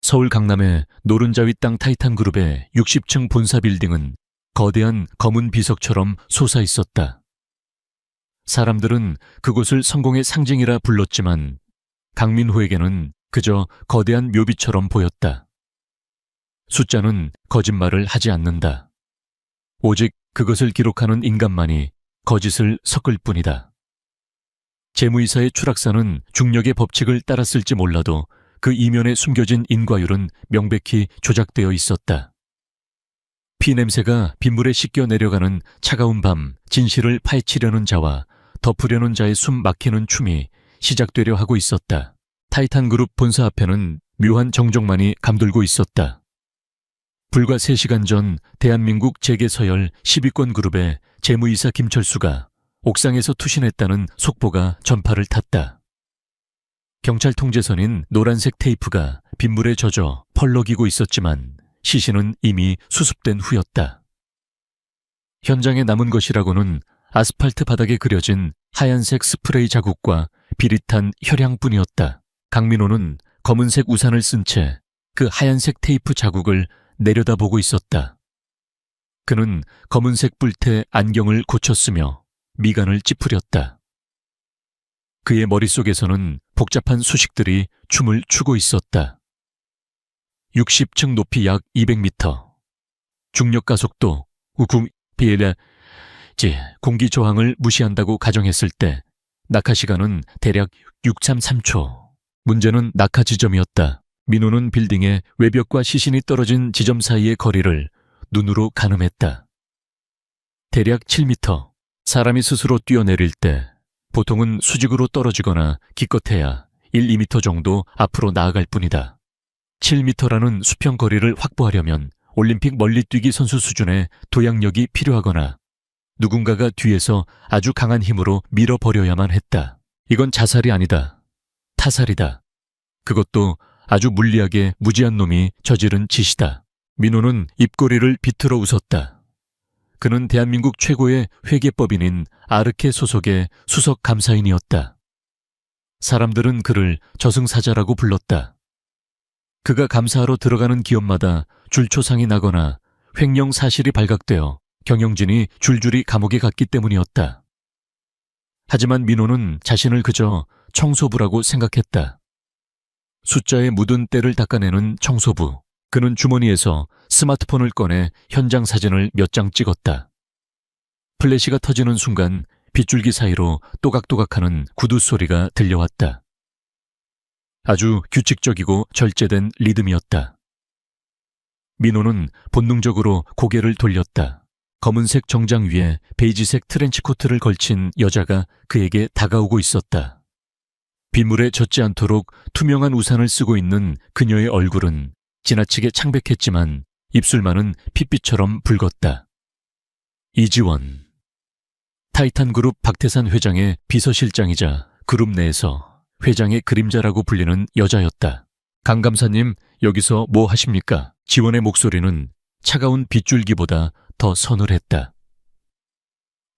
서울 강남의 노른자위 땅 타이탄그룹의 60층 본사 빌딩은 거대한 검은 비석처럼 솟아 있었다. 사람들은 그곳을 성공의 상징이라 불렀지만 강민호에게는 그저 거대한 묘비처럼 보였다. 숫자는 거짓말을 하지 않는다. 오직 그것을 기록하는 인간만이 거짓을 섞을 뿐이다. 재무이사의 추락사는 중력의 법칙을 따랐을지 몰라도 그 이면에 숨겨진 인과율은 명백히 조작되어 있었다. 피냄새가 빗물에 씻겨 내려가는 차가운 밤, 진실을 파헤치려는 자와 덮으려는 자의 숨 막히는 춤이 시작되려 하고 있었다. 타이탄그룹 본사 앞에는 묘한 정적만이 감돌고 있었다. 불과 3시간 전 대한민국 재계서열 10위권 그룹의 재무이사 김철수가 옥상에서 투신했다는 속보가 전파를 탔다. 경찰 통제선인 노란색 테이프가 빗물에 젖어 펄럭이고 있었지만 시신은 이미 수습된 후였다. 현장에 남은 것이라고는 아스팔트 바닥에 그려진 하얀색 스프레이 자국과 비릿한 혈향뿐이었다. 강민호는 검은색 우산을 쓴 채 그 하얀색 테이프 자국을 내려다보고 있었다. 그는 검은색 뿔테 안경을 고쳤으며 미간을 찌푸렸다. 그의 머릿속에서는 복잡한 수식들이 춤을 추고 있었다. 60층 높이 약 200m. 중력 가속도, 공기 저항을 무시한다고 가정했을 때 낙하 시간은 대략 6.3초. 문제는 낙하 지점이었다. 민호는 빌딩의 외벽과 시신이 떨어진 지점 사이의 거리를 눈으로 가늠했다. 대략 7m. 사람이 스스로 뛰어내릴 때 보통은 수직으로 떨어지거나 기껏해야 1, 2m 정도 앞으로 나아갈 뿐이다. 7m라는 수평 거리를 확보하려면 올림픽 멀리뛰기 선수 수준의 도약력이 필요하거나 누군가가 뒤에서 아주 강한 힘으로 밀어버려야만 했다. 이건 자살이 아니다. 타살이다. 그것도 아주 물리하게 무지한 놈이 저지른 짓이다. 민호는 입꼬리를 비틀어 웃었다. 그는 대한민국 최고의 회계법인인 아르케 소속의 수석 감사인이었다. 사람들은 그를 저승사자라고 불렀다. 그가 감사하러 들어가는 기업마다 줄초상이 나거나 횡령 사실이 발각되어 경영진이 줄줄이 감옥에 갔기 때문이었다. 하지만 민호는 자신을 그저 청소부라고 생각했다. 숫자에 묻은 때를 닦아내는 청소부. 그는 주머니에서 스마트폰을 꺼내 현장 사진을 몇 장 찍었다. 플래시가 터지는 순간 빗줄기 사이로 또각또각하는 구두 소리가 들려왔다. 아주 규칙적이고 절제된 리듬이었다. 민호는 본능적으로 고개를 돌렸다. 검은색 정장 위에 베이지색 트렌치코트를 걸친 여자가 그에게 다가오고 있었다. 빗물에 젖지 않도록 투명한 우산을 쓰고 있는 그녀의 얼굴은 지나치게 창백했지만 입술만은 핏빛처럼 붉었다. 이지원. 타이탄그룹 박태산 회장의 비서실장이자 그룹 내에서 회장의 그림자라고 불리는 여자였다. 강 감사님, 여기서 뭐 하십니까? 지원의 목소리는 차가운 빗줄기보다 더 서늘했다.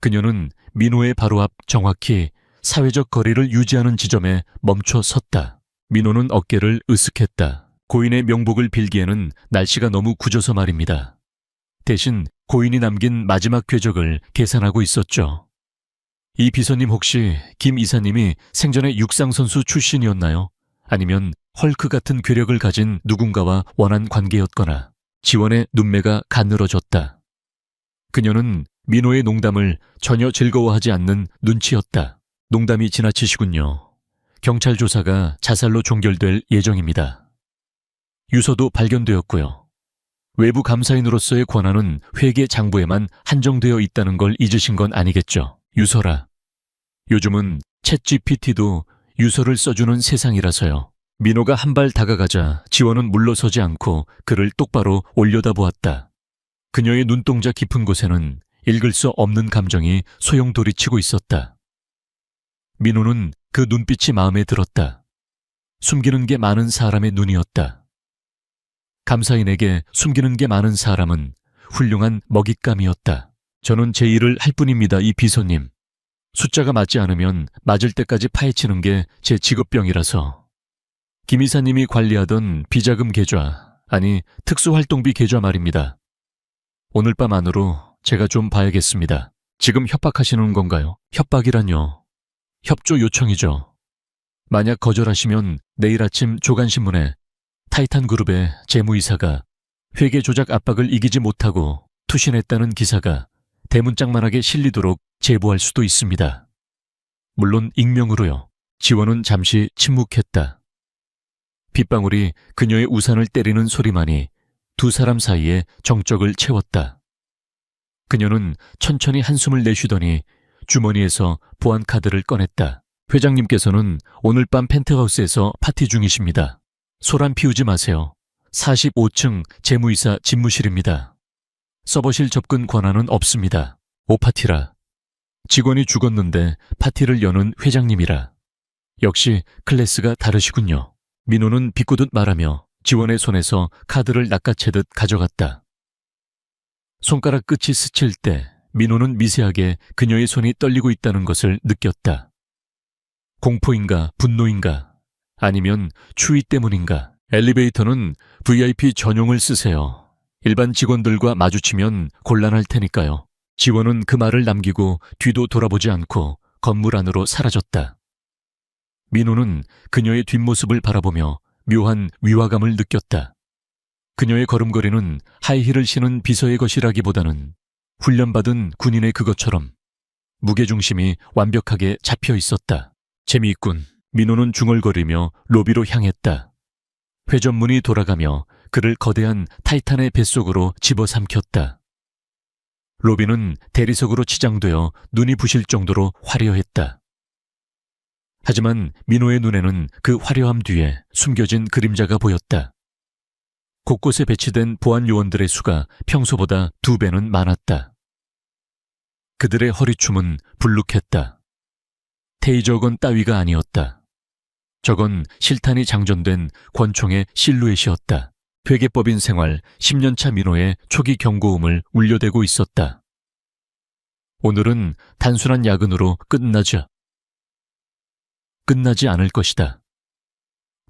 그녀는 민호의 바로 앞 정확히 사회적 거리를 유지하는 지점에 멈춰 섰다. 민호는 어깨를 으쓱했다. 고인의 명복을 빌기에는 날씨가 너무 굳어서 말입니다. 대신 고인이 남긴 마지막 궤적을 계산하고 있었죠. 이 비서님 혹시 김 이사님이 생전에 육상선수 출신이었나요? 아니면 헐크 같은 괴력을 가진 누군가와 원한 관계였거나. 지원의 눈매가 가늘어졌다. 그녀는 민호의 농담을 전혀 즐거워하지 않는 눈치였다. 농담이 지나치시군요. 경찰 조사가 자살로 종결될 예정입니다. 유서도 발견되었고요. 외부 감사인으로서의 권한은 회계 장부에만 한정되어 있다는 걸 잊으신 건 아니겠죠? 유서라. 요즘은 챗 GPT도 유서를 써주는 세상이라서요. 민호가 한 발 다가가자 지원은 물러서지 않고 그를 똑바로 올려다보았다. 그녀의 눈동자 깊은 곳에는 읽을 수 없는 감정이 소용돌이치고 있었다. 민호는 그 눈빛이 마음에 들었다. 숨기는 게 많은 사람의 눈이었다. 감사인에게 숨기는 게 많은 사람은 훌륭한 먹잇감이었다. 저는 제 일을 할 뿐입니다, 이 비서님. 숫자가 맞지 않으면 맞을 때까지 파헤치는 게 제 직업병이라서. 김 이사님이 관리하던 비자금 계좌, 아니 특수활동비 계좌 말입니다. 오늘 밤 안으로 제가 좀 봐야겠습니다. 지금 협박하시는 건가요? 협박이란요. 협조 요청이죠. 만약 거절하시면 내일 아침 조간신문에 타이탄그룹의 재무이사가 회계 조작 압박을 이기지 못하고 투신했다는 기사가 대문짝만하게 실리도록 제보할 수도 있습니다. 물론 익명으로요. 지원은 잠시 침묵했다. 빗방울이 그녀의 우산을 때리는 소리만이 두 사람 사이에 정적을 채웠다. 그녀는 천천히 한숨을 내쉬더니 주머니에서 보안카드를 꺼냈다. 회장님께서는 오늘 밤 펜트하우스에서 파티 중이십니다. 소란 피우지 마세요. 45층 재무이사 집무실입니다. 서버실 접근 권한은 없습니다. 오파티라. 직원이 죽었는데 파티를 여는 회장님이라. 역시 클래스가 다르시군요. 민호는 비꼬듯 말하며 지원의 손에서 카드를 낚아채듯 가져갔다. 손가락 끝이 스칠 때 민호는 미세하게 그녀의 손이 떨리고 있다는 것을 느꼈다. 공포인가 분노인가 아니면 추위 때문인가. 엘리베이터는 VIP 전용을 쓰세요. 일반 직원들과 마주치면 곤란할 테니까요. 지원은 그 말을 남기고 뒤도 돌아보지 않고 건물 안으로 사라졌다. 민호는 그녀의 뒷모습을 바라보며 묘한 위화감을 느꼈다. 그녀의 걸음걸이는 하이힐을 신은 비서의 것이라기보다는 훈련받은 군인의 그것처럼 무게중심이 완벽하게 잡혀 있었다. 재미있군. 민호는 중얼거리며 로비로 향했다. 회전문이 돌아가며 그를 거대한 타이탄의 뱃속으로 집어삼켰다. 로비는 대리석으로 치장되어 눈이 부실 정도로 화려했다. 하지만 민호의 눈에는 그 화려함 뒤에 숨겨진 그림자가 보였다. 곳곳에 배치된 보안 요원들의 수가 평소보다 2배는 많았다. 그들의 허리춤은 불룩했다. 테이저건 따위가 아니었다. 저건 실탄이 장전된 권총의 실루엣이었다. 회계법인 생활 10년차 민호의 초기 경고음을 울려대고 있었다. 오늘은 단순한 야근으로 끝나지 않을 것이다.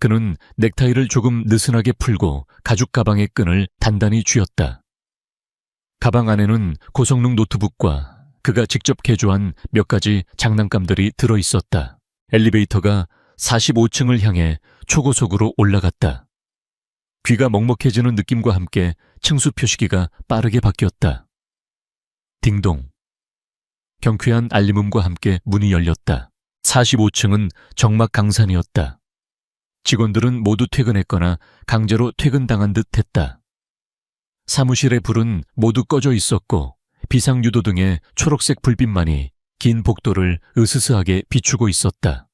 그는 넥타이를 조금 느슨하게 풀고 가죽 가방의 끈을 단단히 쥐었다. 가방 안에는 고성능 노트북과 그가 직접 개조한 몇 가지 장난감들이 들어있었다. 엘리베이터가 45층을 향해 초고속으로 올라갔다. 귀가 먹먹해지는 느낌과 함께 층수 표시기가 빠르게 바뀌었다. 딩동. 경쾌한 알림음과 함께 문이 열렸다. 45층은 정막 강산이었다. 직원들은 모두 퇴근했거나 강제로 퇴근당한 듯 했다. 사무실의 불은 모두 꺼져 있었고 비상유도 등의 초록색 불빛만이 긴 복도를 으스스하게 비추고 있었다.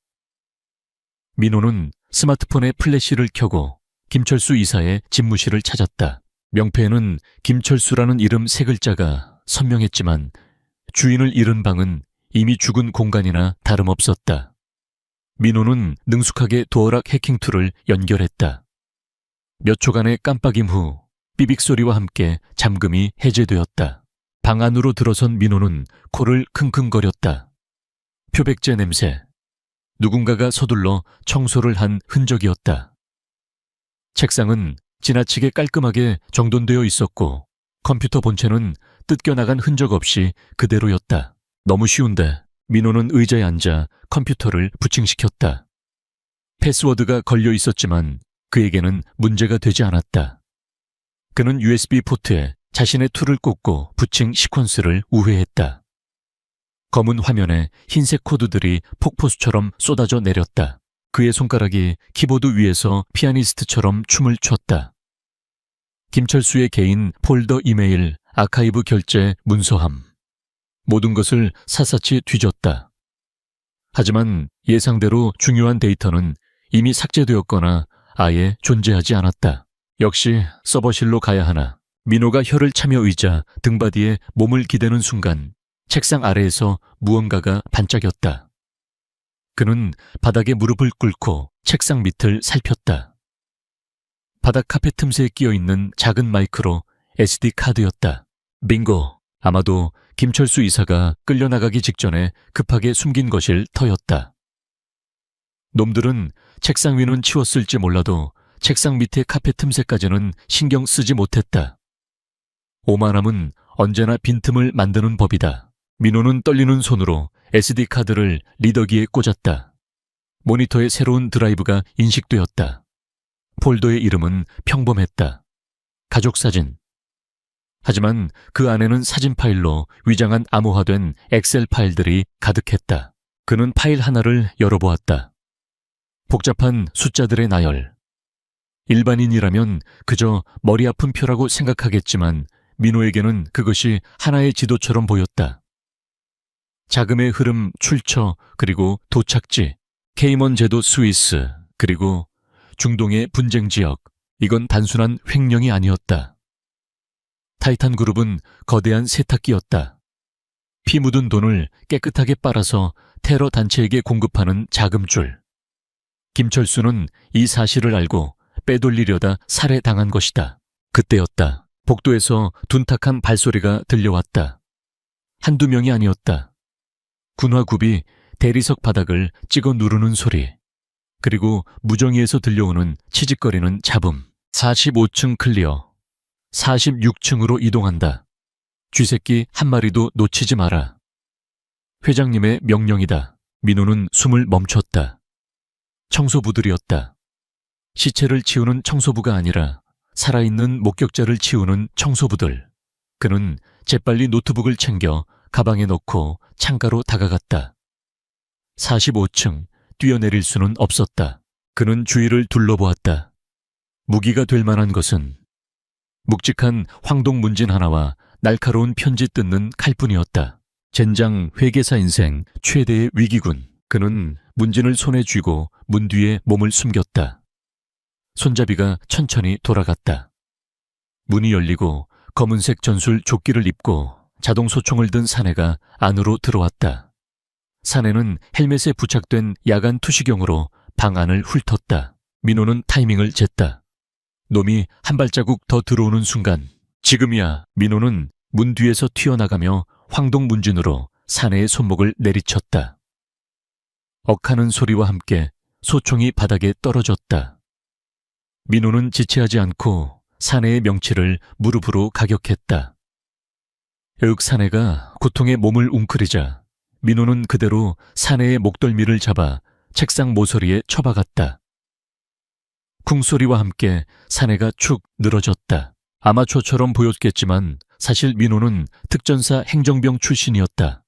민호는 스마트폰에 플래시를 켜고 김철수 이사의 집무실을 찾았다. 명패에는 김철수라는 이름 3글자가 선명했지만 주인을 잃은 방은 이미 죽은 공간이나 다름없었다. 민호는 능숙하게 도어락 해킹 툴을 연결했다. 몇 초간의 깜빡임 후 삐빅 소리와 함께 잠금이 해제되었다. 방 안으로 들어선 민호는 코를 킁킁거렸다. 표백제 냄새. 누군가가 서둘러 청소를 한 흔적이었다. 책상은 지나치게 깔끔하게 정돈되어 있었고 컴퓨터 본체는 뜯겨나간 흔적 없이 그대로였다. 너무 쉬운데 민호는 의자에 앉아 컴퓨터를 부팅시켰다. 패스워드가 걸려 있었지만 그에게는 문제가 되지 않았다. 그는 USB 포트에 자신의 툴을 꽂고 부팅 시퀀스를 우회했다. 검은 화면에 흰색 코드들이 폭포수처럼 쏟아져 내렸다. 그의 손가락이 키보드 위에서 피아니스트처럼 춤을 췄다. 김철수의 개인 폴더 이메일, 아카이브 결제, 문서함. 모든 것을 샅샅이 뒤졌다. 하지만 예상대로 중요한 데이터는 이미 삭제되었거나 아예 존재하지 않았다. 역시 서버실로 가야 하나. 민호가 혀를 차며 의자 등받이에 몸을 기대는 순간 책상 아래에서 무언가가 반짝였다. 그는 바닥에 무릎을 꿇고 책상 밑을 살폈다. 바닥 카펫 틈새에 끼어있는 작은 마이크로 SD 카드였다. 빙고! 아마도 김철수 이사가 끌려나가기 직전에 급하게 숨긴 것일 터였다. 놈들은 책상 위는 치웠을지 몰라도 책상 밑에 카페 틈새까지는 신경 쓰지 못했다. 오만함은 언제나 빈틈을 만드는 법이다. 민호는 떨리는 손으로 SD카드를 리더기에 꽂았다. 모니터에 새로운 드라이브가 인식되었다. 폴더의 이름은 평범했다. 가족사진. 하지만 그 안에는 사진 파일로 위장한 암호화된 엑셀 파일들이 가득했다. 그는 파일 하나를 열어보았다. 복잡한 숫자들의 나열. 일반인이라면 그저 머리 아픈 표라고 생각하겠지만 민호에게는 그것이 하나의 지도처럼 보였다. 자금의 흐름 출처, 그리고 도착지, 케이먼 제도 스위스, 그리고 중동의 분쟁 지역. 이건 단순한 횡령이 아니었다. 타이탄 그룹은 거대한 세탁기였다. 피 묻은 돈을 깨끗하게 빨아서 테러 단체에게 공급하는 자금줄. 김철수는 이 사실을 알고 빼돌리려다 살해당한 것이다. 그때였다. 복도에서 둔탁한 발소리가 들려왔다. 한두 명이 아니었다. 군화굽이 대리석 바닥을 찍어 누르는 소리. 그리고 무정위에서 들려오는 치직거리는 잡음. 45층 클리어. 46층으로 이동한다. 쥐새끼 한 마리도 놓치지 마라. 회장님의 명령이다. 민호는 숨을 멈췄다. 청소부들이었다. 시체를 치우는 청소부가 아니라 살아있는 목격자를 치우는 청소부들. 그는 재빨리 노트북을 챙겨 가방에 넣고 창가로 다가갔다. 45층, 뛰어내릴 수는 없었다. 그는 주위를 둘러보았다. 무기가 될 만한 것은 묵직한 황동문진 하나와 날카로운 편지 뜯는 칼뿐이었다. 젠장 회계사 인생 최대의 위기군. 그는 문진을 손에 쥐고 문 뒤에 몸을 숨겼다. 손잡이가 천천히 돌아갔다. 문이 열리고 검은색 전술 조끼를 입고 자동소총을 든 사내가 안으로 들어왔다. 사내는 헬멧에 부착된 야간 투시경으로 방 안을 훑었다. 민호는 타이밍을 쟀다. 놈이 한 발자국 더 들어오는 순간, 지금이야. 민호는 문 뒤에서 튀어나가며 황동문진으로 사내의 손목을 내리쳤다. 억하는 소리와 함께 소총이 바닥에 떨어졌다. 민호는 지체하지 않고 사내의 명치를 무릎으로 가격했다. 사내가 고통에 몸을 웅크리자 민호는 그대로 사내의 목덜미를 잡아 책상 모서리에 처박았다. 쿵소리와 함께 사내가 축 늘어졌다. 아마추어처럼 보였겠지만 사실 민호는 특전사 행정병 출신이었다.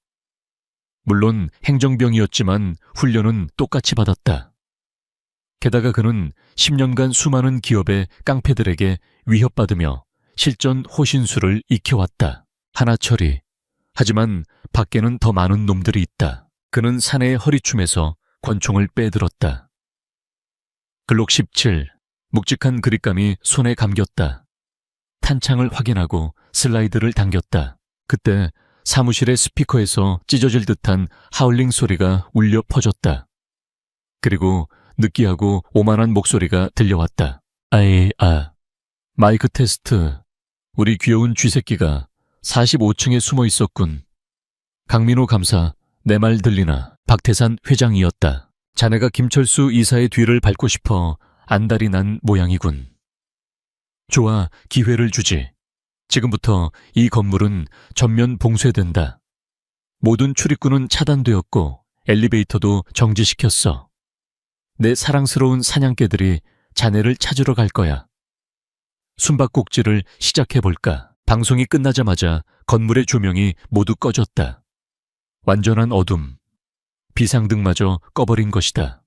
물론 행정병이었지만 훈련은 똑같이 받았다. 게다가 그는 10년간 수많은 기업의 깡패들에게 위협받으며 실전 호신술을 익혀왔다. 하나처리. 하지만 밖에는 더 많은 놈들이 있다. 그는 사내의 허리춤에서 권총을 빼들었다. 글록 17. 묵직한 그립감이 손에 감겼다. 탄창을 확인하고 슬라이드를 당겼다. 그때 사무실의 스피커에서 찢어질 듯한 하울링 소리가 울려 퍼졌다. 그리고 느끼하고 오만한 목소리가 들려왔다. 마이크 테스트. 우리 귀여운 쥐새끼가 45층에 숨어 있었군. 강민호 감사, 내 말 들리나? 박태산 회장이었다. 자네가 김철수 이사의 뒤를 밟고 싶어 안달이 난 모양이군. 좋아, 기회를 주지. 지금부터 이 건물은 전면 봉쇄된다. 모든 출입구는 차단되었고 엘리베이터도 정지시켰어. 내 사랑스러운 사냥개들이 자네를 찾으러 갈 거야. 숨바꼭질을 시작해볼까? 방송이 끝나자마자 건물의 조명이 모두 꺼졌다. 완전한 어둠. 비상등마저 꺼버린 것이다.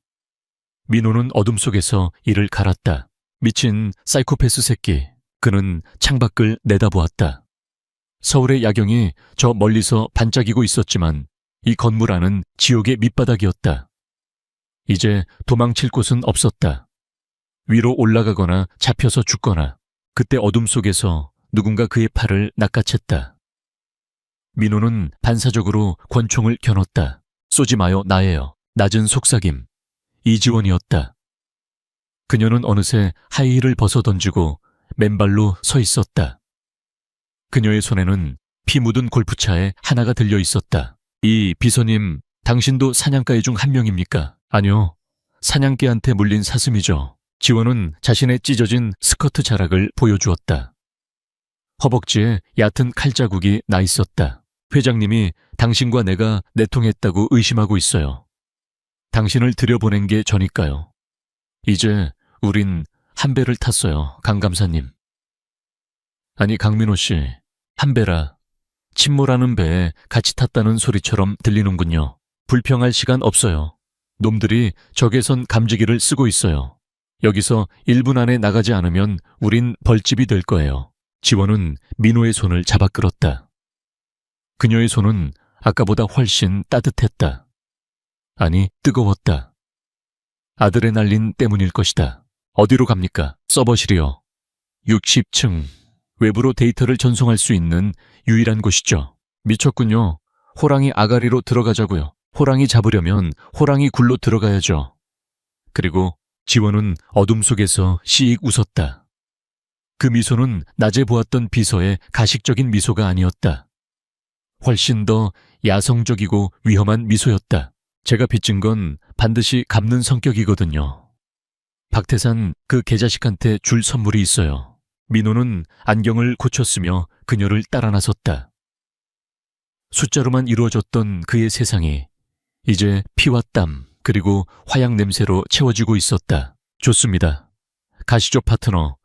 민호는 어둠 속에서 이를 갈았다. 미친 사이코패스 새끼. 그는 창밖을 내다보았다. 서울의 야경이 저 멀리서 반짝이고 있었지만 이 건물 안은 지옥의 밑바닥이었다. 이제 도망칠 곳은 없었다. 위로 올라가거나 잡혀서 죽거나. 그때 어둠 속에서 누군가 그의 팔을 낚아챘다. 민호는 반사적으로 권총을 겨눴다. 쏘지 마요, 나예요. 낮은 속삭임. 이지원이었다. 그녀는 어느새 하이힐을 벗어던지고 맨발로 서 있었다. 그녀의 손에는 피 묻은 골프차에 하나가 들려 있었다. 이 비서님, 당신도 사냥가의 중 한 명입니까? 아니요. 사냥개한테 물린 사슴이죠. 지원은 자신의 찢어진 스커트 자락을 보여주었다. 허벅지에 얕은 칼자국이 나 있었다. 회장님이 당신과 내가 내통했다고 의심하고 있어요. 당신을 들여보낸 게 저니까요. 이제 우린 한 배를 탔어요, 강 감사님. 아니, 강민호 씨, 한 배라. 침몰하는 배에 같이 탔다는 소리처럼 들리는군요. 불평할 시간 없어요. 놈들이 적외선 감지기를 쓰고 있어요. 여기서 1분 안에 나가지 않으면 우린 벌집이 될 거예요. 지원은 민호의 손을 잡아 끌었다. 그녀의 손은 아까보다 훨씬 따뜻했다. 아니, 뜨거웠다. 아드레날린 때문일 것이다. 어디로 갑니까? 서버실이요. 60층. 외부로 데이터를 전송할 수 있는 유일한 곳이죠. 미쳤군요. 호랑이 아가리로 들어가자고요. 호랑이 잡으려면 호랑이 굴로 들어가야죠. 그리고 지원은 어둠 속에서 시익 웃었다. 그 미소는 낮에 보았던 비서의 가식적인 미소가 아니었다. 훨씬 더 야성적이고 위험한 미소였다. 제가 빚진 건 반드시 갚는 성격이거든요. 박태산 그 개자식한테 줄 선물이 있어요. 민호는 안경을 고쳤으며 그녀를 따라 나섰다. 숫자로만 이루어졌던 그의 세상이 이제 피와 땀 그리고 화약 냄새로 채워지고 있었다. 좋습니다. 가시죠, 파트너.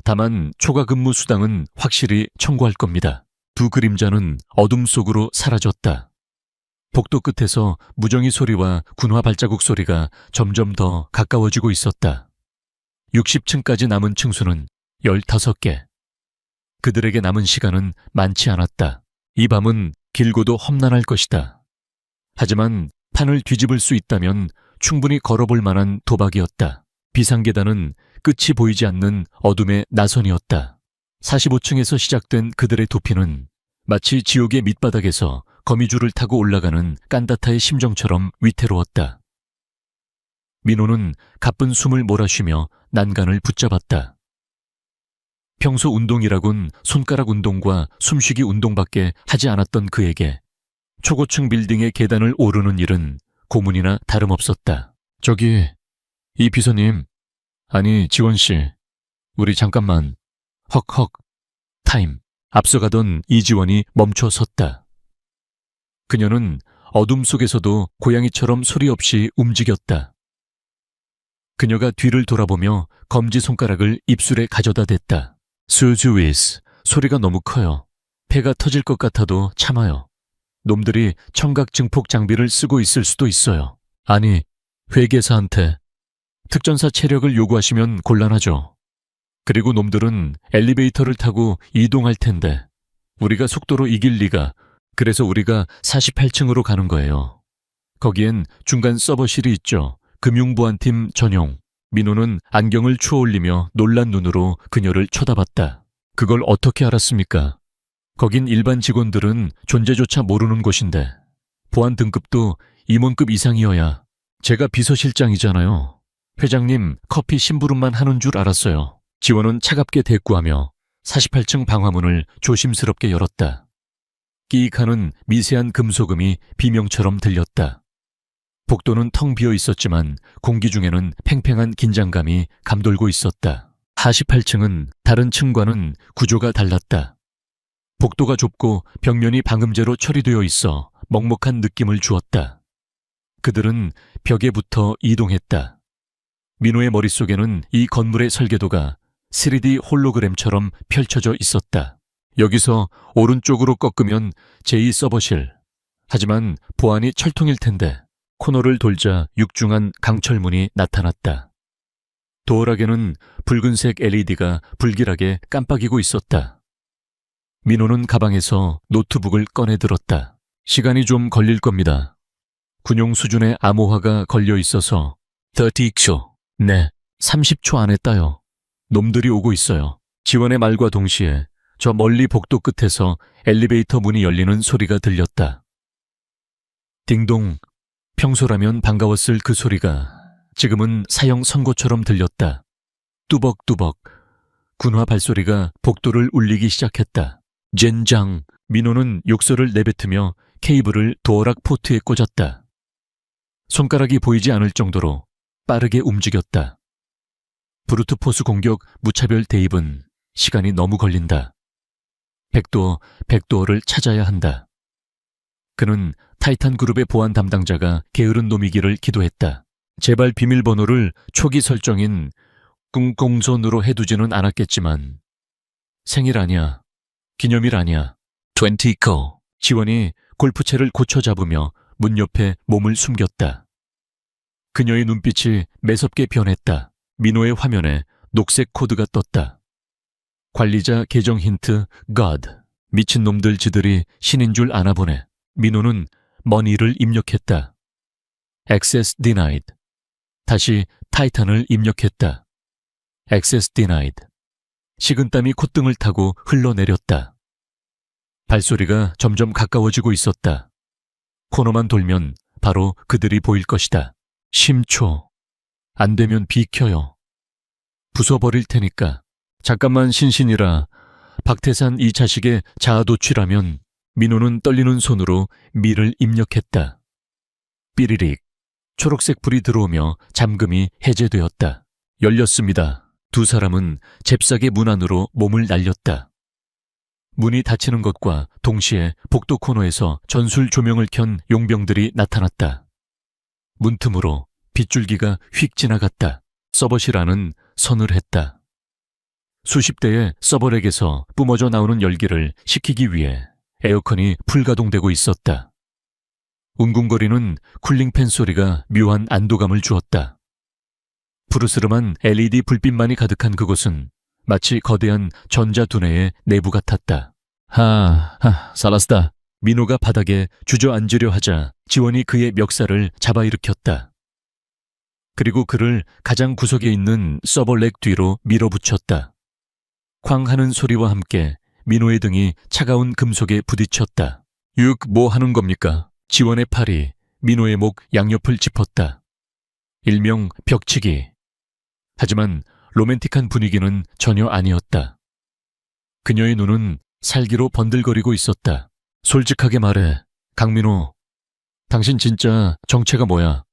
다만 초과 근무 수당은 확실히 청구할 겁니다. 두 그림자는 어둠 속으로 사라졌다. 복도 끝에서 무정이 소리와 군화 발자국 소리가 점점 더 가까워지고 있었다. 60층까지 남은 층수는 15개. 그들에게 남은 시간은 많지 않았다. 이 밤은 길고도 험난할 것이다. 하지만 판을 뒤집을 수 있다면 충분히 걸어볼 만한 도박이었다. 비상계단은 끝이 보이지 않는 어둠의 나선이었다. 45층에서 시작된 그들의 도피는 마치 지옥의 밑바닥에서 거미줄을 타고 올라가는 깐다타의 심정처럼 위태로웠다. 민호는 가쁜 숨을 몰아쉬며 난간을 붙잡았다. 평소 운동이라곤 손가락 운동과 숨쉬기 운동밖에 하지 않았던 그에게 초고층 빌딩의 계단을 오르는 일은 고문이나 다름없었다. 저기, 이 비서님, 아니 지원씨, 우리 잠깐만. 헉헉, 타임. 앞서가던 이지원이 멈춰 섰다. 그녀는 어둠 속에서도 고양이처럼 소리 없이 움직였다. 그녀가 뒤를 돌아보며 검지손가락을 입술에 가져다 댔다. 수즈위스, 소리가 너무 커요. 폐가 터질 것 같아도 참아요. 놈들이 청각 증폭 장비를 쓰고 있을 수도 있어요. 아니, 회계사한테 특전사 체력을 요구하시면 곤란하죠. 그리고 놈들은 엘리베이터를 타고 이동할 텐데 우리가 속도로 이길 리가. 그래서 우리가 48층으로 가는 거예요. 거기엔 중간 서버실이 있죠. 금융보안팀 전용. 민호는 안경을 추어올리며 놀란 눈으로 그녀를 쳐다봤다. 그걸 어떻게 알았습니까? 거긴 일반 직원들은 존재조차 모르는 곳인데 보안 등급도 임원급 이상이어야. 제가 비서실장이잖아요. 회장님 커피 심부름만 하는 줄 알았어요. 지원은 차갑게 대꾸하며 48층 방화문을 조심스럽게 열었다. 끼익하는 미세한 금소금이 비명처럼 들렸다. 복도는 텅 비어 있었지만 공기 중에는 팽팽한 긴장감이 감돌고 있었다. 48층은 다른 층과는 구조가 달랐다. 복도가 좁고 벽면이 방음제로 처리되어 있어 먹먹한 느낌을 주었다. 그들은 벽에 붙어 이동했다. 민호의 머릿속에는 이 건물의 설계도가 3D 홀로그램처럼 펼쳐져 있었다. 여기서 오른쪽으로 꺾으면 제2서버실. 하지만 보안이 철통일 텐데. 코너를 돌자 육중한 강철문이 나타났다. 도어락에는 붉은색 LED가 불길하게 깜빡이고 있었다. 민호는 가방에서 노트북을 꺼내 들었다. 시간이 좀 걸릴 겁니다. 군용 수준의 암호화가 걸려 있어서 30초. 네, 30초 안에 따요. 놈들이 오고 있어요. 지원의 말과 동시에 저 멀리 복도 끝에서 엘리베이터 문이 열리는 소리가 들렸다. 딩동. 평소라면 반가웠을 그 소리가 지금은 사형 선고처럼 들렸다. 뚜벅뚜벅. 군화 발소리가 복도를 울리기 시작했다. 젠장. 민호는 욕설을 내뱉으며 케이블을 도어락 포트에 꽂았다. 손가락이 보이지 않을 정도로 빠르게 움직였다. 브루트 포스 공격 무차별 대입은 시간이 너무 걸린다. 백도어를 찾아야 한다. 그는 타이탄 그룹의 보안 담당자가 게으른 놈이기를 기도했다. 제발 비밀번호를 초기 설정인 꿍꿍손으로 해두지는 않았겠지만 생일 아니야. 기념일 아니야. 20코. 지원이 골프채를 고쳐 잡으며 문 옆에 몸을 숨겼다. 그녀의 눈빛이 매섭게 변했다. 민호의 화면에 녹색 코드가 떴다. 관리자 계정 힌트 God. 미친놈들 지들이 신인 줄 아나 보네. 민호는 머니를 입력했다. Access denied. 다시 타이탄을 입력했다. Access denied. 식은땀이 콧등을 타고 흘러내렸다. 발소리가 점점 가까워지고 있었다. 코너만 돌면 바로 그들이 보일 것이다. 심초. 안 되면 비켜요. 부숴버릴 테니까. 잠깐만 신신이라. 박태산 이 자식의 자아도취라면. 민호는 떨리는 손으로 미를 입력했다. 삐리릭. 초록색 불이 들어오며 잠금이 해제되었다. 열렸습니다. 두 사람은 잽싸게 문 안으로 몸을 날렸다. 문이 닫히는 것과 동시에 복도 코너에서 전술 조명을 켠 용병들이 나타났다. 문틈으로 빗줄기가 휙 지나갔다. 서버실 안은 서늘했다. 수십 대의 서버렉에서 뿜어져 나오는 열기를 식히기 위해 에어컨이 풀가동되고 있었다. 웅궁거리는 쿨링팬 소리가 묘한 안도감을 주었다. 푸르스름한 LED 불빛만이 가득한 그곳은 마치 거대한 전자두뇌의 내부 같았다. 살았다. 민호가 바닥에 주저앉으려 하자 지원이 그의 멱살을 잡아일으켰다. 그리고 그를 가장 구석에 있는 서버렉 뒤로 밀어붙였다. 쾅 하는 소리와 함께 민호의 등이 차가운 금속에 부딪혔다. 뭐 하는 겁니까? 지원의 팔이 민호의 목 양옆을 짚었다. 일명 벽치기. 하지만 로맨틱한 분위기는 전혀 아니었다. 그녀의 눈은 살기로 번들거리고 있었다. 솔직하게 말해, 강민호. 당신 진짜 정체가 뭐야?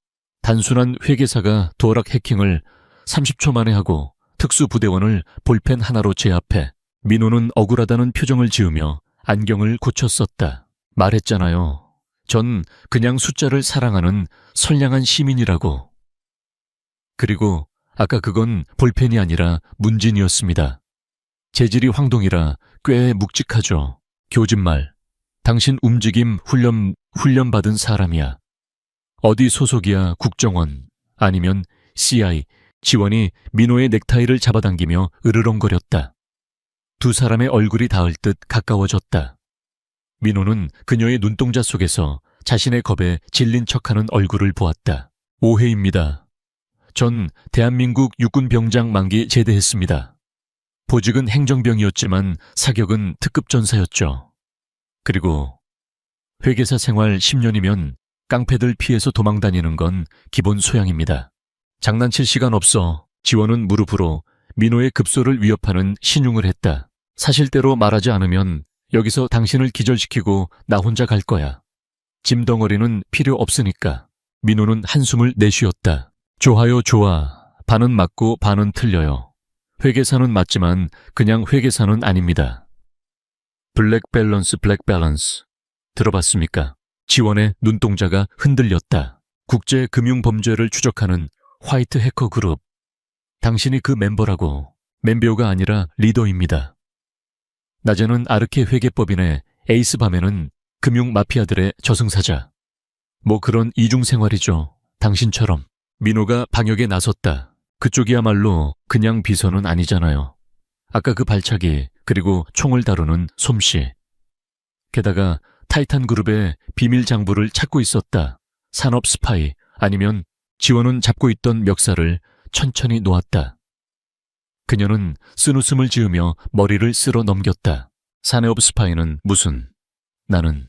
단순한 회계사가 도어락 해킹을 30초 만에 하고 특수부대원을 볼펜 하나로 제압해. 민호는 억울하다는 표정을 지으며 안경을 고쳤었다. 말했잖아요. 전 그냥 숫자를 사랑하는 선량한 시민이라고. 그리고 아까 그건 볼펜이 아니라 문진이었습니다. 재질이 황동이라 꽤 묵직하죠. 교진말. 당신 움직임 훈련받은 사람이야. 어디 소속이야? 국정원. 아니면 CI. 지원이 민호의 넥타이를 잡아당기며 으르렁거렸다. 두 사람의 얼굴이 닿을 듯 가까워졌다. 민호는 그녀의 눈동자 속에서 자신의 겁에 질린 척하는 얼굴을 보았다. 오해입니다. 전 대한민국 육군병장 만기 제대했습니다. 보직은 행정병이었지만 사격은 특급 전사였죠. 그리고 회계사 생활 10년이면 깡패들 피해서 도망다니는 건 기본 소양입니다. 장난칠 시간 없어. 지원은 무릎으로 민호의 급소를 위협하는 신용을 했다. 사실대로 말하지 않으면 여기서 당신을 기절시키고 나 혼자 갈 거야. 짐덩어리는 필요 없으니까. 민호는 한숨을 내쉬었다. 좋아요, 좋아. 반은 맞고 반은 틀려요. 회계사는 맞지만 그냥 회계사는 아닙니다. 블랙 밸런스, 블랙 밸런스. 들어봤습니까? 지원의 눈동자가 흔들렸다. 국제금융범죄를 추적하는 화이트 해커 그룹. 당신이 그 멤버라고. 멤버가 아니라 리더입니다. 낮에는 아르케 회계법인의 에이스, 밤에는 금융 마피아들의 저승사자. 뭐 그런 이중생활이죠. 당신처럼. 민호가 방역에 나섰다. 그쪽이야말로 그냥 비서는 아니잖아요. 아까 그 발차기, 그리고 총을 다루는 솜씨. 게다가 타이탄 그룹의 비밀 장부를 찾고 있었다. 산업 스파이, 아니면 지원은 잡고 있던 멱살을 천천히 놓았다. 그녀는 쓴웃음을 지으며 머리를 쓸어 넘겼다. 산업 스파이는 무슨... 나는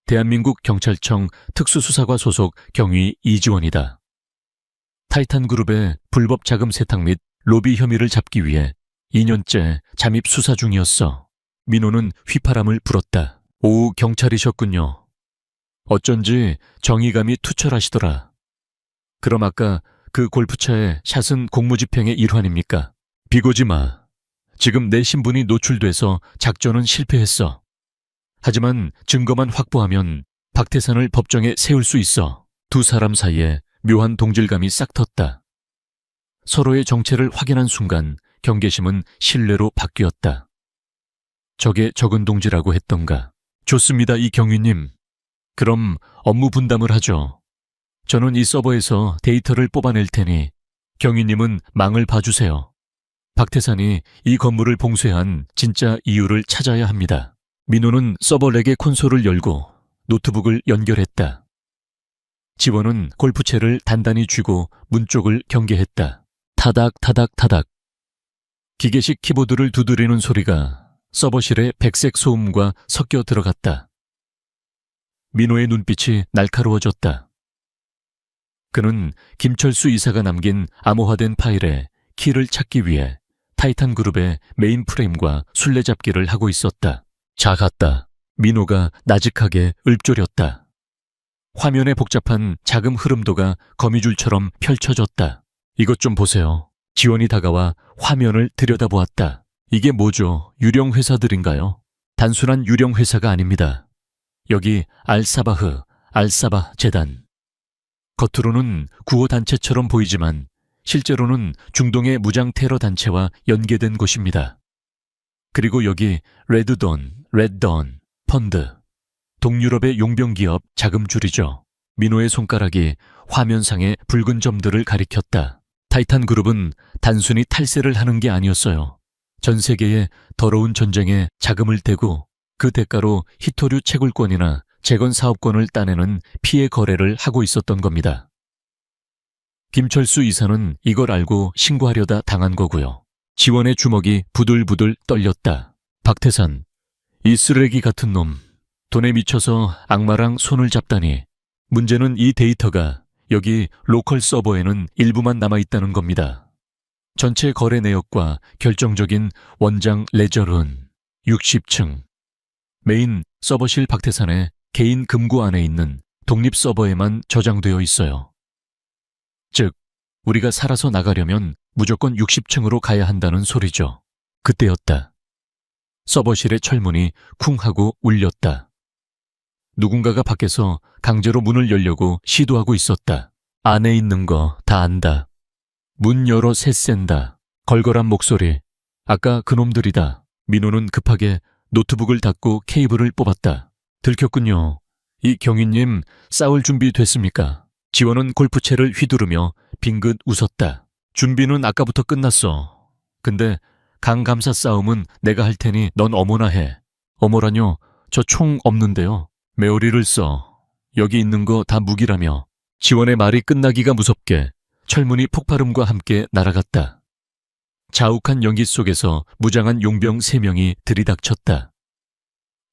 대한민국 경찰청 특수수사과 소속 경위 이지원이다. 타이탄 그룹의 불법 자금 세탁 및 로비 혐의를 잡기 위해 2년째 잠입 수사 중이었어. 민호는 휘파람을 불었다. 오, 경찰이셨군요. 어쩐지 정의감이 투철하시더라. 그럼 아까 그 골프차의 샷은 공무집행의 일환입니까? 비고지 마. 지금 내 신분이 노출돼서 작전은 실패했어. 하지만 증거만 확보하면 박태산을 법정에 세울 수 있어. 두 사람 사이에 묘한 동질감이 싹 텄다. 서로의 정체를 확인한 순간 경계심은 신뢰로 바뀌었다. 저게 적은 동지라고 했던가. 좋습니다, 이 경위님. 그럼 업무 분담을 하죠. 저는 이 서버에서 데이터를 뽑아낼 테니 경위님은 망을 봐주세요. 박태산이 이 건물을 봉쇄한 진짜 이유를 찾아야 합니다. 민호는 서버 렉의 콘솔을 열고 노트북을 연결했다. 지원은 골프채를 단단히 쥐고 문 쪽을 경계했다. 타닥타닥타닥. 기계식 키보드를 두드리는 소리가 서버실의 백색 소음과 섞여 들어갔다. 민호의 눈빛이 날카로워졌다. 그는 김철수 이사가 남긴 암호화된 파일에 키를 찾기 위해 타이탄 그룹의 메인 프레임과 술래잡기를 하고 있었다. 작았다. 민호가 나직하게 읊조렸다. 화면의 복잡한 자금 흐름도가 거미줄처럼 펼쳐졌다. 이것 좀 보세요. 지원이 다가와 화면을 들여다보았다. 이게 뭐죠? 유령 회사들인가요? 단순한 유령 회사가 아닙니다. 여기 알사바흐, 알사바 재단. 겉으로는 구호단체처럼 보이지만 실제로는 중동의 무장 테러 단체와 연계된 곳입니다. 그리고 여기 레드돈, 레드던, 펀드. 동유럽의 용병기업 자금줄이죠. 민호의 손가락이 화면상의 붉은 점들을 가리켰다. 타이탄 그룹은 단순히 탈세를 하는 게 아니었어요. 전 세계의 더러운 전쟁에 자금을 대고 그 대가로 히토류 채굴권이나 재건 사업권을 따내는 피해 거래를 하고 있었던 겁니다. 김철수 이사는 이걸 알고 신고하려다 당한 거고요. 지원의 주먹이 부들부들 떨렸다. 박태산, 이 쓰레기 같은 놈. 돈에 미쳐서 악마랑 손을 잡다니. 문제는 이 데이터가 여기 로컬 서버에는 일부만 남아있다는 겁니다. 전체 거래 내역과 결정적인 원장 레저룬 60층. 메인 서버실 박태산의 개인 금고 안에 있는 독립 서버에만 저장되어 있어요. 즉, 우리가 살아서 나가려면 무조건 60층으로 가야 한다는 소리죠. 그때였다. 서버실의 철문이 쿵 하고 울렸다. 누군가가 밖에서 강제로 문을 열려고 시도하고 있었다. 안에 있는 거 다 안다. 문 열어 셋센다. 걸걸한 목소리. 아까 그놈들이다. 민호는 급하게 노트북을 닫고 케이블을 뽑았다. 들켰군요. 이 경위님 싸울 준비 됐습니까? 지원은 골프채를 휘두르며 빙긋 웃었다. 준비는 아까부터 끝났어. 근데 강감사 싸움은 내가 할 테니 넌 어머나 해. 어머라뇨? 저 총 없는데요. 메오리를 써. 여기 있는 거 다 무기라며. 지원의 말이 끝나기가 무섭게 철문이 폭발음과 함께 날아갔다. 자욱한 연기 속에서 무장한 용병 3명이 들이닥쳤다.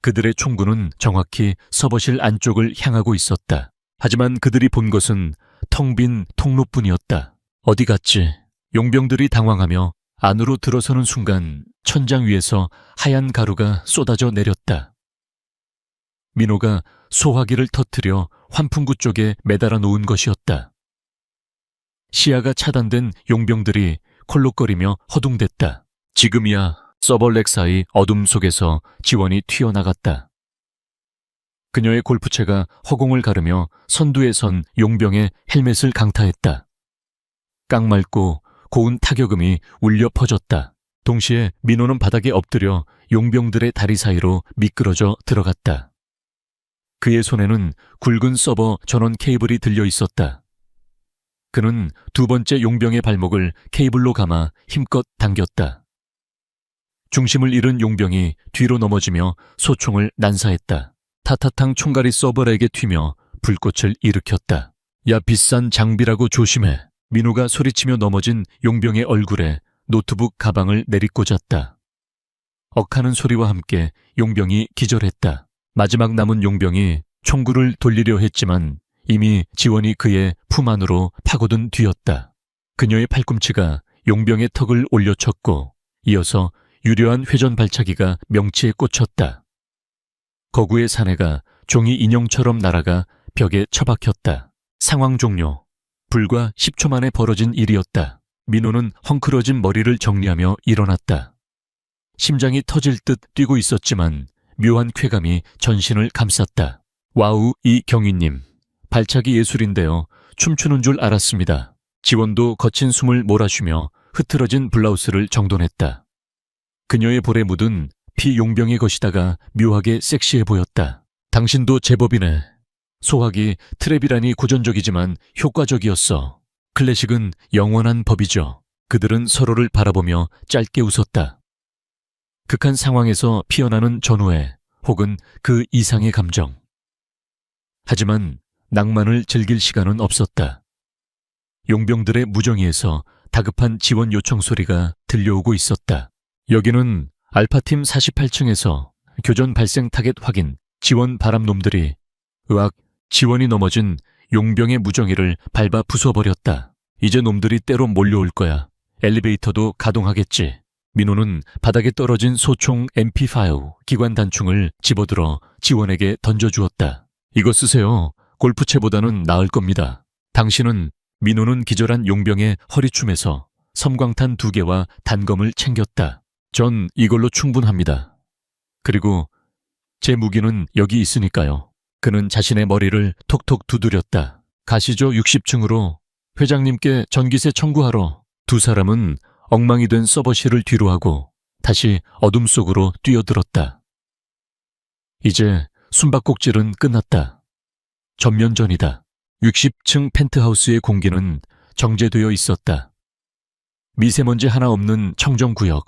그들의 총구는 정확히 서버실 안쪽을 향하고 있었다. 하지만 그들이 본 것은 텅 빈 통로뿐이었다. 어디 갔지? 용병들이 당황하며 안으로 들어서는 순간 천장 위에서 하얀 가루가 쏟아져 내렸다. 민호가 소화기를 터뜨려 환풍구 쪽에 매달아 놓은 것이었다. 시야가 차단된 용병들이 콜록거리며 허둥댔다. 지금이야. 서벌렉 사이 어둠 속에서 지원이 튀어나갔다. 그녀의 골프채가 허공을 가르며 선두에 선 용병의 헬멧을 강타했다. 깡맑고 고운 타격음이 울려 퍼졌다. 동시에 민호는 바닥에 엎드려 용병들의 다리 사이로 미끄러져 들어갔다. 그의 손에는 굵은 서버 전원 케이블이 들려 있었다. 그는 두 번째 용병의 발목을 케이블로 감아 힘껏 당겼다. 중심을 잃은 용병이 뒤로 넘어지며 소총을 난사했다. 타타탕 총갈이 서버렉에 튀며 불꽃을 일으켰다. 야, 비싼 장비라고 조심해. 민호가 소리치며 넘어진 용병의 얼굴에 노트북 가방을 내리꽂았다. 억하는 소리와 함께 용병이 기절했다. 마지막 남은 용병이 총구를 돌리려 했지만 이미 지원이 그의 품 안으로 파고든 뒤였다. 그녀의 팔꿈치가 용병의 턱을 올려쳤고 이어서 유려한 회전 발차기가 명치에 꽂혔다. 거구의 사내가 종이 인형처럼 날아가 벽에 처박혔다. 상황 종료. 불과 10초 만에 벌어진 일이었다. 민호는 헝클어진 머리를 정리하며 일어났다. 심장이 터질 듯 뛰고 있었지만 묘한 쾌감이 전신을 감쌌다. 와우, 이경희님. 발차기 예술인데요. 춤추는 줄 알았습니다. 지원도 거친 숨을 몰아쉬며 흐트러진 블라우스를 정돈했다. 그녀의 볼에 묻은 피 용병의 것이다가 묘하게 섹시해 보였다. 당신도 제법이네. 소화기 트랩이라니 고전적이지만 효과적이었어. 클래식은 영원한 법이죠. 그들은 서로를 바라보며 짧게 웃었다. 극한 상황에서 피어나는 전우애 혹은 그 이상의 감정. 하지만 낭만을 즐길 시간은 없었다. 용병들의 무정위에서 다급한 지원 요청 소리가 들려오고 있었다. 여기는 알파팀 48층에서 교전 발생 타겟 확인, 지원 바람놈들이 으악, 지원이 넘어진 용병의 무정위를 밟아 부숴버렸다. 이제 놈들이 때로 몰려올 거야. 엘리베이터도 가동하겠지. 민호는 바닥에 떨어진 소총 MP5 기관 단총을 집어들어 지원에게 던져주었다. 이거 쓰세요. 골프채보다는 나을 겁니다. 당신은 민호는 기절한 용병의 허리춤에서 섬광탄 2개와 단검을 챙겼다. 전 이걸로 충분합니다. 그리고 제 무기는 여기 있으니까요. 그는 자신의 머리를 톡톡 두드렸다. 가시죠 60층으로. 회장님께 전기세 청구하러. 두 사람은 엉망이 된 서버실을 뒤로하고 다시 어둠 속으로 뛰어들었다. 이제 숨바꼭질은 끝났다. 전면전이다. 60층 펜트하우스의 공기는 정제되어 있었다. 미세먼지 하나 없는 청정구역,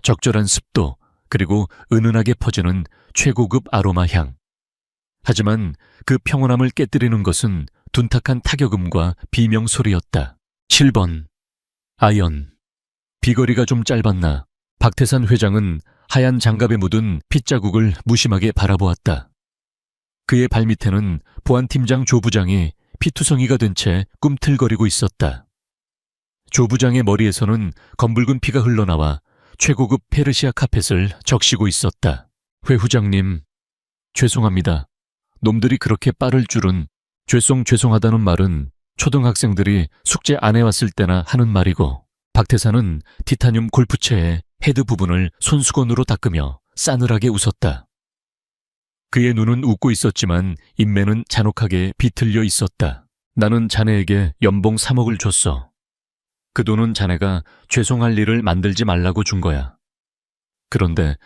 적절한 습도, 그리고 은은하게 퍼지는 최고급 아로마 향. 하지만 그 평온함을 깨뜨리는 것은 둔탁한 타격음과 비명소리였다. 7번. 아연. 비거리가 좀 짧았나. 박태산 회장은 하얀 장갑에 묻은 핏자국을 무심하게 바라보았다. 그의 발밑에는 보안팀장 조 부장이 피투성이가 된 채 꿈틀거리고 있었다. 조 부장의 머리에서는 검붉은 피가 흘러나와 최고급 페르시아 카펫을 적시고 있었다. 회 후장님, 죄송합니다. 놈들이 그렇게 빠를 줄은. 죄송하다는 말은 초등학생들이 숙제 안 해왔을 때나 하는 말이고, 박태산은 티타늄 골프채의 헤드 부분을 손수건으로 닦으며 싸늘하게 웃었다. 그의 눈은 웃고 있었지만 인매는 잔혹하게 비틀려 있었다. 나는 자네에게 연봉 3억을 줬어. 그 돈은 자네가 죄송할 일을 만들지 말라고 준 거야. 그런데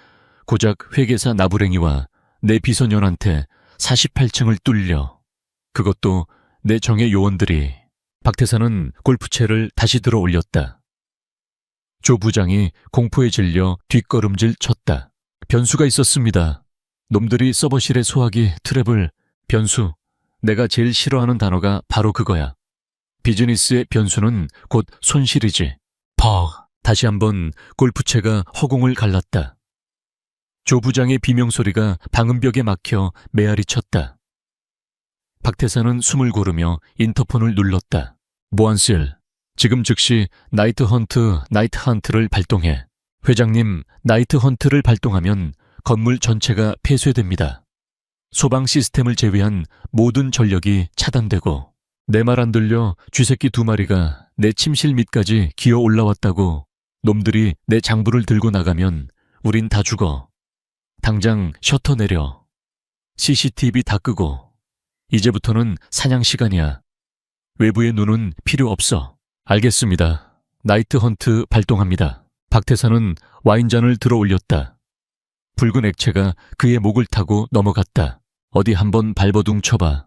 고작 회계사 나부랭이와 내 비서년한테 48층을 뚫려. 그것도 내 정의 요원들이. 박태산은 골프채를 다시 들어 올렸다. 조 부장이 공포에 질려 뒷걸음질 쳤다. 변수가 있었습니다. 놈들이 서버실의 소화기 트랩을. 변수. 내가 제일 싫어하는 단어가 바로 그거야. 비즈니스의 변수는 곧 손실이지. 퍽. 다시 한번 골프채가 허공을 갈랐다. 조 부장의 비명소리가 방음벽에 막혀 메아리 쳤다. 박태산은 숨을 고르며 인터폰을 눌렀다. 모한실, 지금 즉시 나이트 헌트를 발동해. 회장님, 나이트 헌트를 발동하면 건물 전체가 폐쇄됩니다. 소방 시스템을 제외한 모든 전력이 차단되고. 내 말 안 들려? 쥐새끼 2마리가 내 침실 밑까지 기어 올라왔다고. 놈들이 내 장부를 들고 나가면 우린 다 죽어. 당장 셔터 내려. CCTV 다 끄고. 이제부터는 사냥 시간이야. 외부의 눈은 필요 없어. 알겠습니다. 나이트 헌트 발동합니다. 박태산은 와인잔을 들어 올렸다. 붉은 액체가 그의 목을 타고 넘어갔다. 어디 한번 발버둥 쳐봐.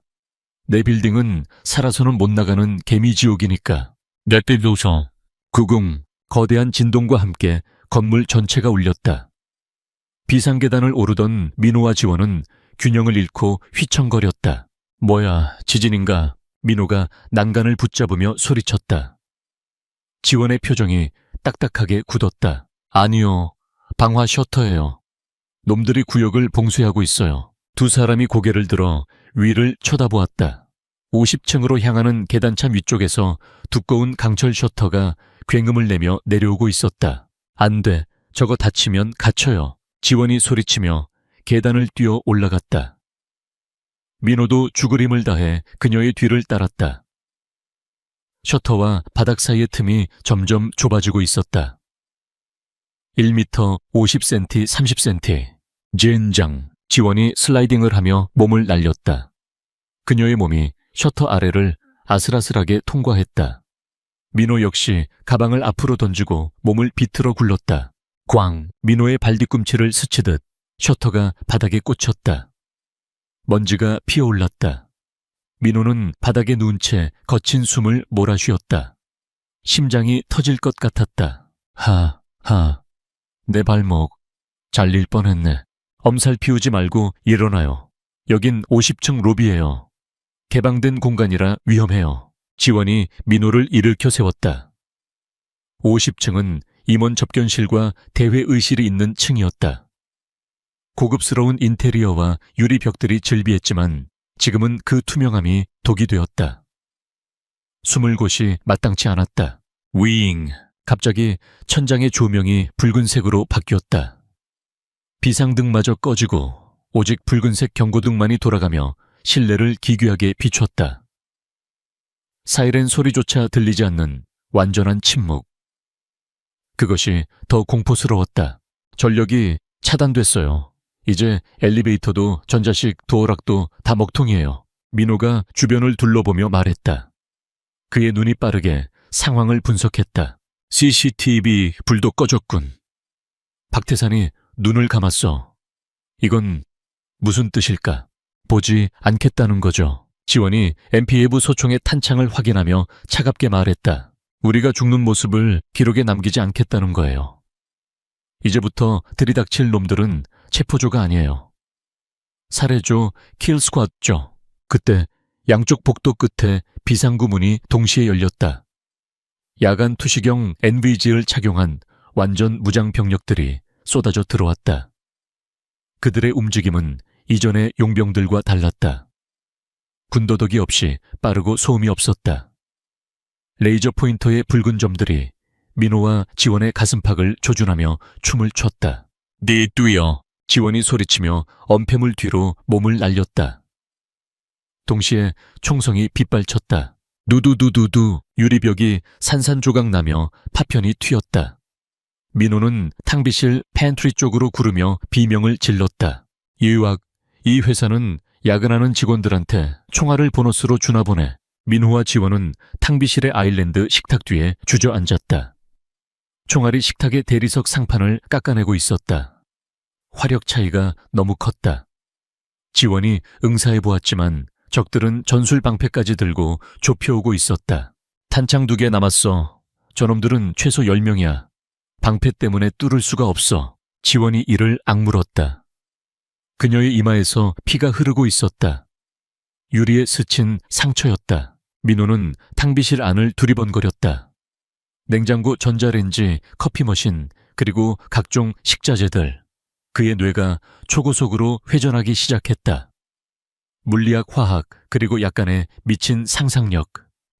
내 빌딩은 살아서는 못 나가는 개미지옥이니까. 내띠도서. 구궁. 거대한 진동과 함께 건물 전체가 울렸다. 비상계단을 오르던 민호와 지원은 균형을 잃고 휘청거렸다. 뭐야, 지진인가? 민호가 난간을 붙잡으며 소리쳤다. 지원의 표정이 딱딱하게 굳었다. 아니요, 방화 셔터예요. 놈들이 구역을 봉쇄하고 있어요. 두 사람이 고개를 들어 위를 쳐다보았다. 50층으로 향하는 계단참 위쪽에서 두꺼운 강철 셔터가 굉음을 내며 내려오고 있었다. 안 돼, 저거 다치면 갇혀요. 지원이 소리치며 계단을 뛰어 올라갔다. 민호도 죽을 힘을 다해 그녀의 뒤를 따랐다. 셔터와 바닥 사이의 틈이 점점 좁아지고 있었다. 1m 50cm 30cm. 젠장. 지원이 슬라이딩을 하며 몸을 날렸다. 그녀의 몸이 셔터 아래를 아슬아슬하게 통과했다. 민호 역시 가방을 앞으로 던지고 몸을 비틀어 굴렀다. 꽝! 민호의 발뒤꿈치를 스치듯 셔터가 바닥에 꽂혔다. 먼지가 피어올랐다. 민호는 바닥에 누운 채 거친 숨을 몰아쉬었다. 심장이 터질 것 같았다. 내 발목 잘릴 뻔했네. 엄살 피우지 말고 일어나요. 여긴 50층 로비예요. 개방된 공간이라 위험해요. 지원이 민호를 일으켜 세웠다. 50층은 임원 접견실과 대회의실이 있는 층이었다. 고급스러운 인테리어와 유리 벽들이 즐비했지만 지금은 그 투명함이 독이 되었다. 숨을 곳이 마땅치 않았다. 윙! 갑자기 천장의 조명이 붉은색으로 바뀌었다. 비상등마저 꺼지고 오직 붉은색 경고등만이 돌아가며 실내를 기괴하게 비췄다. 사이렌 소리조차 들리지 않는 완전한 침묵. 그것이 더 공포스러웠다. 전력이 차단됐어요. 이제 엘리베이터도 전자식 도어락도 다 먹통이에요. 민호가 주변을 둘러보며 말했다. 그의 눈이 빠르게 상황을 분석했다. CCTV 불도 꺼졌군. 박태산이 눈을 감았어. 이건 무슨 뜻일까? 보지 않겠다는 거죠. 지원이 MPA부 소총의 탄창을 확인하며 차갑게 말했다. 우리가 죽는 모습을 기록에 남기지 않겠다는 거예요. 이제부터 들이닥칠 놈들은 체포조가 아니에요. 살해조, 킬스쿼드죠. 그때 양쪽 복도 끝에 비상구 문이 동시에 열렸다. 야간 투시경 NVG를 착용한 완전 무장 병력들이 쏟아져 들어왔다. 그들의 움직임은 이전의 용병들과 달랐다. 군더더기 없이 빠르고 소음이 없었다. 레이저 포인터의 붉은 점들이 민호와 지원의 가슴팍을 조준하며 춤을 췄다. 네 뛰어! 지원이 소리치며 엄폐물 뒤로 몸을 날렸다. 동시에 총성이 빗발쳤다. 누두두두두 유리벽이 산산조각 나며 파편이 튀었다. 민호는 탕비실 팬트리 쪽으로 구르며 비명을 질렀다. 유학, 이 회사는 야근하는 직원들한테 총알을 보너스로 주나 보네. 민호와 지원은 탕비실의 아일랜드 식탁 뒤에 주저앉았다. 총알이 식탁의 대리석 상판을 깎아내고 있었다. 화력 차이가 너무 컸다. 지원이 응사해보았지만 적들은 전술 방패까지 들고 좁혀오고 있었다. 탄창 2개 남았어. 저놈들은 최소 10명이야. 방패 때문에 뚫을 수가 없어. 지원이 이를 악물었다. 그녀의 이마에서 피가 흐르고 있었다. 유리에 스친 상처였다. 민호는 탕비실 안을 두리번거렸다. 냉장고, 전자레인지, 커피머신, 그리고 각종 식자재들. 그의 뇌가 초고속으로 회전하기 시작했다. 물리학, 화학, 그리고 약간의 미친 상상력.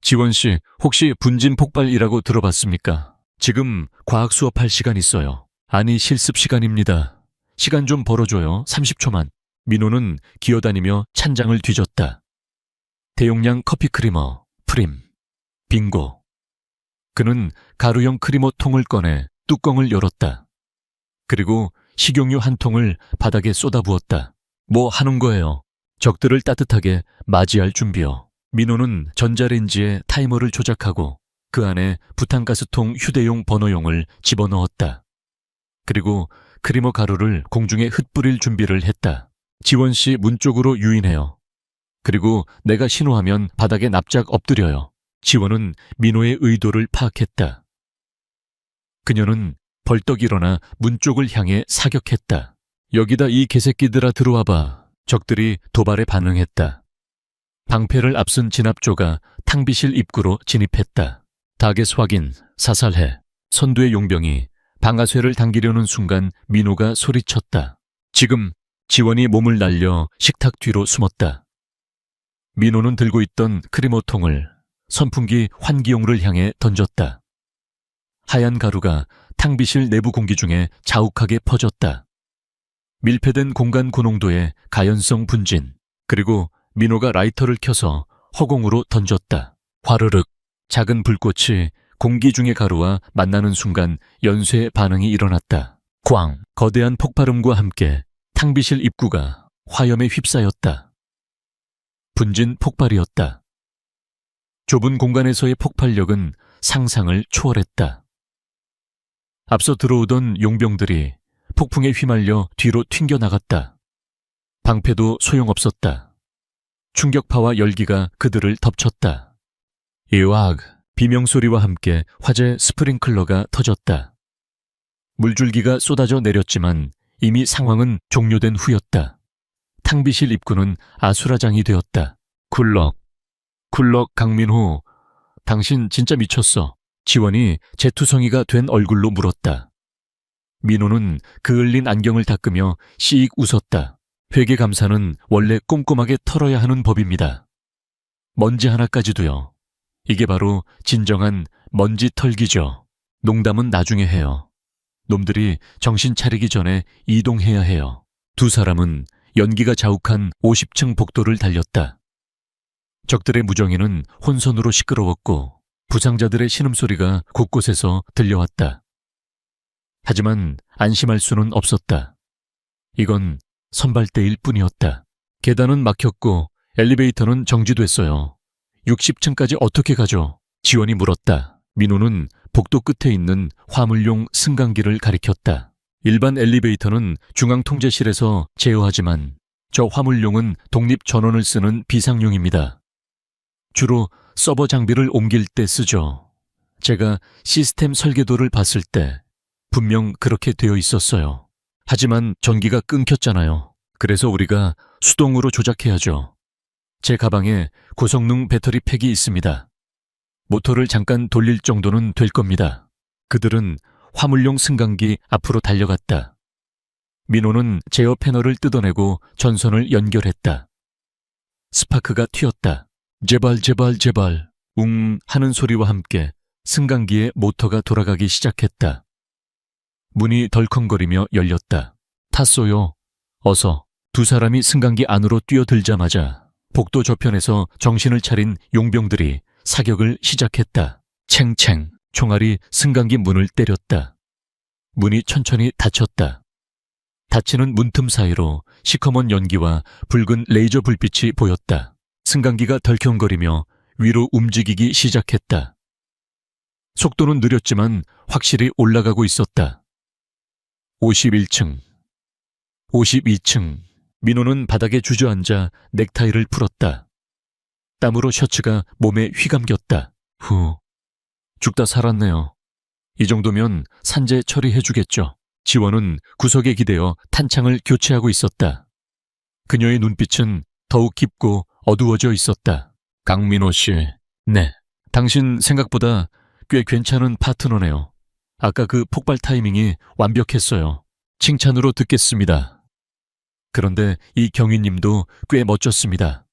지원씨, 혹시 분진 폭발이라고 들어봤습니까? 지금 과학 수업할 시간 있어요. 아니, 실습 시간입니다. 시간 좀 벌어줘요. 30초만. 민호는 기어다니며 찬장을 뒤졌다. 대용량 커피 크리머, 프림, 빙고. 그는 가루형 크리머 통을 꺼내 뚜껑을 열었다. 그리고 식용유 한 통을 바닥에 쏟아부었다. 뭐 하는 거예요? 적들을 따뜻하게 맞이할 준비요. 민호는 전자레인지에 타이머를 조작하고 그 안에 부탄가스통 휴대용 버너용을 집어넣었다. 그리고 크리머 가루를 공중에 흩뿌릴 준비를 했다. 지원씨 문 쪽으로 유인해요. 그리고 내가 신호하면 바닥에 납작 엎드려요. 지원은 민호의 의도를 파악했다. 그녀는 벌떡 일어나 문 쪽을 향해 사격했다. 여기다 이 개새끼들아 들어와봐. 적들이 도발에 반응했다. 방패를 앞선 진압조가 탕비실 입구로 진입했다. 타겟 확인, 사살해. 선두의 용병이 방아쇠를 당기려는 순간 민호가 소리쳤다. 지금. 지원이 몸을 날려 식탁 뒤로 숨었다. 민호는 들고 있던 크리머통을 선풍기 환기용을 향해 던졌다. 하얀 가루가 탕비실 내부 공기 중에 자욱하게 퍼졌다. 밀폐된 공간 고농도의 가연성 분진. 그리고 민호가 라이터를 켜서 허공으로 던졌다. 화르륵. 작은 불꽃이 공기 중의 가루와 만나는 순간 연쇄 반응이 일어났다. 꽝! 거대한 폭발음과 함께 탕비실 입구가 화염에 휩싸였다. 분진 폭발이었다. 좁은 공간에서의 폭발력은 상상을 초월했다. 앞서 들어오던 용병들이 폭풍에 휘말려 뒤로 튕겨나갔다. 방패도 소용없었다. 충격파와 열기가 그들을 덮쳤다. 이왁! 비명소리와 함께 화재 스프링클러가 터졌다. 물줄기가 쏟아져 내렸지만 이미 상황은 종료된 후였다. 탕비실 입구는 아수라장이 되었다. 굴럭 강민호, 당신 진짜 미쳤어. 지원이 재투성이가 된 얼굴로 물었다. 민호는 그을린 안경을 닦으며 씩 웃었다. 회계감사는 원래 꼼꼼하게 털어야 하는 법입니다. 먼지 하나까지도요. 이게 바로 진정한 먼지 털기죠. 농담은 나중에 해요. 놈들이 정신 차리기 전에 이동해야 해요. 두 사람은 연기가 자욱한 50층 복도를 달렸다. 적들의 무정이는 혼선으로 시끄러웠고 부상자들의 신음소리가 곳곳에서 들려왔다. 하지만 안심할 수는 없었다. 이건 선발대일 뿐이었다. 계단은 막혔고 엘리베이터는 정지됐어요. 60층까지 어떻게 가죠? 지원이 물었다. 민호는 복도 끝에 있는 화물용 승강기를 가리켰다. 일반 엘리베이터는 중앙통제실에서 제어하지만 저 화물용은 독립전원을 쓰는 비상용입니다. 주로 서버 장비를 옮길 때 쓰죠. 제가 시스템 설계도를 봤을 때 분명 그렇게 되어 있었어요. 하지만 전기가 끊겼잖아요. 그래서 우리가 수동으로 조작해야죠. 제 가방에 고성능 배터리 팩이 있습니다. 모터를 잠깐 돌릴 정도는 될 겁니다. 그들은 화물용 승강기 앞으로 달려갔다. 민호는 제어 패널을 뜯어내고 전선을 연결했다. 스파크가 튀었다. 제발 하는 소리와 함께 승강기의 모터가 돌아가기 시작했다. 문이 덜컹거리며 열렸다. 탔어요. 어서. 두 사람이 승강기 안으로 뛰어들자마자 복도 저편에서 정신을 차린 용병들이 사격을 시작했다. 챙챙. 총알이 승강기 문을 때렸다. 문이 천천히 닫혔다. 닫히는 문틈 사이로 시커먼 연기와 붉은 레이저 불빛이 보였다. 승강기가 덜컹거리며 위로 움직이기 시작했다. 속도는 느렸지만 확실히 올라가고 있었다. 51층, 52층. 민호는 바닥에 주저앉아 넥타이를 풀었다. 땀으로 셔츠가 몸에 휘감겼다. 후, 죽다 살았네요. 이 정도면 산재 처리해주겠죠. 지원은 구석에 기대어 탄창을 교체하고 있었다. 그녀의 눈빛은 더욱 깊고 어두워져 있었다. 강민호 씨, 네. 당신 생각보다 꽤 괜찮은 파트너네요. 아까 그 폭발 타이밍이 완벽했어요. 칭찬으로 듣겠습니다. 그런데 이 경위님도 꽤 멋졌습니다.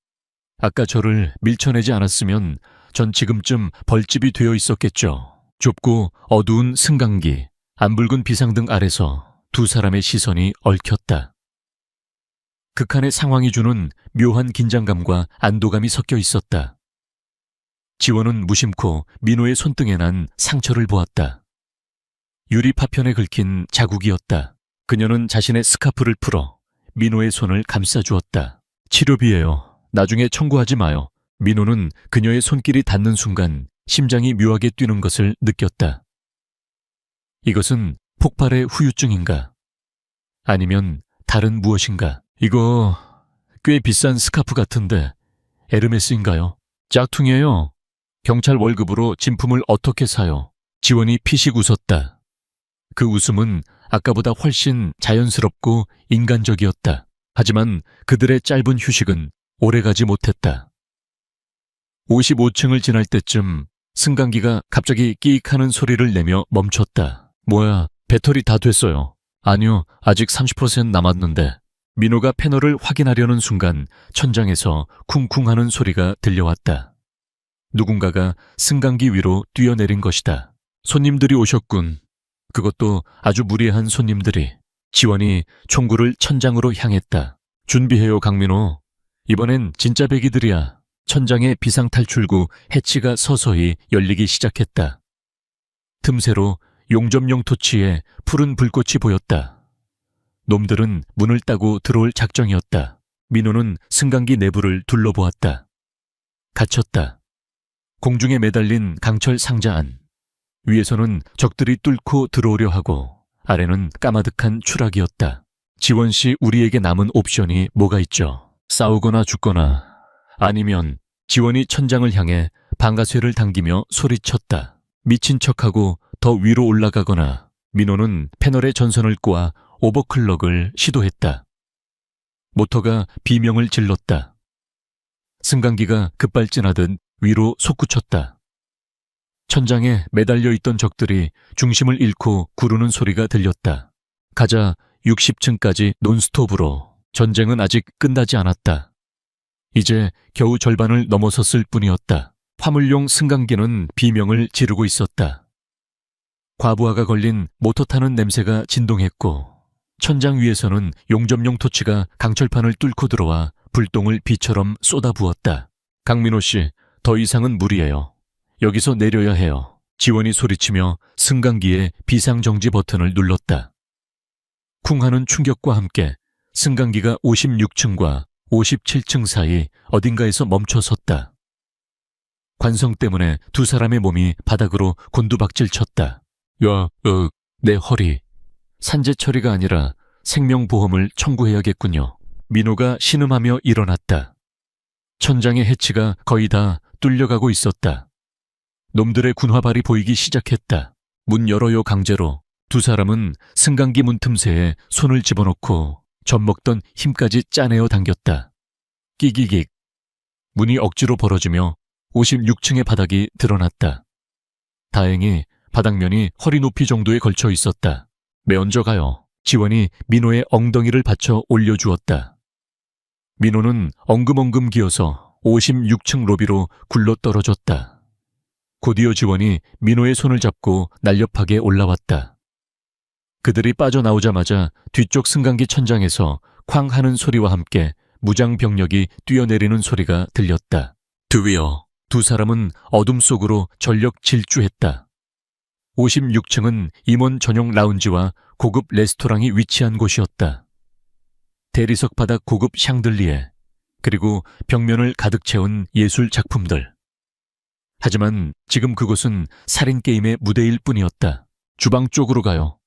아까 저를 밀쳐내지 않았으면 전 지금쯤 벌집이 되어 있었겠죠. 좁고 어두운 승강기, 안붉은 비상등 아래서 두 사람의 시선이 얽혔다. 극한의 상황이 주는 묘한 긴장감과 안도감이 섞여 있었다. 지원은 무심코 민호의 손등에 난 상처를 보았다. 유리 파편에 긁힌 자국이었다. 그녀는 자신의 스카프를 풀어 민호의 손을 감싸주었다. 치료비예요. 나중에 청구하지 마요. 민호는 그녀의 손길이 닿는 순간 심장이 묘하게 뛰는 것을 느꼈다. 이것은 폭발의 후유증인가? 아니면 다른 무엇인가? 이거 꽤 비싼 스카프 같은데 에르메스인가요? 짝퉁이에요. 경찰 월급으로 진품을 어떻게 사요? 지원이 피식 웃었다. 그 웃음은 아까보다 훨씬 자연스럽고 인간적이었다. 하지만 그들의 짧은 휴식은 오래가지 못했다. 55층을 지날 때쯤 승강기가 갑자기 끼익하는 소리를 내며 멈췄다. 뭐야, 배터리 다 됐어요. 아니요, 아직 30% 남았는데. 민호가 패널을 확인하려는 순간 천장에서 쿵쿵하는 소리가 들려왔다. 누군가가 승강기 위로 뛰어내린 것이다. 손님들이 오셨군. 그것도 아주 무례한 손님들이. 지원이 총구를 천장으로 향했다. 준비해요, 강민호. 이번엔 진짜 배기들이야. 천장의 비상탈출구 해치가 서서히 열리기 시작했다. 틈새로 용접용 토치에 푸른 불꽃이 보였다. 놈들은 문을 따고 들어올 작정이었다. 민호는 승강기 내부를 둘러보았다. 갇혔다. 공중에 매달린 강철 상자 안. 위에서는 적들이 뚫고 들어오려 하고 아래는 까마득한 추락이었다. 지원 씨, 우리에게 남은 옵션이 뭐가 있죠? 싸우거나 죽거나 아니면. 지원이 천장을 향해 방아쇠를 당기며 소리쳤다. 미친 척하고 더 위로 올라가거나. 민호는 패널에 전선을 꼬아 오버클럭을 시도했다. 모터가 비명을 질렀다. 승강기가 급발진하듯 위로 솟구쳤다. 천장에 매달려 있던 적들이 중심을 잃고 구르는 소리가 들렸다. 가자 60층까지 논스톱으로. 전쟁은 아직 끝나지 않았다. 이제 겨우 절반을 넘어섰을 뿐이었다. 화물용 승강기는 비명을 지르고 있었다. 과부하가 걸린 모터 타는 냄새가 진동했고 천장 위에서는 용접용 토치가 강철판을 뚫고 들어와 불똥을 비처럼 쏟아부었다. 강민호 씨, 더 이상은 무리예요. 여기서 내려야 해요. 지원이 소리치며 승강기의 비상정지 버튼을 눌렀다. 쿵 하는 충격과 함께 승강기가 56층과 57층 사이 어딘가에서 멈춰섰다. 관성 때문에 두 사람의 몸이 바닥으로 곤두박질 쳤다. 내 허리. 산재 처리가 아니라 생명보험을 청구해야겠군요. 민호가 신음하며 일어났다. 천장의 해치가 거의 다 뚫려가고 있었다. 놈들의 군화발이 보이기 시작했다. 문 열어요 강제로. 두 사람은 승강기 문 틈새에 손을 집어넣고 젖먹던 힘까지 짜내어 당겼다. 끼기익. 문이 억지로 벌어지며 56층의 바닥이 드러났다. 다행히 바닥면이 허리 높이 정도에 걸쳐 있었다. 매얹어 가요. 지원이 민호의 엉덩이를 받쳐 올려주었다. 민호는 엉금엉금 기어서 56층 로비로 굴러떨어졌다. 곧이어 지원이 민호의 손을 잡고 날렵하게 올라왔다. 그들이 빠져나오자마자 뒤쪽 승강기 천장에서 쾅 하는 소리와 함께 무장병력이 뛰어내리는 소리가 들렸다. 드위어. 두 사람은 어둠 속으로 전력 질주했다. 56층은 임원 전용 라운지와 고급 레스토랑이 위치한 곳이었다. 대리석 바닥 고급 샹들리에, 그리고 벽면을 가득 채운 예술 작품들. 하지만 지금 그곳은 살인게임의 무대일 뿐이었다. 주방 쪽으로 가요.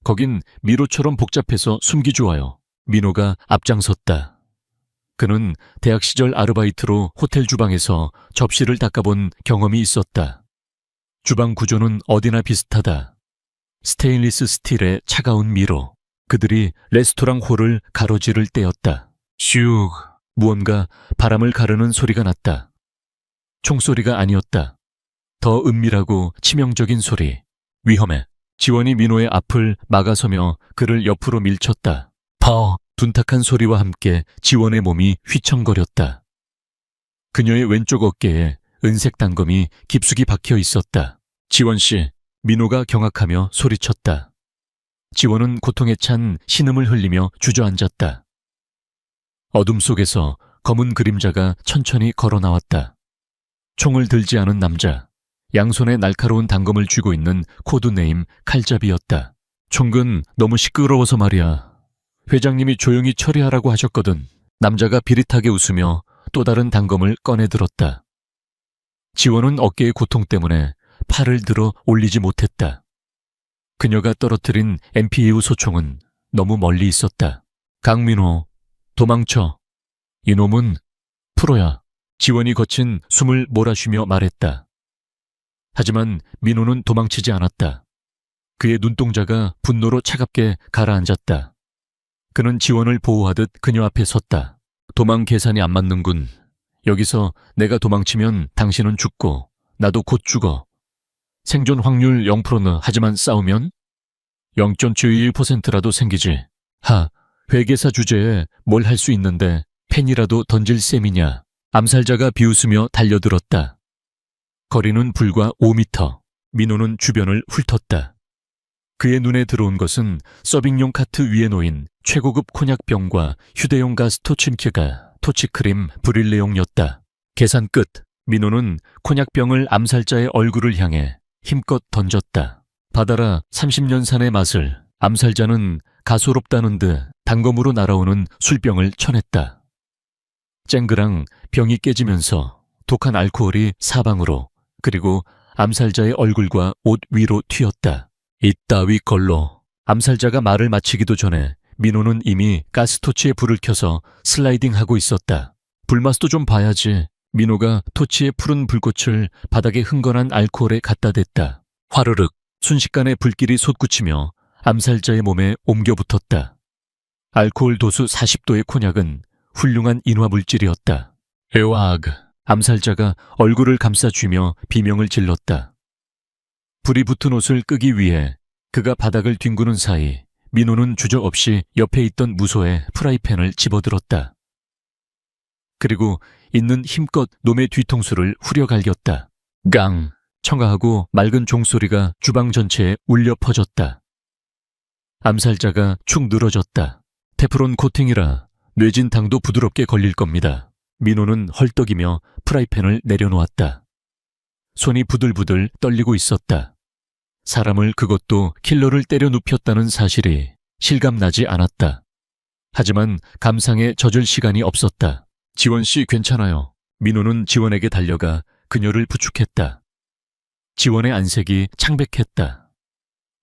거긴 미로처럼 복잡해서 숨기 좋아요. 민호가 앞장섰다. 그는 대학 시절 아르바이트로 호텔 주방에서 접시를 닦아본 경험이 있었다. 주방 구조는 어디나 비슷하다. 스테인리스 스틸의 차가운 미로. 그들이 레스토랑 홀을 가로지를 때였다. 슉. 무언가 바람을 가르는 소리가 났다. 총소리가 아니었다. 더 은밀하고 치명적인 소리. 위험해. 지원이 민호의 앞을 막아서며 그를 옆으로 밀쳤다. 파워. 둔탁한 소리와 함께 지원의 몸이 휘청거렸다. 그녀의 왼쪽 어깨에 은색 단검이 깊숙이 박혀 있었다. 지원 씨, 민호가 경악하며 소리쳤다. 지원은 고통에 찬 신음을 흘리며 주저앉았다. 어둠 속에서 검은 그림자가 천천히 걸어 나왔다. 총을 들지 않은 남자, 양손에 날카로운 단검을 쥐고 있는 코드네임 칼잡이였다. 총근 너무 시끄러워서 말이야. 회장님이 조용히 처리하라고 하셨거든. 남자가 비릿하게 웃으며 또 다른 단검을 꺼내 들었다. 지원은 어깨의 고통 때문에 팔을 들어 올리지 못했다. 그녀가 떨어뜨린 MP-25 소총은 너무 멀리 있었다. 강민호, 도망쳐. 이놈은 프로야. 지원이 거친 숨을 몰아쉬며 말했다. 하지만 민호는 도망치지 않았다. 그의 눈동자가 분노로 차갑게 가라앉았다. 그는 지원을 보호하듯 그녀 앞에 섰다. 도망 계산이 안 맞는군. 여기서 내가 도망치면 당신은 죽고 나도 곧 죽어. 생존 확률 0%는 하지만 싸우면 0.71%라도 생기지. 회계사 주제에 뭘 할 수 있는데 펜이라도 던질 셈이냐. 암살자가 비웃으며 달려들었다. 거리는 불과 5m. 민호는 주변을 훑었다. 그의 눈에 들어온 것은 서빙용 카트 위에 놓인 최고급 콘약병과 휴대용 가스 토침키가 토치크림 브릴레용이었다. 계산 끝. 민호는 콘약병을 암살자의 얼굴을 향해 힘껏 던졌다. 받아라 30년 산의 맛을. 암살자는 가소롭다는 듯 단검으로 날아오는 술병을 쳐냈다. 쨍그랑 병이 깨지면서 독한 알코올이 사방으로 그리고 암살자의 얼굴과 옷 위로 튀었다. 이따위 걸로. 암살자가 말을 마치기도 전에 민호는 이미 가스토치에 불을 켜서 슬라이딩하고 있었다. 불맛도 좀 봐야지. 민호가 토치의 푸른 불꽃을 바닥에 흥건한 알코올에 갖다 댔다. 화르륵 순식간에 불길이 솟구치며 암살자의 몸에 옮겨 붙었다. 알코올 도수 40도의 콘약은 훌륭한 인화물질이었다. 에와그. 암살자가 얼굴을 감싸쥐며 비명을 질렀다. 불이 붙은 옷을 끄기 위해 그가 바닥을 뒹구는 사이 민호는 주저없이 옆에 있던 무소에 프라이팬을 집어들었다. 그리고 있는 힘껏 놈의 뒤통수를 후려갈겼다. 강! 청아하고 맑은 종소리가 주방 전체에 울려 퍼졌다. 암살자가 축 늘어졌다. 테프론 코팅이라 뇌진탕도 부드럽게 걸릴 겁니다. 민호는 헐떡이며 프라이팬을 내려놓았다. 손이 부들부들 떨리고 있었다. 사람을 그것도 킬러를 때려 눕혔다는 사실이 실감나지 않았다. 하지만 감상에 젖을 시간이 없었다. 지원씨 괜찮아요. 민호는 지원에게 달려가 그녀를 부축했다. 지원의 안색이 창백했다.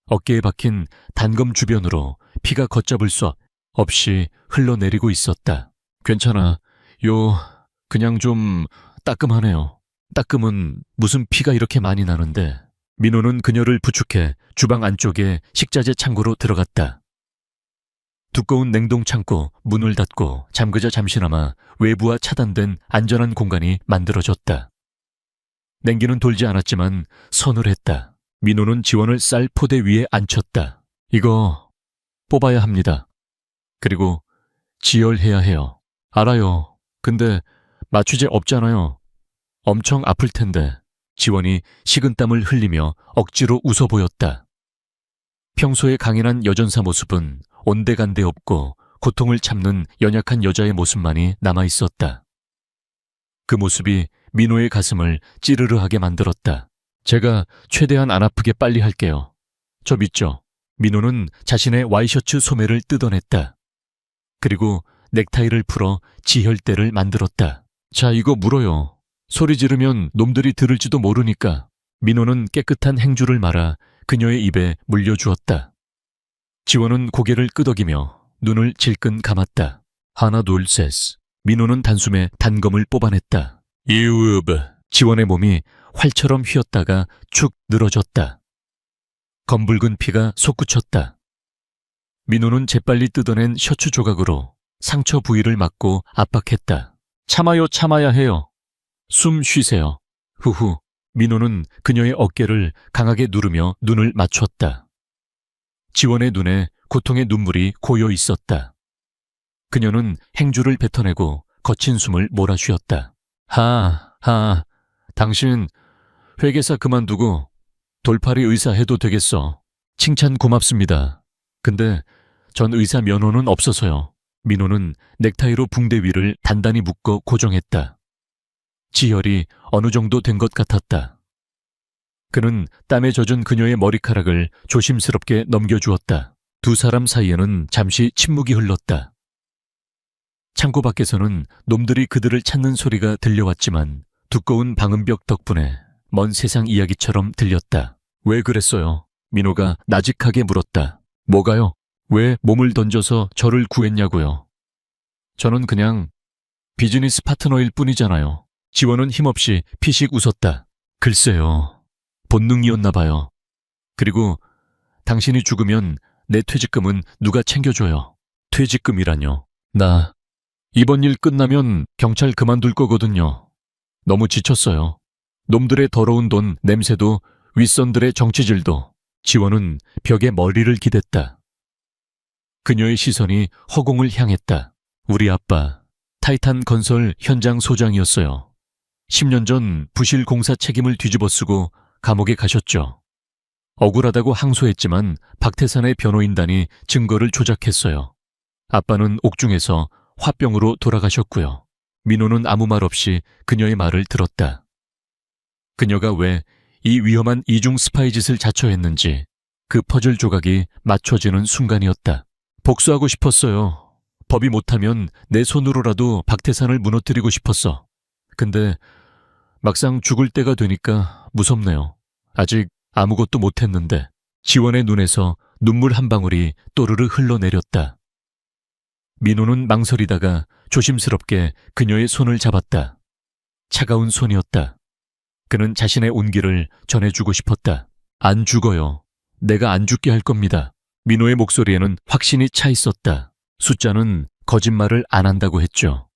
어깨에 박힌 단검 주변으로 피가 걷잡을 수 없이 흘러내리고 있었다. 괜찮아. 그냥 좀 따끔하네요. 따끔은 무슨 피가 이렇게 많이 나는데. 민호는 그녀를 부축해 주방 안쪽에 식자재 창고로 들어갔다. 두꺼운 냉동 창고 문을 닫고 잠그자 잠시나마 외부와 차단된 안전한 공간이 만들어졌다. 냉기는 돌지 않았지만 서늘했다. 민호는 지원을 쌀 포대 위에 앉혔다. 이거 뽑아야 합니다. 그리고 지혈해야 해요. 알아요. 근데 마취제 없잖아요. 엄청 아플 텐데. 지원이 식은땀을 흘리며 억지로 웃어 보였다. 평소에 강인한 여전사 모습은 온데간데 없고 고통을 참는 연약한 여자의 모습만이 남아있었다. 그 모습이 민호의 가슴을 찌르르하게 만들었다. 제가 최대한 안 아프게 빨리 할게요. 저 믿죠? 민호는 자신의 와이셔츠 소매를 뜯어냈다. 그리고 넥타이를 풀어 지혈대를 만들었다. 자, 이거 물어요. 소리 지르면 놈들이 들을지도 모르니까. 민호는 깨끗한 행주를 말아 그녀의 입에 물려주었다. 지원은 고개를 끄덕이며 눈을 질끈 감았다. 하나 둘 셋. 민호는 단숨에 단검을 뽑아냈다. 이으브. 지원의 몸이 활처럼 휘었다가 축 늘어졌다. 검붉은 피가 솟구쳤다. 민호는 재빨리 뜯어낸 셔츠 조각으로 상처 부위를 막고 압박했다. 참아야 해요. 숨 쉬세요. 후후. 민호는 그녀의 어깨를 강하게 누르며 눈을 맞췄다. 지원의 눈에 고통의 눈물이 고여 있었다. 그녀는 행주를 뱉어내고 거친 숨을 몰아쉬었다. 당신 회계사 그만두고 돌팔이 의사 해도 되겠어. 칭찬 고맙습니다. 근데 전 의사 면허는 없어서요. 민호는 넥타이로 붕대 위를 단단히 묶어 고정했다. 지혈이 어느 정도 된 것 같았다. 그는 땀에 젖은 그녀의 머리카락을 조심스럽게 넘겨주었다. 두 사람 사이에는 잠시 침묵이 흘렀다. 창고 밖에서는 놈들이 그들을 찾는 소리가 들려왔지만 두꺼운 방음벽 덕분에 먼 세상 이야기처럼 들렸다. 왜 그랬어요? 민호가 나직하게 물었다. 뭐가요? 왜 몸을 던져서 저를 구했냐고요? 저는 그냥 비즈니스 파트너일 뿐이잖아요. 지원은 힘없이 피식 웃었다. 글쎄요. 본능이었나 봐요. 그리고 당신이 죽으면 내 퇴직금은 누가 챙겨줘요? 퇴직금이라뇨. 나 이번 일 끝나면 경찰 그만둘 거거든요. 너무 지쳤어요. 놈들의 더러운 돈 냄새도 윗선들의 정치질도. 지원은 벽에 머리를 기댔다. 그녀의 시선이 허공을 향했다. 우리 아빠 타이탄 건설 현장 소장이었어요. 10년 전 부실 공사 책임을 뒤집어쓰고 감옥에 가셨죠. 억울하다고 항소했지만 박태산의 변호인단이 증거를 조작했어요. 아빠는 옥중에서 화병으로 돌아가셨고요. 민호는 아무 말 없이 그녀의 말을 들었다. 그녀가 왜 이 위험한 이중 스파이 짓을 자처했는지 그 퍼즐 조각이 맞춰지는 순간이었다. 복수하고 싶었어요. 법이 못하면 내 손으로라도 박태산을 무너뜨리고 싶었어. 근데 막상 죽을 때가 되니까 무섭네요. 아직 아무것도 못했는데. 지원의 눈에서 눈물 한 방울이 또르르 흘러내렸다. 민호는 망설이다가 조심스럽게 그녀의 손을 잡았다. 차가운 손이었다. 그는 자신의 온기를 전해주고 싶었다. 안 죽어요. 내가 안 죽게 할 겁니다. 민호의 목소리에는 확신이 차 있었다. 숫자는 거짓말을 안 한다고 했죠.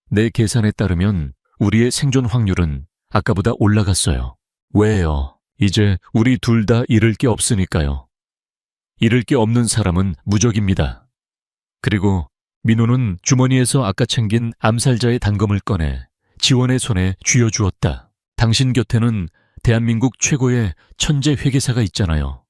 내 계산에 따르면 우리의 생존 확률은 아까보다 올라갔어요. 왜요? 이제 우리 둘 다 잃을 게 없으니까요. 잃을 게 없는 사람은 무적입니다. 그리고 민호는 주머니에서 아까 챙긴 암살자의 단검을 꺼내 지원의 손에 쥐어주었다. 당신 곁에는 대한민국 최고의 천재 회계사가 있잖아요.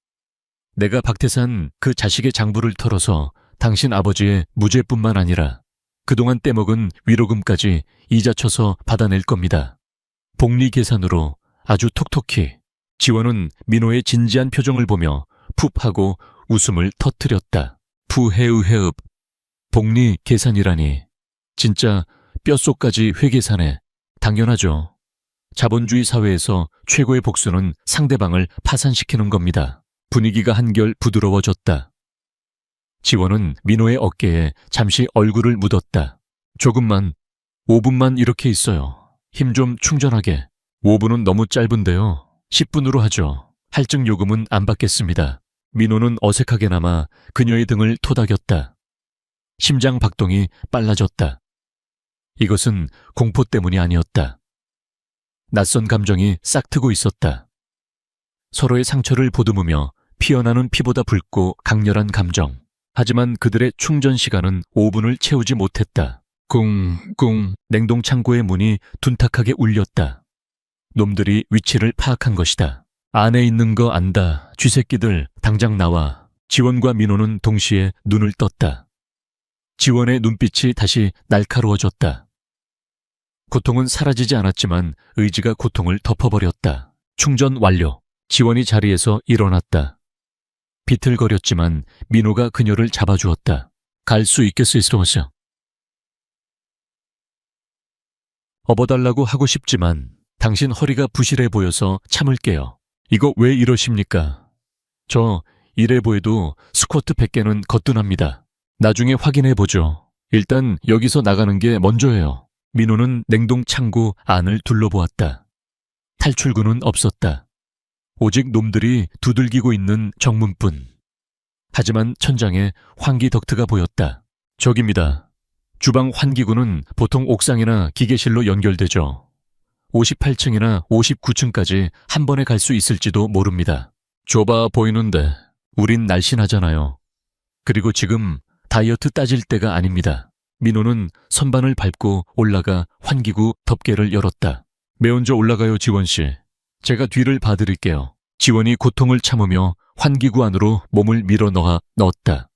내가 박태산 그 자식의 장부를 털어서 당신 아버지의 무죄뿐만 아니라 그동안 떼먹은 위로금까지 이자 쳐서 받아낼 겁니다. 복리 계산으로 아주 톡톡히. 지원은 민호의 진지한 표정을 보며 푹 하고 웃음을 터뜨렸다. 푸헤으헤읍. 복리 계산이라니. 진짜 뼛속까지 회계사네. 당연하죠. 자본주의 사회에서 최고의 복수는 상대방을 파산시키는 겁니다. 분위기가 한결 부드러워졌다. 지원은 민호의 어깨에 잠시 얼굴을 묻었다. 조금만, 5분만 이렇게 있어요. 힘 좀 충전하게. 5분은 너무 짧은데요. 10분으로 하죠. 할증 요금은 안 받겠습니다. 민호는 어색하게나마 그녀의 등을 토닥였다. 심장 박동이 빨라졌다. 이것은 공포 때문이 아니었다. 낯선 감정이 싹트고 있었다. 서로의 상처를 보듬으며 피어나는 피보다 붉고 강렬한 감정. 하지만 그들의 충전 시간은 5분을 채우지 못했다. 쿵쿵 냉동창고의 문이 둔탁하게 울렸다. 놈들이 위치를 파악한 것이다. 안에 있는 거 안다. 쥐새끼들 당장 나와. 지원과 민호는 동시에 눈을 떴다. 지원의 눈빛이 다시 날카로워졌다. 고통은 사라지지 않았지만 의지가 고통을 덮어버렸다. 충전 완료. 지원이 자리에서 일어났다. 비틀거렸지만 민호가 그녀를 잡아주었다. 갈 수 있겠어. 업어달라고 하고 싶지만 당신 허리가 부실해 보여서 참을게요. 이거 왜 이러십니까? 저 이래 보여도 스쿼트 100개는 거뜬합니다. 나중에 확인해보죠. 일단 여기서 나가는 게 먼저예요. 민호는 냉동 창고 안을 둘러보았다. 탈출구는 없었다. 오직 놈들이 두들기고 있는 정문뿐. 하지만 천장에 환기 덕트가 보였다. 저깁니다. 주방 환기구는 보통 옥상이나 기계실로 연결되죠. 58층이나 59층까지 한 번에 갈 수 있을지도 모릅니다. 좁아 보이는데 우린 날씬하잖아요. 그리고 지금 다이어트 따질 때가 아닙니다. 민호는 선반을 밟고 올라가 환기구 덮개를 열었다. 매운저 올라가요, 지원씨. 제가 뒤를 봐드릴게요. 지원이 고통을 참으며 환기구 안으로 몸을 밀어 넣었다.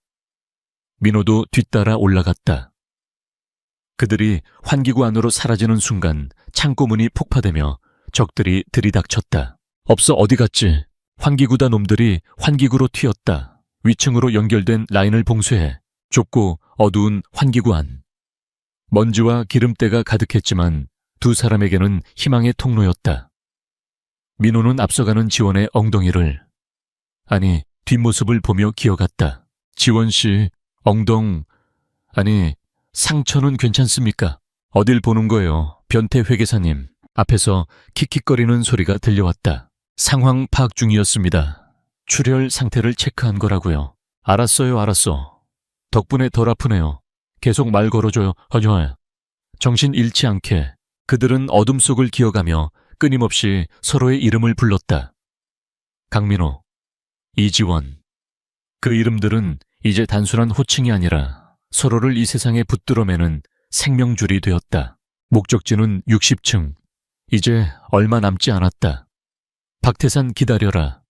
민호도 뒤따라 올라갔다. 그들이 환기구 안으로 사라지는 순간 창고문이 폭파되며 적들이 들이닥쳤다. 없어 어디 갔지? 환기구다 놈들이 환기구로 튀었다. 위층으로 연결된 라인을 봉쇄해. 좁고 어두운 환기구 안. 먼지와 기름때가 가득했지만 두 사람에게는 희망의 통로였다. 민호는 앞서가는 지원의 엉덩이를, 아니 뒷모습을 보며 기어갔다. 지원씨, 상처는 괜찮습니까? 어딜 보는 거예요, 변태 회계사님. 앞에서 킥킥거리는 소리가 들려왔다. 상황 파악 중이었습니다. 출혈 상태를 체크한 거라고요. 알았어. 덕분에 덜 아프네요. 계속 말 걸어줘요, 허녀야. 정신 잃지 않게. 그들은 어둠 속을 기어가며 끊임없이 서로의 이름을 불렀다. 강민호, 이지원. 그 이름들은 이제 단순한 호칭이 아니라 서로를 이 세상에 붙들어매는 생명줄이 되었다. 목적지는 60층. 이제 얼마 남지 않았다. 박태산 기다려라.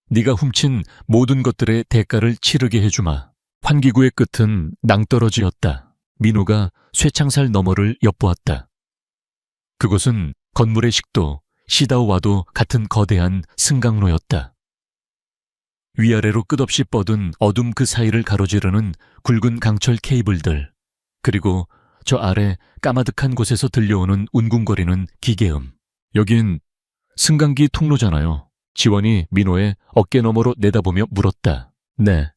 네가 훔친 모든 것들의 대가를 치르게 해주마. 환기구의 끝은 낭떠러지였다. 민호가 쇠창살 너머를 엿보았다. 그곳은 건물의 식도, 시다오와도 같은 거대한 승강로였다. 위아래로 끝없이 뻗은 어둠 그 사이를 가로지르는 굵은 강철 케이블들, 그리고 저 아래 까마득한 곳에서 들려오는 운궁거리는 기계음. 여긴 승강기 통로잖아요. 지원이 민호의 어깨 너머로 내다보며 물었다. 네.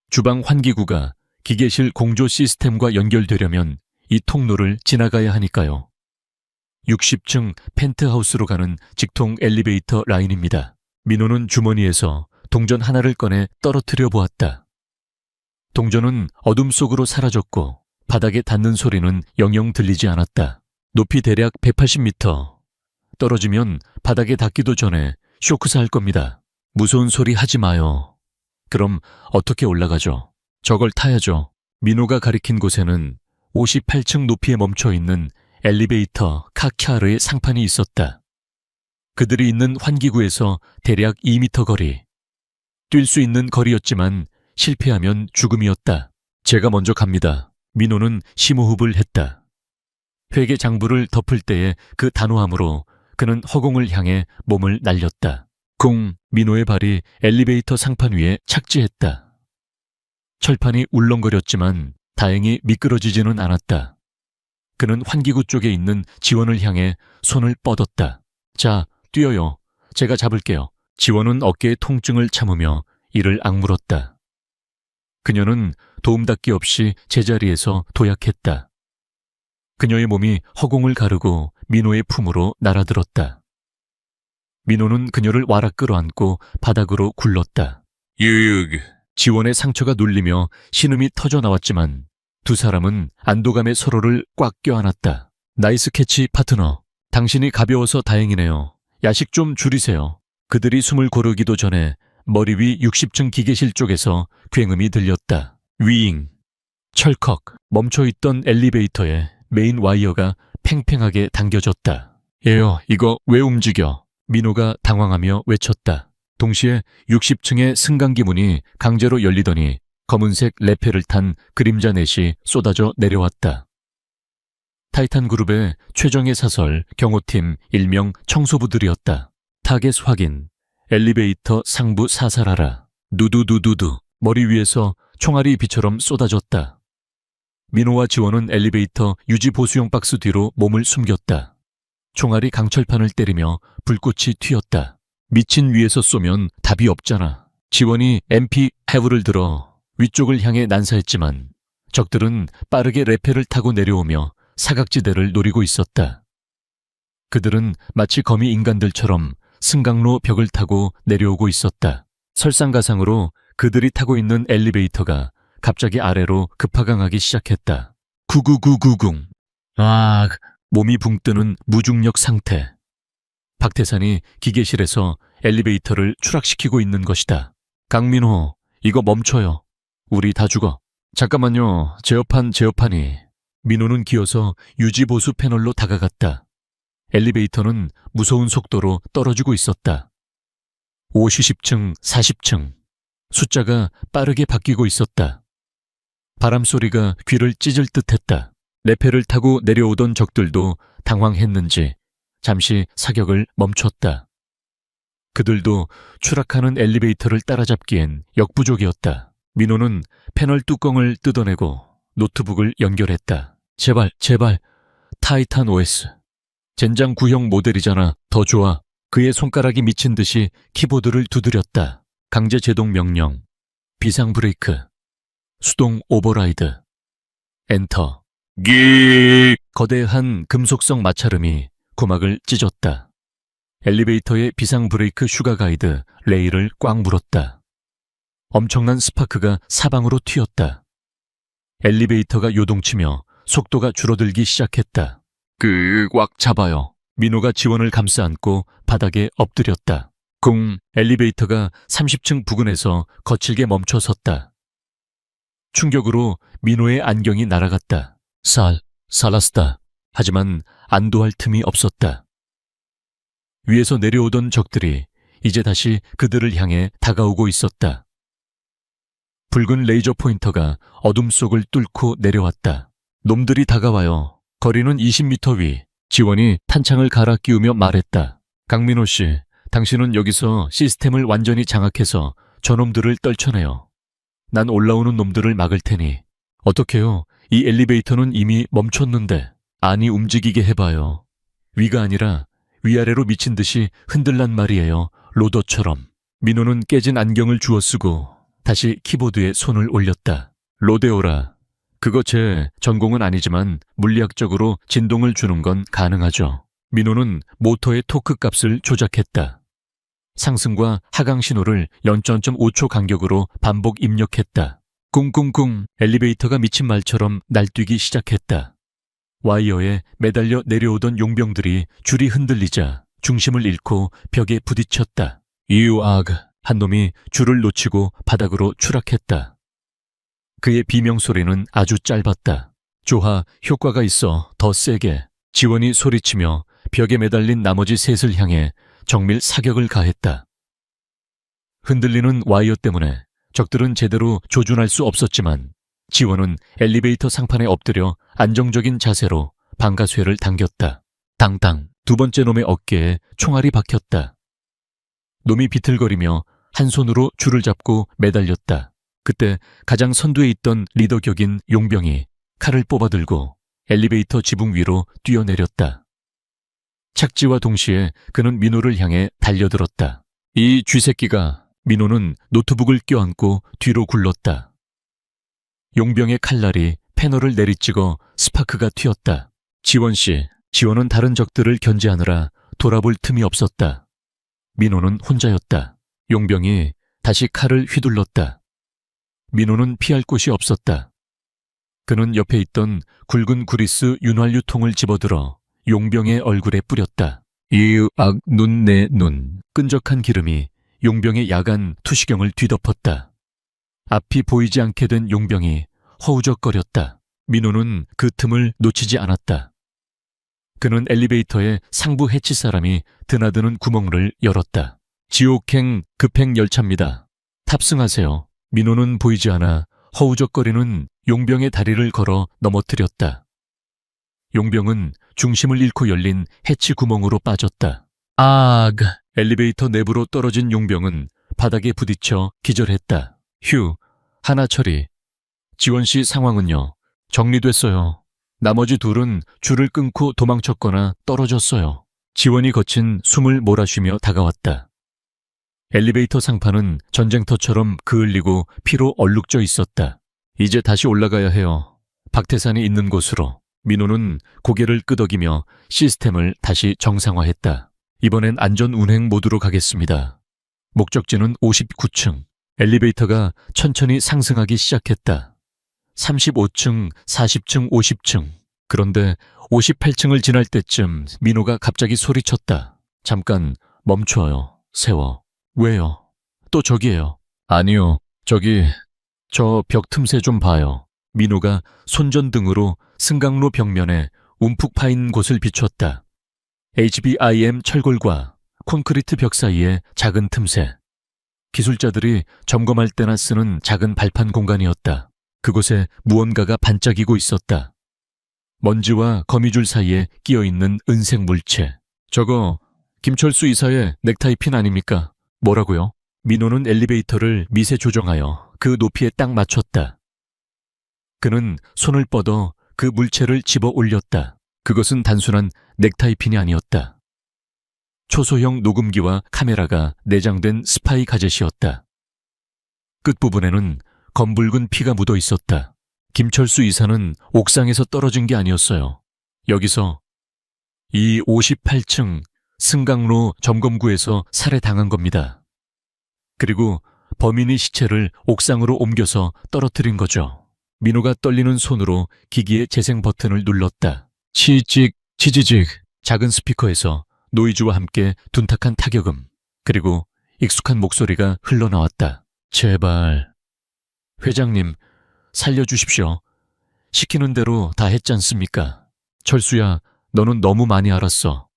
주방 환기구가 기계실 공조 시스템과 연결되려면 이 통로를 지나가야 하니까요. 60층 펜트하우스로 가는 직통 엘리베이터 라인입니다. 민호는 주머니에서 동전 하나를 꺼내 떨어뜨려 보았다. 동전은 어둠 속으로 사라졌고 바닥에 닿는 소리는 영영 들리지 않았다. 높이 대략 180m. 떨어지면 바닥에 닿기도 전에 쇼크사 할 겁니다. 무서운 소리 하지 마요. 그럼 어떻게 올라가죠? 저걸 타야죠. 민호가 가리킨 곳에는 58층 높이에 멈춰있는 엘리베이터 카키아르의 상판이 있었다. 그들이 있는 환기구에서 대략 2m 거리. 뛸 수 있는 거리였지만 실패하면 죽음이었다. 제가 먼저 갑니다. 민호는 심호흡을 했다. 회계 장부를 덮을 때의 그 단호함으로 그는 허공을 향해 몸을 날렸다. 쿵! 민호의 발이 엘리베이터 상판 위에 착지했다. 철판이 울렁거렸지만 다행히 미끄러지지는 않았다. 그는 환기구 쪽에 있는 지원을 향해 손을 뻗었다. 자, 뛰어요. 제가 잡을게요. 지원은 어깨의 통증을 참으며 이를 악물었다. 그녀는 도움닫기 없이 제자리에서 도약했다. 그녀의 몸이 허공을 가르고 민호의 품으로 날아들었다. 민호는 그녀를 와락 끌어안고 바닥으로 굴렀다. 유육! 지원의 상처가 눌리며 신음이 터져 나왔지만 두 사람은 안도감에 서로를 꽉 껴안았다. 나이스 캐치 파트너. 당신이 가벼워서 다행이네요. 야식 좀 줄이세요. 그들이 숨을 고르기도 전에 머리 위 60층 기계실 쪽에서 굉음이 들렸다. 위잉. 철컥. 멈춰있던 엘리베이터에 메인 와이어가 팽팽하게 당겨졌다. 얘요, 이거 왜 움직여? 민호가 당황하며 외쳤다. 동시에 60층의 승강기 문이 강제로 열리더니 검은색 레페를 탄 그림자 넷이 쏟아져 내려왔다. 타이탄 그룹의 최정예 사설 경호팀 일명 청소부들이었다. 타겟 확인. 엘리베이터 상부 사살하라. 누두두두두. 머리 위에서 총알이 비처럼 쏟아졌다. 민호와 지원은 엘리베이터 유지 보수용 박스 뒤로 몸을 숨겼다. 총알이 강철판을 때리며 불꽃이 튀었다. 미친 위에서 쏘면 답이 없잖아. 지원이 MP 해브를 들어 위쪽을 향해 난사했지만 적들은 빠르게 레페를 타고 내려오며 사각지대를 노리고 있었다. 그들은 마치 거미 인간들처럼 승강로 벽을 타고 내려오고 있었다. 설상가상으로 그들이 타고 있는 엘리베이터가 갑자기 아래로 급하강하기 시작했다. 구구구구궁. 아, 몸이 붕 뜨는 무중력 상태. 박태산이 기계실에서 엘리베이터를 추락시키고 있는 것이다. 강민호, 이거 멈춰요. 우리 다 죽어. 잠깐만요. 제어판이. 민호는 기어서 유지보수 패널로 다가갔다. 엘리베이터는 무서운 속도로 떨어지고 있었다. 50층, 40층. 숫자가 빠르게 바뀌고 있었다. 바람소리가 귀를 찢을 듯했다. 레페를 타고 내려오던 적들도 당황했는지 잠시 사격을 멈췄다. 그들도 추락하는 엘리베이터를 따라잡기엔 역부족이었다. 민호는 패널 뚜껑을 뜯어내고 노트북을 연결했다. 제발, 타이탄 OS. 젠장 구형 모델이잖아. 더 좋아. 그의 손가락이 미친 듯이 키보드를 두드렸다. 강제 제동 명령. 비상 브레이크. 수동 오버라이드. 엔터. 거대한 금속성 마찰음이鼓막을 찢었다. 엘리베이터의 비상 브레이크 휴가 가이드 레일을 꽉 물었다. 엄청난 스파크가 사방으로 튀었다. 엘리베이터가 요동치며 속도가 줄어들기 시작했다. 꽉 잡아요. 민호가 지원을 감싸 안고 바닥에 엎드렸다. 엘리베이터가 30층 부근에서 거칠게 멈춰 섰다. 충격으로 민호의 안경이 날아갔다. 살았다. 하지만 안도할 틈이 없었다. 위에서 내려오던 적들이 이제 다시 그들을 향해 다가오고 있었다. 붉은 레이저 포인터가 어둠 속을 뚫고 내려왔다. 놈들이 다가와요. 거리는 20m 위. 지원이 탄창을 갈아 끼우며 말했다. 강민호 씨, 당신은 여기서 시스템을 완전히 장악해서 저놈들을 떨쳐내요. 난 올라오는 놈들을 막을 테니. 어떡해요? 이 엘리베이터는 이미 멈췄는데. 아니, 움직이게 해봐요. 위가 아니라 위아래로 미친 듯이 흔들란 말이에요. 로더처럼. 민호는 깨진 안경을 주워 쓰고 다시 키보드에 손을 올렸다. 로데오라. 그거 제 전공은 아니지만 물리학적으로 진동을 주는 건 가능하죠. 민호는 모터의 토크 값을 조작했다. 상승과 하강 신호를 0.5초 간격으로 반복 입력했다. 꿍꿍꿍. 엘리베이터가 미친 말처럼 날뛰기 시작했다. 와이어에 매달려 내려오던 용병들이 줄이 흔들리자 중심을 잃고 벽에 부딪혔다. 유악. 한 놈이 줄을 놓치고 바닥으로 추락했다. 그의 비명소리는 아주 짧았다. 조하, 효과가 있어. 더 세게. 지원이 소리치며 벽에 매달린 나머지 셋을 향해 정밀 사격을 가했다. 흔들리는 와이어 때문에 적들은 제대로 조준할 수 없었지만 지원은 엘리베이터 상판에 엎드려 안정적인 자세로 방가쇠를 당겼다. 당당. 두 번째 놈의 어깨에 총알이 박혔다. 놈이 비틀거리며 한 손으로 줄을 잡고 매달렸다. 그때 가장 선두에 있던 리더 격인 용병이 칼을 뽑아들고 엘리베이터 지붕 위로 뛰어내렸다. 착지와 동시에 그는 민호를 향해 달려들었다. 이 쥐새끼가. 민호는 노트북을 껴안고 뒤로 굴렀다. 용병의 칼날이 패널을 내리찍어 스파크가 튀었다. 지원씨. 지원은 다른 적들을 견제하느라 돌아볼 틈이 없었다. 민호는 혼자였다. 용병이 다시 칼을 휘둘렀다. 민호는 피할 곳이 없었다. 그는 옆에 있던 굵은 구리스 윤활유통을 집어들어 용병의 얼굴에 뿌렸다. 이악. 눈 내 눈. 끈적한 기름이 용병의 야간 투시경을 뒤덮었다. 앞이 보이지 않게 된 용병이 허우적거렸다. 민호는 그 틈을 놓치지 않았다. 그는 엘리베이터에 상부 해치 사람이 드나드는 구멍을 열었다. 지옥행 급행 열차입니다. 탑승하세요. 민호는 보이지 않아 허우적거리는 용병의 다리를 걸어 넘어뜨렸다. 용병은 중심을 잃고 열린 해치 구멍으로 빠졌다. 아그. 엘리베이터 내부로 떨어진 용병은 바닥에 부딪혀 기절했다. 휴. 하나 처리. 지원씨 상황은요? 정리됐어요. 나머지 둘은 줄을 끊고 도망쳤거나 떨어졌어요. 지원이 거친 숨을 몰아쉬며 다가왔다. 엘리베이터 상판은 전쟁터처럼 그을리고 피로 얼룩져 있었다. 이제 다시 올라가야 해요. 박태산이 있는 곳으로. 민호는 고개를 끄덕이며 시스템을 다시 정상화했다. 이번엔 안전운행 모드로 가겠습니다. 목적지는 59층. 엘리베이터가 천천히 상승하기 시작했다. 35층, 40층, 50층. 그런데 58층을 지날 때쯤 민호가 갑자기 소리쳤다. 잠깐 멈춰요. 세워. 왜요? 또 저기예요. 아니요. 저기 저 벽 틈새 좀 봐요. 민호가 손전등으로 승강로 벽면에 움푹 파인 곳을 비췄다. HBIM 철골과 콘크리트 벽 사이의 작은 틈새. 기술자들이 점검할 때나 쓰는 작은 발판 공간이었다. 그곳에 무언가가 반짝이고 있었다. 먼지와 거미줄 사이에 끼어있는 은색 물체. 저거 김철수 이사의 넥타이 핀 아닙니까? 뭐라고요? 민호는 엘리베이터를 미세 조정하여 그 높이에 딱 맞췄다. 그는 손을 뻗어 그 물체를 집어 올렸다. 그것은 단순한 넥타이 핀이 아니었다. 초소형 녹음기와 카메라가 내장된 스파이 가젯이었다. 끝부분에는 검붉은 피가 묻어 있었다. 김철수 이사는 옥상에서 떨어진 게 아니었어요. 여기서 이 58층 승강로 점검구에서 살해당한 겁니다. 그리고 범인이 시체를 옥상으로 옮겨서 떨어뜨린 거죠. 민호가 떨리는 손으로 기기의 재생 버튼을 눌렀다. 치직, 치지직. 작은 스피커에서 노이즈와 함께 둔탁한 타격음, 그리고 익숙한 목소리가 흘러나왔다. 제발. 회장님, 살려주십시오. 시키는 대로 다 했지 않습니까? 철수야, 너는 너무 많이 알았어.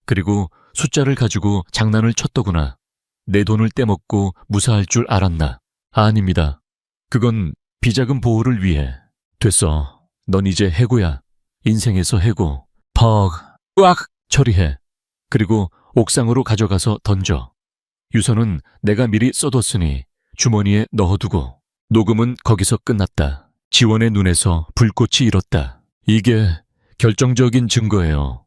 그리고 숫자를 가지고 장난을 쳤더구나. 내 돈을 떼먹고 무사할 줄 알았나? 아닙니다. 그건 비자금 보호를 위해. 됐어. 넌 이제 해고야. 인생에서 해고. 퍽. 으악! 처리해. 그리고 옥상으로 가져가서 던져. 유서는 내가 미리 써뒀으니 주머니에 넣어두고. 녹음은 거기서 끝났다. 지원의 눈에서 불꽃이 일었다. 이게 결정적인 증거예요.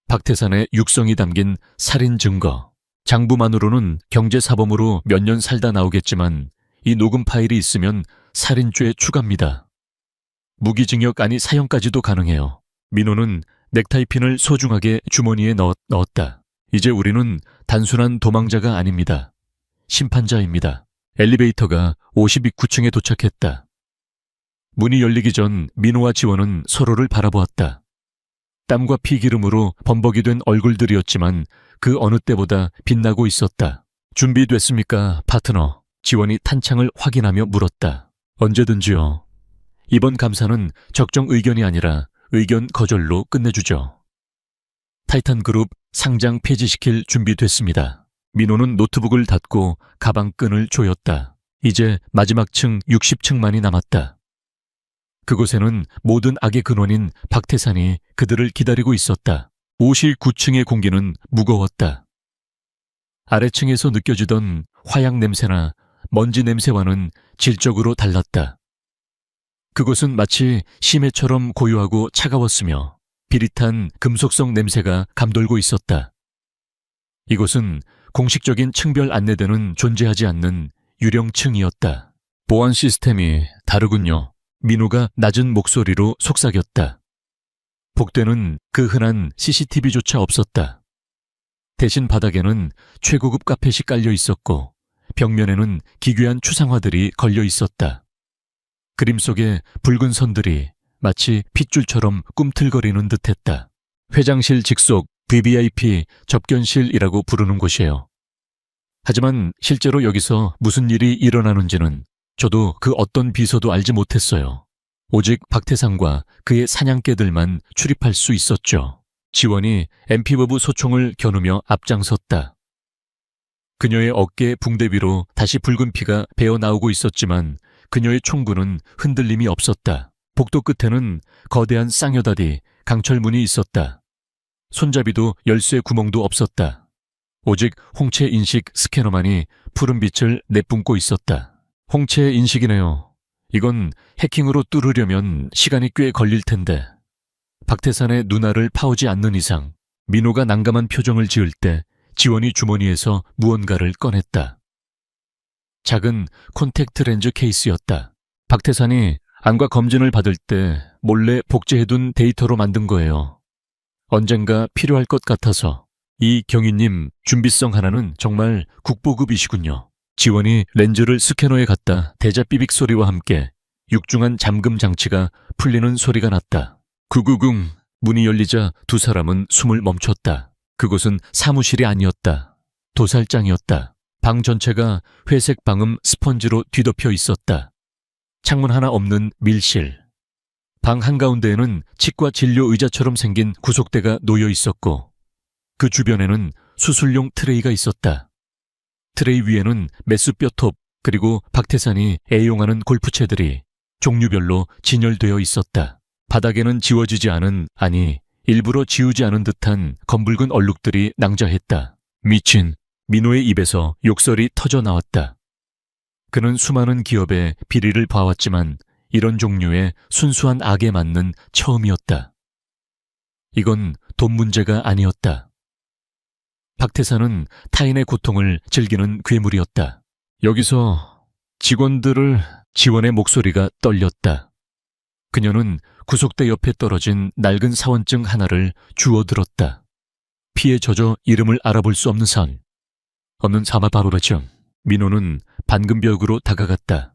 박태산의 육성이 담긴 살인 증거. 장부만으로는 경제사범으로 몇 년 살다 나오겠지만 이 녹음 파일이 있으면 살인죄 추가입니다. 무기징역 아니 사형까지도 가능해요. 민호는 넥타이핀을 소중하게 주머니에 넣었다. 이제 우리는 단순한 도망자가 아닙니다. 심판자입니다. 엘리베이터가 52구층에 도착했다. 문이 열리기 전 민호와 지원은 서로를 바라보았다. 땀과 피기름으로 범벅이 된 얼굴들이었지만 그 어느 때보다 빛나고 있었다. 준비됐습니까, 파트너? 지원이 탄창을 확인하며 물었다. 언제든지요. 이번 감사는 적정 의견이 아니라 의견 거절로 끝내주죠. 타이탄그룹 상장 폐지시킬 준비됐습니다. 민호는 노트북을 닫고 가방끈을 조였다. 이제 마지막 층 60층만이 남았다. 그곳에는 모든 악의 근원인 박태산이 그들을 기다리고 있었다. 59층의 공기는 무거웠다. 아래층에서 느껴지던 화약 냄새나 먼지 냄새와는 질적으로 달랐다. 그곳은 마치 심해처럼 고요하고 차가웠으며 비릿한 금속성 냄새가 감돌고 있었다. 이곳은 공식적인 층별 안내대는 존재하지 않는 유령층이었다. 보안 시스템이 다르군요. 민호가 낮은 목소리로 속삭였다. 복대는 그 흔한 CCTV조차 없었다. 대신 바닥에는 최고급 카펫이 깔려 있었고 벽면에는 기괴한 추상화들이 걸려 있었다. 그림 속에 붉은 선들이 마치 핏줄처럼 꿈틀거리는 듯했다. 회장실 직속 VVIP 접견실이라고 부르는 곳이에요. 하지만 실제로 여기서 무슨 일이 일어나는지는 저도 그 어떤 비서도 알지 못했어요. 오직 박태상과 그의 사냥개들만 출입할 수 있었죠. 지원이 MP버브 소총을 겨누며 앞장섰다. 그녀의 어깨 붕대 위로 다시 붉은 피가 배어나오고 있었지만 그녀의 총구는 흔들림이 없었다. 복도 끝에는 거대한 쌍여다리 강철문이 있었다. 손잡이도 열쇠 구멍도 없었다. 오직 홍채 인식 스캐너만이 푸른 빛을 내뿜고 있었다. 홍채 인식이네요. 이건 해킹으로 뚫으려면 시간이 꽤 걸릴 텐데. 박태산의 누나를 파오지 않는 이상 민호가 난감한 표정을 지을 때 지원이 주머니에서 무언가를 꺼냈다. 작은 콘택트 렌즈 케이스였다. 박태산이 안과 검진을 받을 때 몰래 복제해둔 데이터로 만든 거예요. 언젠가 필요할 것 같아서. 이 경위님 준비성 하나는 정말 국보급이시군요. 지원이 렌즈를 스캐너에 갖다 대자 삐빅 소리와 함께 육중한 잠금 장치가 풀리는 소리가 났다. 구구궁. 문이 열리자 두 사람은 숨을 멈췄다. 그곳은 사무실이 아니었다. 도살장이었다. 방 전체가 회색 방음 스펀지로 뒤덮여 있었다. 창문 하나 없는 밀실. 방 한가운데에는 치과 진료 의자처럼 생긴 구속대가 놓여 있었고 그 주변에는 수술용 트레이가 있었다. 트레이 위에는 메스뼈톱 그리고 박태산이 애용하는 골프채들이 종류별로 진열되어 있었다. 바닥에는 지워지지 않은, 아니 일부러 지우지 않은 듯한 검붉은 얼룩들이 낭자했다. 미친. 민호의 입에서 욕설이 터져 나왔다. 그는 수많은 기업의 비리를 봐왔지만 이런 종류의 순수한 악에 맞는 처음이었다. 이건 돈 문제가 아니었다. 박태산은 타인의 고통을 즐기는 괴물이었다. 여기서 지원의 목소리가 떨렸다. 그녀는 구속대 옆에 떨어진 낡은 사원증 하나를 주워들었다. 피에 젖어 이름을 알아볼 수 없는 선. 없는 사마바로라죠. 민호는 반금벽으로 다가갔다.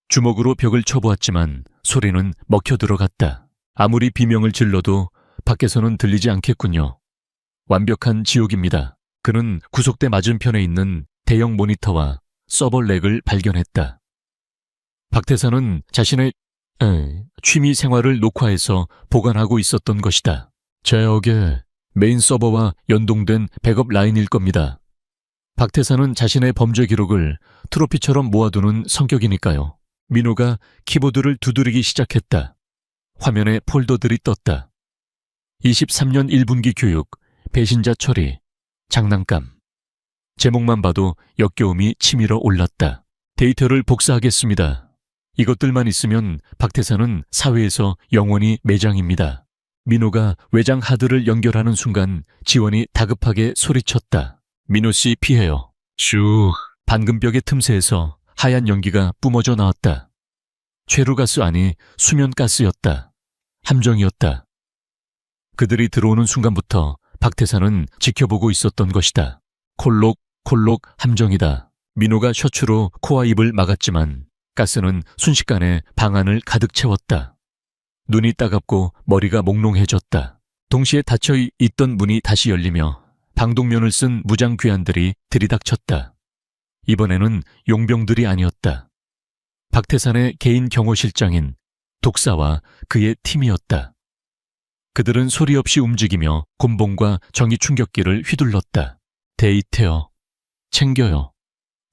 주먹으로 벽을 쳐보았지만 소리는 먹혀 들어갔다. 아무리 비명을 질러도 밖에서는 들리지 않겠군요. 완벽한 지옥입니다. 그는 구속대 맞은편에 있는 대형 모니터와 서버 렉을 발견했다. 박태산은 자신의 취미 생활을 녹화해서 보관하고 있었던 것이다. 제역의 메인 서버와 연동된 백업 라인일 겁니다. 박태산은 자신의 범죄 기록을 트로피처럼 모아두는 성격이니까요. 민호가 키보드를 두드리기 시작했다. 화면에 폴더들이 떴다. 23년 1분기 교육, 배신자 처리, 장난감. 제목만 봐도 역겨움이 치밀어 올랐다. 데이터를 복사하겠습니다. 이것들만 있으면 박태산은 사회에서 영원히 매장입니다. 민호가 외장 하드를 연결하는 순간 지원이 다급하게 소리쳤다. 민호 씨 피해요. 슈. 방금벽의 틈새에서 하얀 연기가 뿜어져 나왔다. 최루가스 아니 수면가스였다. 함정이었다. 그들이 들어오는 순간부터 박태산은 지켜보고 있었던 것이다. 콜록 함정이다. 민호가 셔츠로 코와 입을 막았지만 가스는 순식간에 방 안을 가득 채웠다. 눈이 따갑고 머리가 몽롱해졌다. 동시에 닫혀 있던 문이 다시 열리며 방독면을 쓴 무장 귀환들이 들이닥쳤다. 이번에는 용병들이 아니었다. 박태산의 개인 경호실장인 독사와 그의 팀이었다. 그들은 소리 없이 움직이며 곤봉과 정의 충격기를 휘둘렀다. 데이테어, 챙겨요.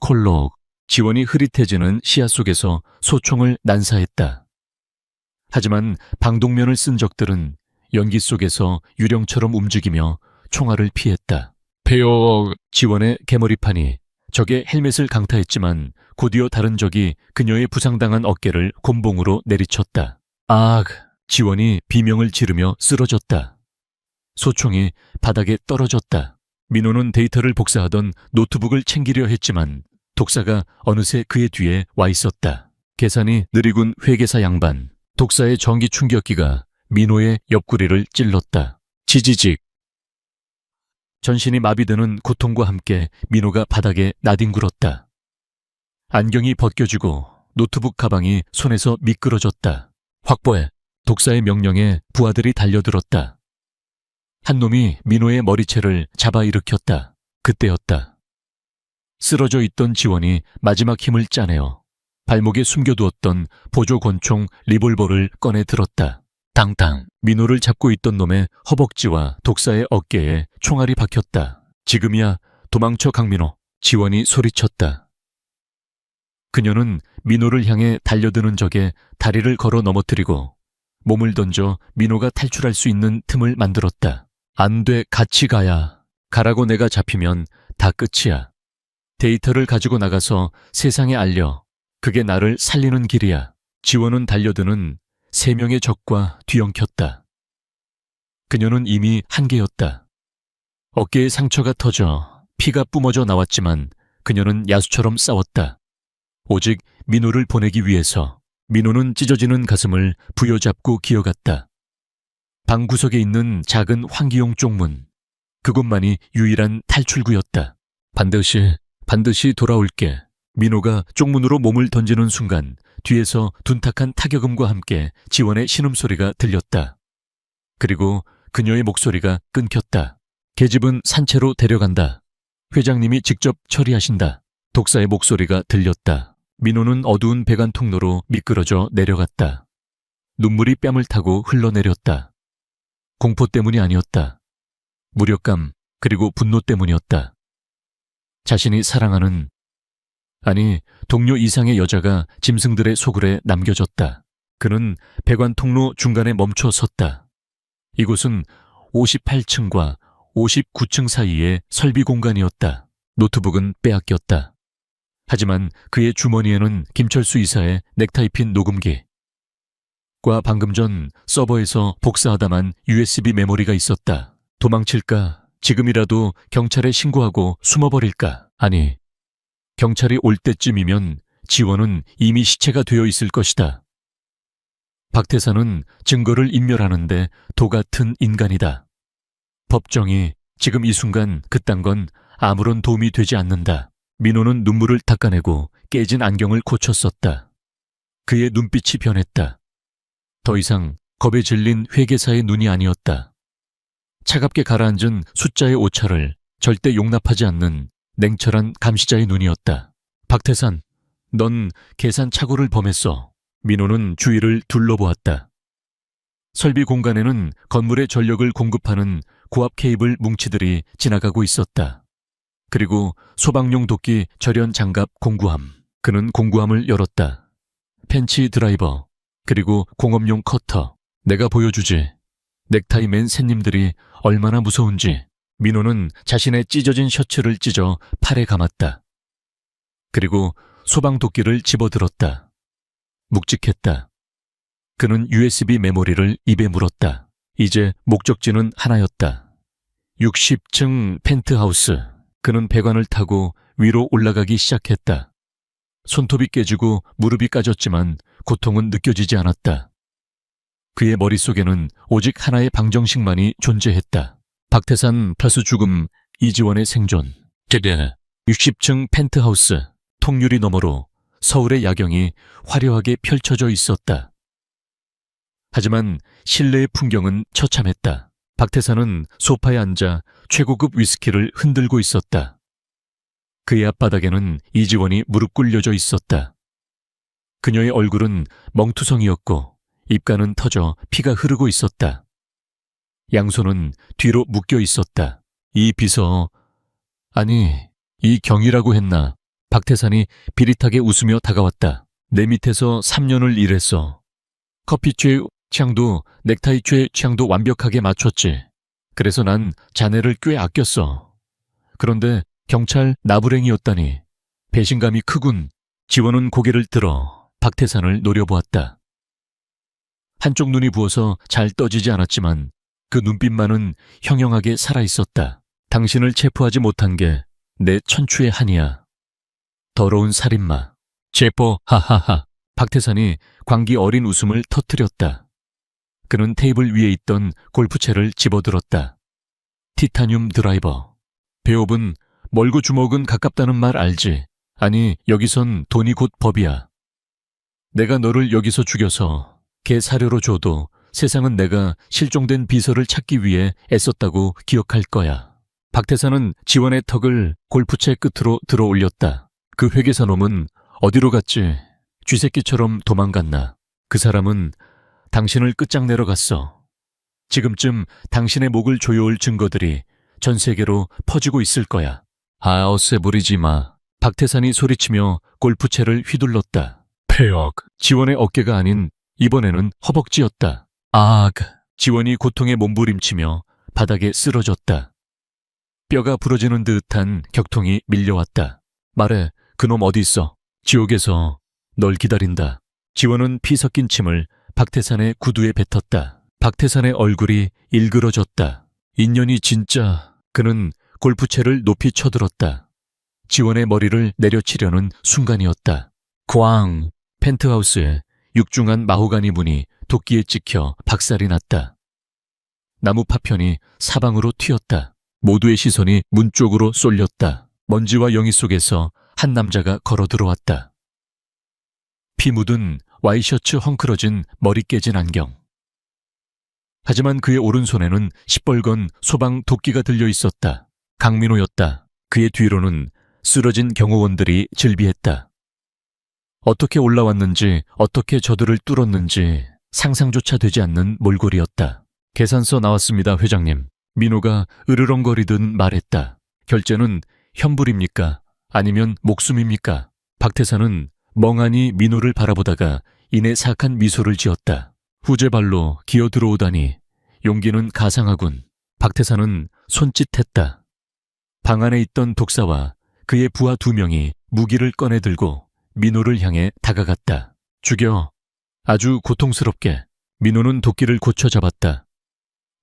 콜록, 지원이 흐릿해지는 시야 속에서 소총을 난사했다. 하지만 방독면을 쓴 적들은 연기 속에서 유령처럼 움직이며 총알을 피했다. 페어, 지원의 개머리판이 적의 헬멧을 강타했지만 곧이어 다른 적이 그녀의 부상당한 어깨를 곤봉으로 내리쳤다. 아, 지원이 비명을 지르며 쓰러졌다. 소총이 바닥에 떨어졌다. 민호는 데이터를 복사하던 노트북을 챙기려 했지만 독사가 어느새 그의 뒤에 와 있었다. 계산이 느리군 회계사 양반. 독사의 전기 충격기가 민호의 옆구리를 찔렀다. 지지직. 전신이 마비되는 고통과 함께 민호가 바닥에 나뒹굴었다. 안경이 벗겨지고 노트북 가방이 손에서 미끄러졌다. 확보해. 독사의 명령에 부하들이 달려들었다. 한 놈이 민호의 머리채를 잡아 일으켰다. 그때였다. 쓰러져 있던 지원이 마지막 힘을 짜내어 발목에 숨겨두었던 보조 권총 리볼버를 꺼내 들었다. 당당. 민호를 잡고 있던 놈의 허벅지와 독사의 어깨에 총알이 박혔다. 지금이야 도망쳐 강민호. 지원이 소리쳤다. 그녀는 민호를 향해 달려드는 적에 다리를 걸어 넘어뜨리고 몸을 던져 민호가 탈출할 수 있는 틈을 만들었다. 안 돼, 같이 가야. 가라고 내가 잡히면 다 끝이야. 데이터를 가지고 나가서 세상에 알려. 그게 나를 살리는 길이야. 지원은 달려드는 3명의 적과 뒤엉켰다. 그녀는 이미 한계였다. 어깨에 상처가 터져 피가 뿜어져 나왔지만 그녀는 야수처럼 싸웠다. 오직 민호를 보내기 위해서. 민호는 찢어지는 가슴을 부여잡고 기어갔다. 방 구석에 있는 작은 환기용 쪽문. 그곳만이 유일한 탈출구였다. 반드시 돌아올게. 민호가 쪽문으로 몸을 던지는 순간 뒤에서 둔탁한 타격음과 함께 지원의 신음소리가 들렸다. 그리고 그녀의 목소리가 끊겼다. 계집은 산채로 데려간다. 회장님이 직접 처리하신다. 독사의 목소리가 들렸다. 민호는 어두운 배관 통로로 미끄러져 내려갔다. 눈물이 뺨을 타고 흘러내렸다. 공포 때문이 아니었다. 무력감 그리고 분노 때문이었다. 자신이 사랑하는, 아니 동료 이상의 여자가 짐승들의 소굴에 남겨졌다. 그는 배관 통로 중간에 멈춰 섰다. 이곳은 58층과 59층 사이의 설비 공간이었다. 노트북은 빼앗겼다. 하지만 그의 주머니에는 김철수 이사의 넥타이핀 녹음기 과 방금 전 서버에서 복사하다만 USB 메모리가 있었다. 도망칠까? 지금이라도 경찰에 신고하고 숨어버릴까? 아니, 경찰이 올 때쯤이면 지원은 이미 시체가 되어 있을 것이다. 박태산은 증거를 인멸하는데 도 같은 인간이다. 법정이 지금 이 순간 그딴 건 아무런 도움이 되지 않는다. 민호는 눈물을 닦아내고 깨진 안경을 고쳤었다. 그의 눈빛이 변했다. 더 이상 겁에 질린 회계사의 눈이 아니었다. 차갑게 가라앉은 숫자의 오차를 절대 용납하지 않는 냉철한 감시자의 눈이었다. 박태산, 넌 계산 착오를 범했어. 민호는 주위를 둘러보았다. 설비 공간에는 건물의 전력을 공급하는 고압 케이블 뭉치들이 지나가고 있었다. 그리고 소방용 도끼 절연 장갑 공구함. 그는 공구함을 열었다. 펜치 드라이버, 그리고 공업용 커터, 내가 보여주지. 넥타이 맨 새님들이 얼마나 무서운지. 민호는 자신의 찢어진 셔츠를 찢어 팔에 감았다. 그리고 소방도끼를 집어들었다. 묵직했다. 그는 USB 메모리를 입에 물었다. 이제 목적지는 하나였다. 60층 펜트하우스. 그는 배관을 타고 위로 올라가기 시작했다. 손톱이 깨지고 무릎이 까졌지만 고통은 느껴지지 않았다. 그의 머릿속에는 오직 하나의 방정식만이 존재했다. 박태산 플러스 죽음, 이지원의 생존. 60층 펜트하우스. 통유리 너머로 서울의 야경이 화려하게 펼쳐져 있었다. 하지만 실내의 풍경은 처참했다. 박태산은 소파에 앉아 최고급 위스키를 흔들고 있었다. 그의 앞바닥에는 이지원이 무릎 꿇려져 있었다. 그녀의 얼굴은 멍투성이었고 입가는 터져 피가 흐르고 있었다. 양손은 뒤로 묶여 있었다. 이 비서, 아니, 이 경이라고 했나. 박태산이 비릿하게 웃으며 다가왔다. 내 밑에서 3년을 일했어. 커피취의 취향도 넥타이취의 취향도 완벽하게 맞췄지. 그래서 난 자네를 꽤 아꼈어. 그런데 경찰 나부랭이였다니. 배신감이 크군. 지원은 고개를 들어 박태산을 노려보았다. 한쪽 눈이 부어서 잘 떠지지 않았지만 그 눈빛만은 형형하게 살아있었다. 당신을 체포하지 못한 게 내 천추의 한이야. 더러운 살인마. 체포, 하하하. 박태산이 광기 어린 웃음을 터뜨렸다. 그는 테이블 위에 있던 골프채를 집어들었다. 티타늄 드라이버. 배업은 멀고 주먹은 가깝다는 말 알지? 아니, 여기선 돈이 곧 법이야. 내가 너를 여기서 죽여서 개 사료로 줘도 세상은 내가 실종된 비서를 찾기 위해 애썼다고 기억할 거야. 박태산은 지원의 턱을 골프채 끝으로 들어 올렸다. 그 회계사 놈은 어디로 갔지? 쥐새끼처럼 도망갔나? 그 사람은 당신을 끝장내러 갔어. 지금쯤 당신의 목을 조여올 증거들이 전 세계로 퍼지고 있을 거야. 아우세 부리지 마. 박태산이 소리치며 골프채를 휘둘렀다. 폐역. 지원의 어깨가 아닌 이번에는 허벅지였다. 아악. 지원이 고통에 몸부림치며 바닥에 쓰러졌다. 뼈가 부러지는 듯한 격통이 밀려왔다. 말해, 그놈 어디 있어? 지옥에서 널 기다린다. 지원은 피 섞인 침을 박태산의 구두에 뱉었다. 박태산의 얼굴이 일그러졌다. 인연이 진짜. 그는 골프채를 높이 쳐들었다. 지원의 머리를 내려치려는 순간이었다. 꽝! 펜트하우스에 육중한 마호가니 문이 도끼에 찍혀 박살이 났다. 나무 파편이 사방으로 튀었다. 모두의 시선이 문 쪽으로 쏠렸다. 먼지와 영희 속에서 한 남자가 걸어 들어왔다. 피 묻은 와이셔츠 헝클어진 머리 깨진 안경. 하지만 그의 오른손에는 시뻘건 소방 도끼가 들려 있었다. 강민호였다. 그의 뒤로는 쓰러진 경호원들이 즐비했다. 어떻게 올라왔는지 어떻게 저들을 뚫었는지 상상조차 되지 않는 몰골이었다. 계산서 나왔습니다, 회장님. 민호가 으르렁거리듯 말했다. 결제는 현불입니까? 아니면 목숨입니까? 박태산은 멍하니 민호를 바라보다가 이내 사악한 미소를 지었다. 후제발로 기어 들어오다니 용기는 가상하군. 박태산은 손짓했다. 방 안에 있던 독사와 그의 부하 2명이 무기를 꺼내 들고 민호를 향해 다가갔다. 죽여. 아주 고통스럽게. 민호는 도끼를 고쳐 잡았다.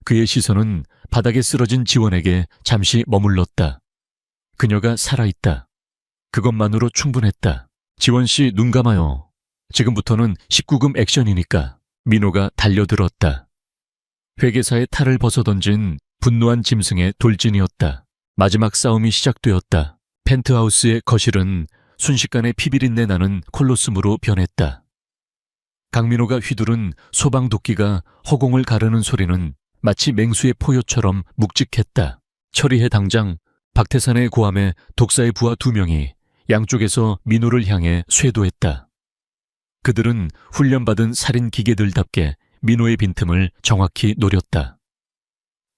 그의 시선은 바닥에 쓰러진 지원에게 잠시 머물렀다. 그녀가 살아있다. 그것만으로 충분했다. 지원씨 눈 감아요. 지금부터는 19금 액션이니까. 민호가 달려들었다. 회계사의 탈을 벗어던진 분노한 짐승의 돌진이었다. 마지막 싸움이 시작되었다. 펜트하우스의 거실은 순식간에 피비린내 나는 콜로세움으로 변했다. 강민호가 휘두른 소방도끼가 허공을 가르는 소리는 마치 맹수의 포효처럼 묵직했다. 처리해 당장. 박태산의 고함에 독사의 부하 2명이 양쪽에서 민호를 향해 쇄도했다. 그들은 훈련받은 살인 기계들답게 민호의 빈틈을 정확히 노렸다.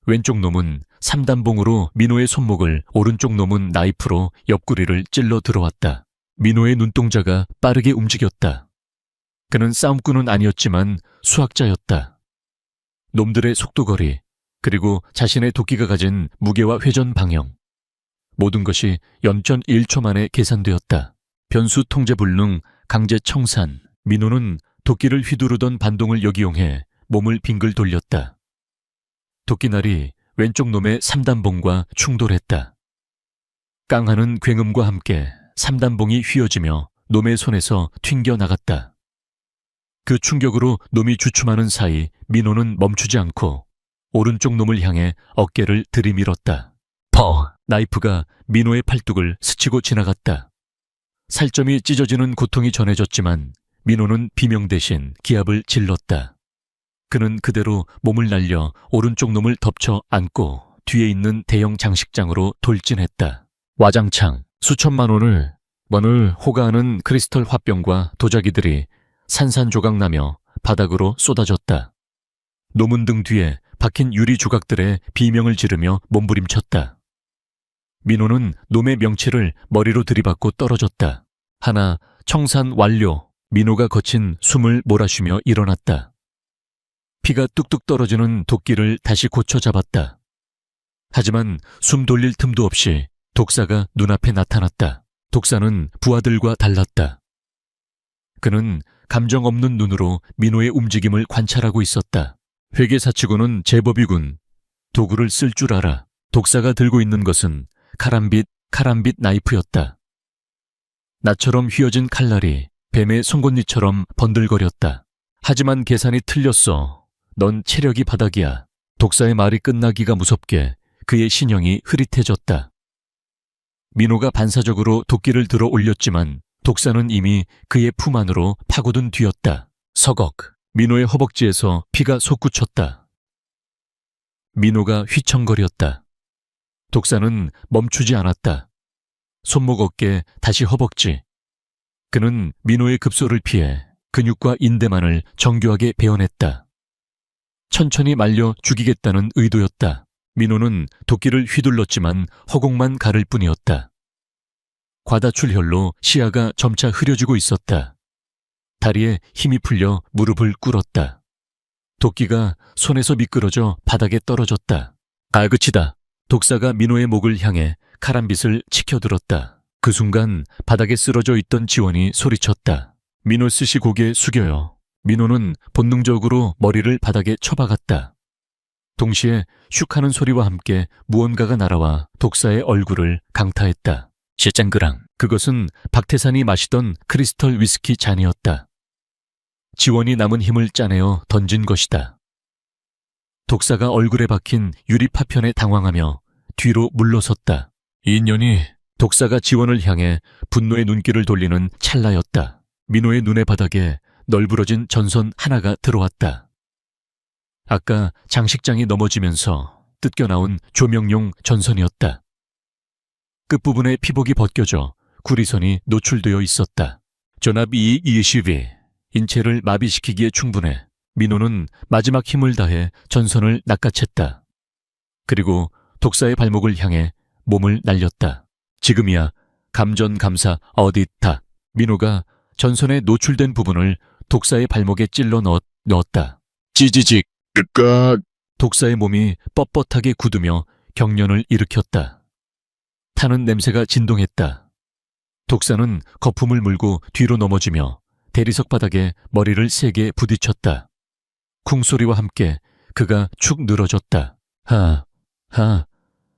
왼쪽 놈은 3단봉으로 민호의 손목을, 오른쪽 놈은 나이프로 옆구리를 찔러 들어왔다. 민호의 눈동자가 빠르게 움직였다. 그는 싸움꾼은 아니었지만 수학자였다. 놈들의 속도거리, 그리고 자신의 도끼가 가진 무게와 회전 방향. 모든 것이 0.1초 만에 계산되었다. 변수 통제 불능, 강제 청산. 민호는 도끼를 휘두르던 반동을 역이용해 몸을 빙글 돌렸다. 도끼날이 왼쪽 놈의 3단봉과 충돌했다. 깡하는 굉음과 함께 3단봉이 휘어지며 놈의 손에서 튕겨나갔다. 그 충격으로 놈이 주춤하는 사이 민호는 멈추지 않고 오른쪽 놈을 향해 어깨를 들이밀었다. 퍽! 나이프가 민호의 팔뚝을 스치고 지나갔다. 살점이 찢어지는 고통이 전해졌지만 민호는 비명 대신 기합을 질렀다. 그는 그대로 몸을 날려 오른쪽 놈을 덮쳐 안고 뒤에 있는 대형 장식장으로 돌진했다. 와장창 수천만 원을 호가하는 크리스털 화병과 도자기들이 산산조각나며 바닥으로 쏟아졌다. 노문 등 뒤에 박힌 유리 조각들의 비명을 지르며 몸부림쳤다. 민호는 놈의 명치를 머리로 들이받고 떨어졌다. 하나, 청산 완료. 민호가 거친 숨을 몰아쉬며 일어났다. 피가 뚝뚝 떨어지는 도끼를 다시 고쳐 잡았다. 하지만 숨 돌릴 틈도 없이 독사가 눈앞에 나타났다. 독사는 부하들과 달랐다. 그는 감정 없는 눈으로 민호의 움직임을 관찰하고 있었다. 회계사치고는 제법이군. 도구를 쓸 줄 알아. 독사가 들고 있는 것은 카람빗 나이프였다. 나처럼 휘어진 칼날이 뱀의 송곳니처럼 번들거렸다. 하지만 계산이 틀렸어. 넌 체력이 바닥이야. 독사의 말이 끝나기가 무섭게 그의 신형이 흐릿해졌다. 민호가 반사적으로 도끼를 들어 올렸지만 독사는 이미 그의 품 안으로 파고든 뒤였다. 서걱. 민호의 허벅지에서 피가 솟구쳤다. 민호가 휘청거렸다. 독사는 멈추지 않았다. 손목 어깨, 다시 허벅지. 그는 민호의 급소를 피해 근육과 인대만을 정교하게 베어냈다. 천천히 말려 죽이겠다는 의도였다. 민호는 도끼를 휘둘렀지만 허공만 가를 뿐이었다. 과다출혈로 시야가 점차 흐려지고 있었다. 다리에 힘이 풀려 무릎을 꿇었다. 도끼가 손에서 미끄러져 바닥에 떨어졌다. 끝이다. 독사가 민호의 목을 향해 카람빗을 치켜들었다. 그 순간 바닥에 쓰러져 있던 지원이 소리쳤다. 민호 스시 고개 숙여요. 민호는 본능적으로 머리를 바닥에 쳐박았다. 동시에 슉하는 소리와 함께 무언가가 날아와 독사의 얼굴을 강타했다. 셰짱그랑. 그것은 박태산이 마시던 크리스털 위스키 잔이었다. 지원이 남은 힘을 짜내어 던진 것이다. 독사가 얼굴에 박힌 유리 파편에 당황하며 뒤로 물러섰다. 이 인연이. 독사가 지원을 향해 분노의 눈길을 돌리는 찰나였다. 민호의 눈의 바닥에 널브러진 전선 하나가 들어왔다. 아까 장식장이 넘어지면서 뜯겨나온 조명용 전선이었다. 끝부분의 피복이 벗겨져 구리선이 노출되어 있었다. 전압이 20이 인체를 마비시키기에 충분해 민호는 마지막 힘을 다해 전선을 낚아챘다. 그리고 독사의 발목을 향해 몸을 날렸다. 지금이야. 감전감사 어디다. 민호가 전선에 노출된 부분을 독사의 발목에 찔러 넣었다. 찌지직. 깍. 독사의 몸이 뻣뻣하게 굳으며 경련을 일으켰다. 타는 냄새가 진동했다. 독사는 거품을 물고 뒤로 넘어지며 대리석 바닥에 머리를 세게 부딪혔다. 쿵소리와 함께 그가 축 늘어졌다.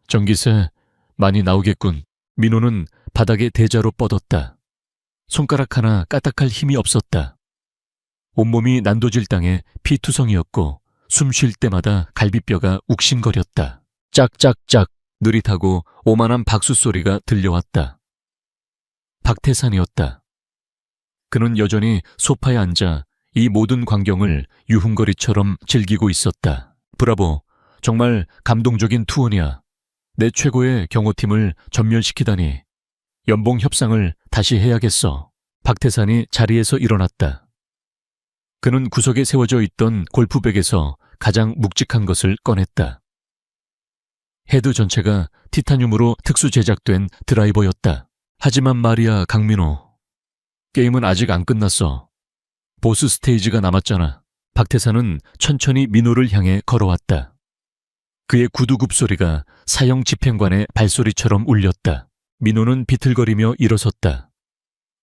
전기세 많이 나오겠군. 민호는 바닥에 대자로 뻗었다. 손가락 하나 까딱할 힘이 없었다. 온몸이 난도질당해 피투성이었고 숨 쉴 때마다 갈비뼈가 욱신거렸다. 짝짝짝 느릿하고 오만한 박수 소리가 들려왔다. 박태산이었다. 그는 여전히 소파에 앉아 이 모든 광경을 유흥거리처럼 즐기고 있었다. 브라보, 정말 감동적인 투혼이야. 내 최고의 경호팀을 전멸시키다니. 연봉 협상을 다시 해야겠어. 박태산이 자리에서 일어났다. 그는 구석에 세워져 있던 골프백에서 가장 묵직한 것을 꺼냈다. 헤드 전체가 티타늄으로 특수 제작된 드라이버였다. 하지만 말이야, 강민호. 게임은 아직 안 끝났어. 보스 스테이지가 남았잖아. 박태산은 천천히 민호를 향해 걸어왔다. 그의 구두굽 소리가 사형 집행관의 발소리처럼 울렸다. 민호는 비틀거리며 일어섰다.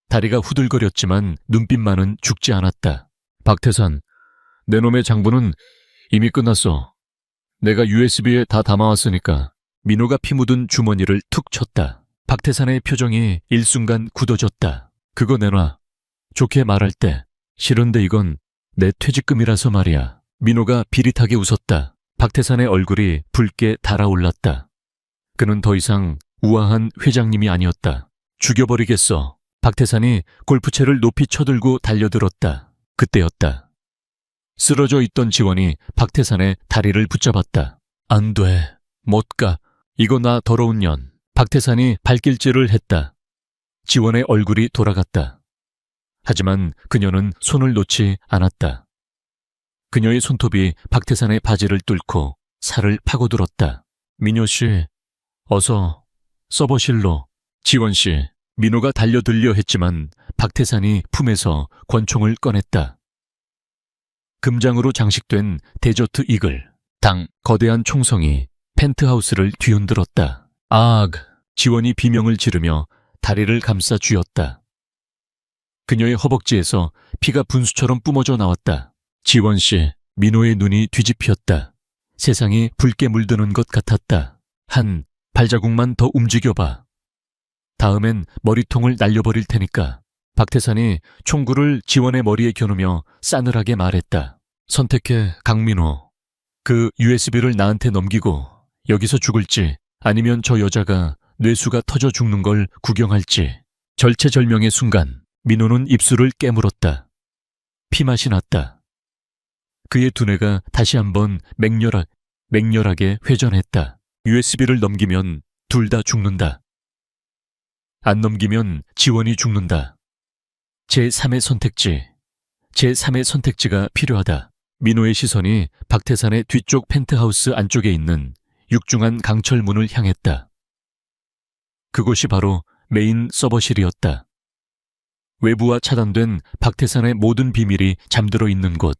다리가 후들거렸지만 눈빛만은 죽지 않았다. 박태산, 내 놈의 장부는 이미 끝났어. 내가 USB에 다 담아왔으니까. 민호가 피 묻은 주머니를 툭 쳤다. 박태산의 표정이 일순간 굳어졌다. 그거 내놔. 좋게 말할 때. 싫은데 이건 내 퇴직금이라서 말이야. 민호가 비릿하게 웃었다. 박태산의 얼굴이 붉게 달아올랐다. 그는 더 이상 우아한 회장님이 아니었다. 죽여버리겠어. 박태산이 골프채를 높이 쳐들고 달려들었다. 그때였다. 쓰러져 있던 지원이 박태산의 다리를 붙잡았다. 안 돼. 못 가. 이거 나 더러운 년. 박태산이 발길질을 했다. 지원의 얼굴이 돌아갔다. 하지만 그녀는 손을 놓지 않았다. 그녀의 손톱이 박태산의 바지를 뚫고 살을 파고들었다. 민호 씨, 어서 서버실로. 지원 씨, 민호가 달려들려 했지만 박태산이 품에서 권총을 꺼냈다. 금장으로 장식된 데저트 이글, 거대한 총성이 펜트하우스를 뒤흔들었다. 아악! 지원이 비명을 지르며 다리를 감싸 쥐었다. 그녀의 허벅지에서 피가 분수처럼 뿜어져 나왔다. 지원 씨, 민호의 눈이 뒤집혔다. 세상이 붉게 물드는 것 같았다. 한 발자국만 더 움직여봐. 다음엔 머리통을 날려버릴 테니까. 박태산이 총구를 지원의 머리에 겨누며 싸늘하게 말했다. 선택해, 강민호. 그 USB를 나한테 넘기고 여기서 죽을지 아니면 저 여자가 뇌수가 터져 죽는 걸 구경할지. 절체절명의 순간 민호는 입술을 깨물었다. 피맛이 났다. 그의 두뇌가 다시 한번 맹렬하게 회전했다. USB를 넘기면 둘 다 죽는다. 안 넘기면 지원이 죽는다. 제3의 선택지. 제3의 선택지가 필요하다. 민호의 시선이 박태산의 뒤쪽 펜트하우스 안쪽에 있는 육중한 강철 문을 향했다. 그곳이 바로 메인 서버실이었다. 외부와 차단된 박태산의 모든 비밀이 잠들어 있는 곳.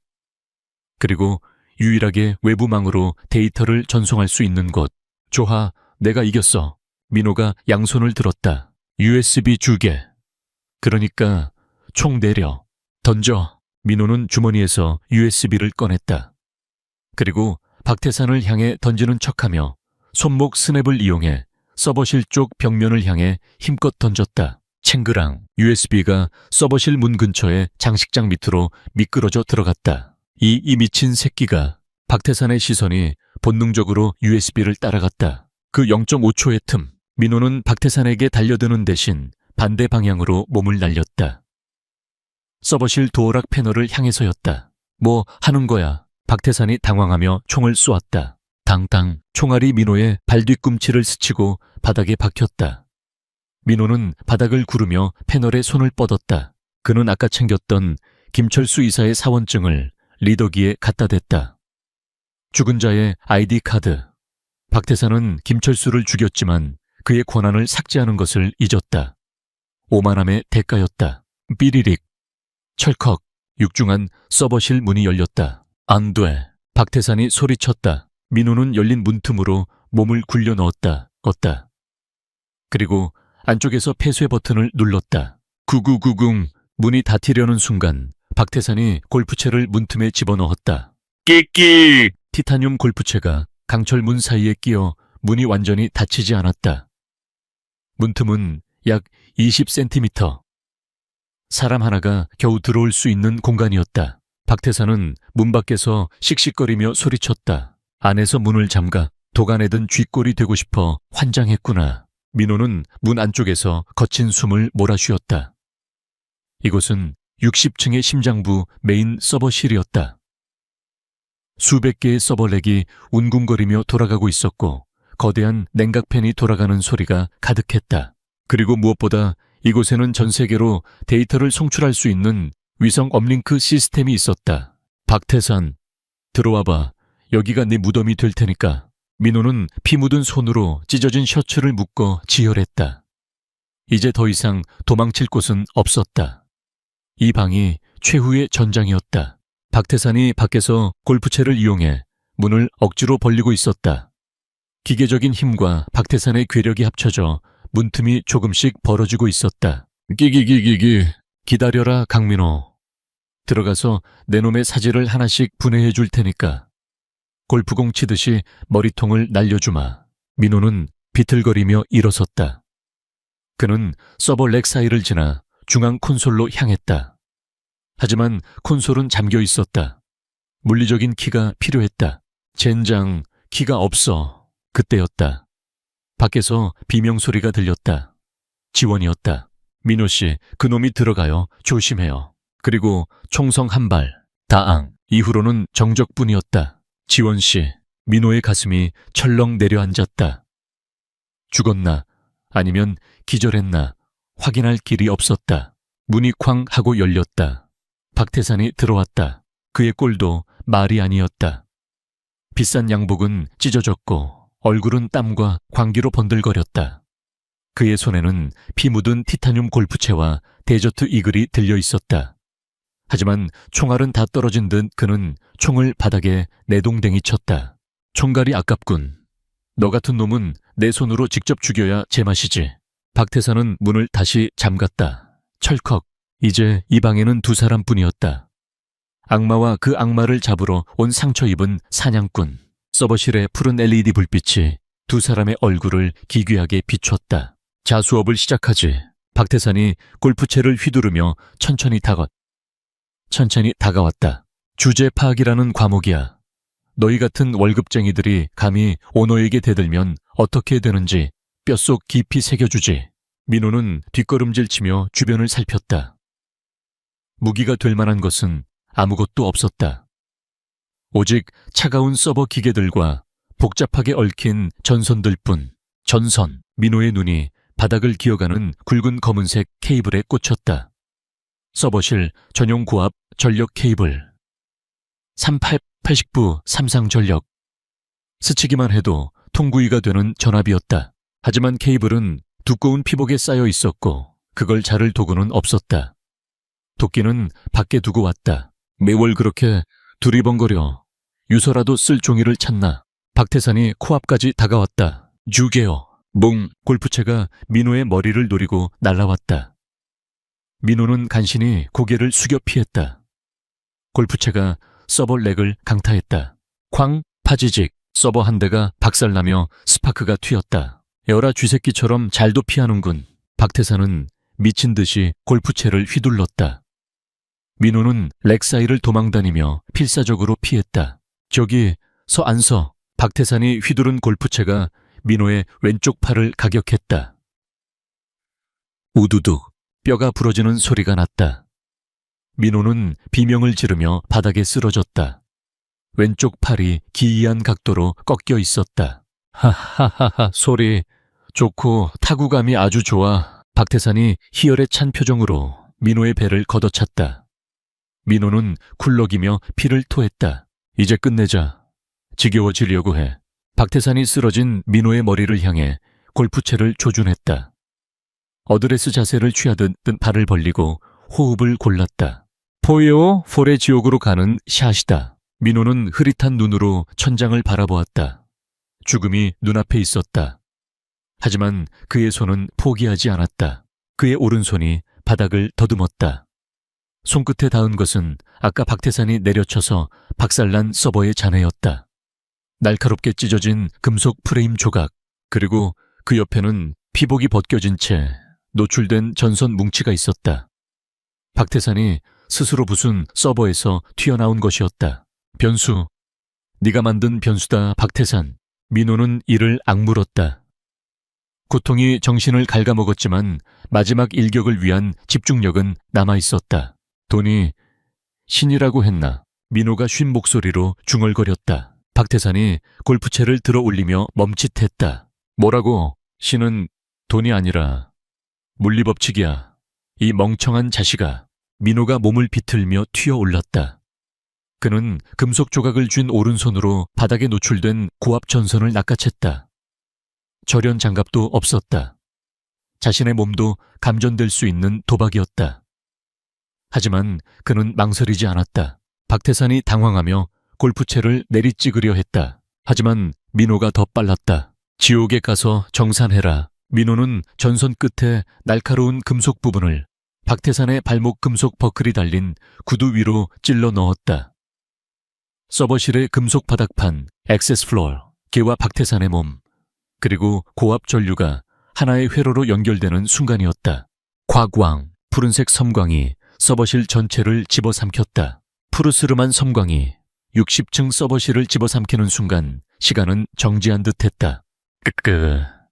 그리고 유일하게 외부망으로 데이터를 전송할 수 있는 곳. 조하, 내가 이겼어. 민호가 양손을 들었다. USB 주게. 그러니까 총 내려. 던져. 민호는 주머니에서 USB를 꺼냈다. 그리고 박태산을 향해 던지는 척하며 손목 스냅을 이용해 서버실 쪽 벽면을 향해 힘껏 던졌다. 챙그랑 USB가 서버실 문 근처의 장식장 밑으로 미끄러져 들어갔다. 이 미친 새끼가. 박태산의 시선이 본능적으로 USB를 따라갔다. 그 0.5초의 틈, 민호는 박태산에게 달려드는 대신 반대 방향으로 몸을 날렸다. 서버실 도어락 패널을 향해서였다. 뭐 하는 거야? 박태산이 당황하며 총을 쏘았다. 당당. 총알이 민호의 발 뒤꿈치를 스치고 바닥에 박혔다. 민호는 바닥을 구르며 패널에 손을 뻗었다. 그는 아까 챙겼던 김철수 이사의 사원증을 리더기에 갖다 댔다. 죽은 자의 아이디 카드. 박태산은 김철수를 죽였지만 그의 권한을 삭제하는 것을 잊었다. 오만함의 대가였다. 삐리릭. 철컥. 육중한 서버실 문이 열렸다. 안 돼. 박태산이 소리쳤다. 민호는 열린 문틈으로 몸을 굴려 넣었다. 껐다. 그리고 안쪽에서 폐쇄 버튼을 눌렀다. 구구구궁. 문이 닫히려는 순간 박태산이 골프채를 문틈에 집어넣었다. 끼끼. 티타늄 골프채가 강철 문 사이에 끼어 문이 완전히 닫히지 않았다. 문틈은 약 20cm. 사람 하나가 겨우 들어올 수 있는 공간이었다. 박태산은 문 밖에서 씩씩거리며 소리쳤다. 안에서 문을 잠가 도가내든 쥐꼴이 되고 싶어 환장했구나. 민호는 문 안쪽에서 거친 숨을 몰아쉬었다. 이곳은 60층의 심장부 메인 서버실이었다. 수백 개의 서버렉이 운궁거리며 돌아가고 있었고 거대한 냉각팬이 돌아가는 소리가 가득했다. 그리고 무엇보다 이곳에는 전 세계로 데이터를 송출할 수 있는 위성 업링크 시스템이 있었다. 박태산, 들어와봐. 여기가 네 무덤이 될 테니까. 민호는 피 묻은 손으로 찢어진 셔츠를 묶어 지혈했다. 이제 더 이상 도망칠 곳은 없었다. 이 방이 최후의 전장이었다. 박태산이 밖에서 골프채를 이용해 문을 억지로 벌리고 있었다. 기계적인 힘과 박태산의 괴력이 합쳐져 문틈이 조금씩 벌어지고 있었다. 기기기기기. 기다려라, 강민호. 들어가서 내 놈의 사지를 하나씩 분해해 줄 테니까. 골프공 치듯이 머리통을 날려주마. 민호는 비틀거리며 일어섰다. 그는 서버 렉 사이를 지나 중앙 콘솔로 향했다. 하지만 콘솔은 잠겨 있었다. 물리적인 키가 필요했다. 젠장, 키가 없어. 그때였다. 밖에서 비명소리가 들렸다. 지원이었다. 민호씨, 그놈이 들어가요. 조심해요. 그리고 총성 한 발. 다앙. 이후로는 정적뿐이었다. 지원씨, 민호의 가슴이 철렁 내려앉았다. 죽었나 아니면 기절했나 확인할 길이 없었다. 문이 쾅 하고 열렸다. 박태산이 들어왔다. 그의 꼴도 말이 아니었다. 비싼 양복은 찢어졌고 얼굴은 땀과 광기로 번들거렸다. 그의 손에는 피 묻은 티타늄 골프채와 데저트 이글이 들려 있었다. 하지만 총알은 다 떨어진 듯 그는 총을 바닥에 내동댕이 쳤다. 총갈이 아깝군. 너 같은 놈은 내 손으로 직접 죽여야 제맛이지. 박태산은 문을 다시 잠갔다. 철컥. 이제 이 방에는 두 사람뿐이었다. 악마와 그 악마를 잡으러 온 상처 입은 사냥꾼. 서버실의 푸른 LED 불빛이 두 사람의 얼굴을 기괴하게 비췄다. 자수업을 시작하지. 박태산이 골프채를 휘두르며 천천히 다가왔다. 주제 파악이라는 과목이야. 너희 같은 월급쟁이들이 감히 오너에게 대들면 어떻게 되는지 뼛속 깊이 새겨주지. 민호는 뒷걸음질치며 주변을 살폈다. 무기가 될 만한 것은 아무것도 없었다. 오직 차가운 서버 기계들과 복잡하게 얽힌 전선들뿐. 전선. 민호의 눈이 바닥을 기어가는 굵은 검은색 케이블에 꽂혔다. 서버실 전용 고압 전력 케이블. 3880부 삼상전력. 스치기만 해도 통구이가 되는 전압이었다. 하지만 케이블은 두꺼운 피복에 쌓여 있었고 그걸 자를 도구는 없었다. 도끼는 밖에 두고 왔다. 매월 그렇게 두리번거려. 유서라도 쓸 종이를 찾나. 박태산이 코앞까지 다가왔다. 주게요. 뭉. 골프채가 민호의 머리를 노리고 날아왔다. 민호는 간신히 고개를 숙여 피했다. 골프채가 서버 렉을 강타했다. 쾅. 파지직. 서버 한 대가 박살나며 스파크가 튀었다. 에어라 쥐새끼처럼 잘도 피하는군. 박태산은 미친 듯이 골프채를 휘둘렀다. 민호는 렉 사이를 도망다니며 필사적으로 피했다. 저기 안 서. 박태산이 휘두른 골프채가 민호의 왼쪽 팔을 가격했다. 우두둑. 뼈가 부러지는 소리가 났다. 민호는 비명을 지르며 바닥에 쓰러졌다. 왼쪽 팔이 기이한 각도로 꺾여 있었다. 하하하하. 소리 좋고 타구감이 아주 좋아. 박태산이 희열에 찬 표정으로 민호의 배를 걷어찼다. 민호는 쿨럭이며 피를 토했다. 이제 끝내자. 지겨워지려고 해. 박태산이 쓰러진 민호의 머리를 향해 골프채를 조준했다. 어드레스 자세를 취하듯 발을 벌리고 호흡을 골랐다. 포에오 폴의 지옥으로 가는 샷이다. 민호는 흐릿한 눈으로 천장을 바라보았다. 죽음이 눈앞에 있었다. 하지만 그의 손은 포기하지 않았다. 그의 오른손이 바닥을 더듬었다. 손끝에 닿은 것은 아까 박태산이 내려쳐서 박살난 서버의 잔해였다. 날카롭게 찢어진 금속 프레임 조각, 그리고 그 옆에는 피복이 벗겨진 채 노출된 전선 뭉치가 있었다. 박태산이 스스로 부순 서버에서 튀어나온 것이었다. 변수. 네가 만든 변수다, 박태산. 민호는 이를 악물었다. 고통이 정신을 갉아먹었지만 마지막 일격을 위한 집중력은 남아있었다. 돈이 신이라고 했나. 민호가 쉰 목소리로 중얼거렸다. 박태산이 골프채를 들어 올리며 멈칫했다. 뭐라고? 신은 돈이 아니라 물리법칙이야. 이 멍청한 자식아. 민호가 몸을 비틀며 튀어올랐다. 그는 금속 조각을 쥔 오른손으로 바닥에 노출된 고압 전선을 낚아챘다. 절연 장갑도 없었다. 자신의 몸도 감전될 수 있는 도박이었다. 하지만 그는 망설이지 않았다. 박태산이 당황하며 골프채를 내리찍으려 했다. 하지만 민호가 더 빨랐다. 지옥에 가서 정산해라. 민호는 전선 끝에 날카로운 금속 부분을 박태산의 발목 금속 버클이 달린 구두 위로 찔러 넣었다. 서버실의 금속 바닥판, 액세스 플로어, 걔와 박태산의 몸, 그리고 고압 전류가 하나의 회로로 연결되는 순간이었다. 곽광, 푸른색 섬광이 서버실 전체를 집어삼켰다. 푸르스름한 섬광이 60층 서버실을 집어삼키는 순간 시간은 정지한 듯했다. 끄까.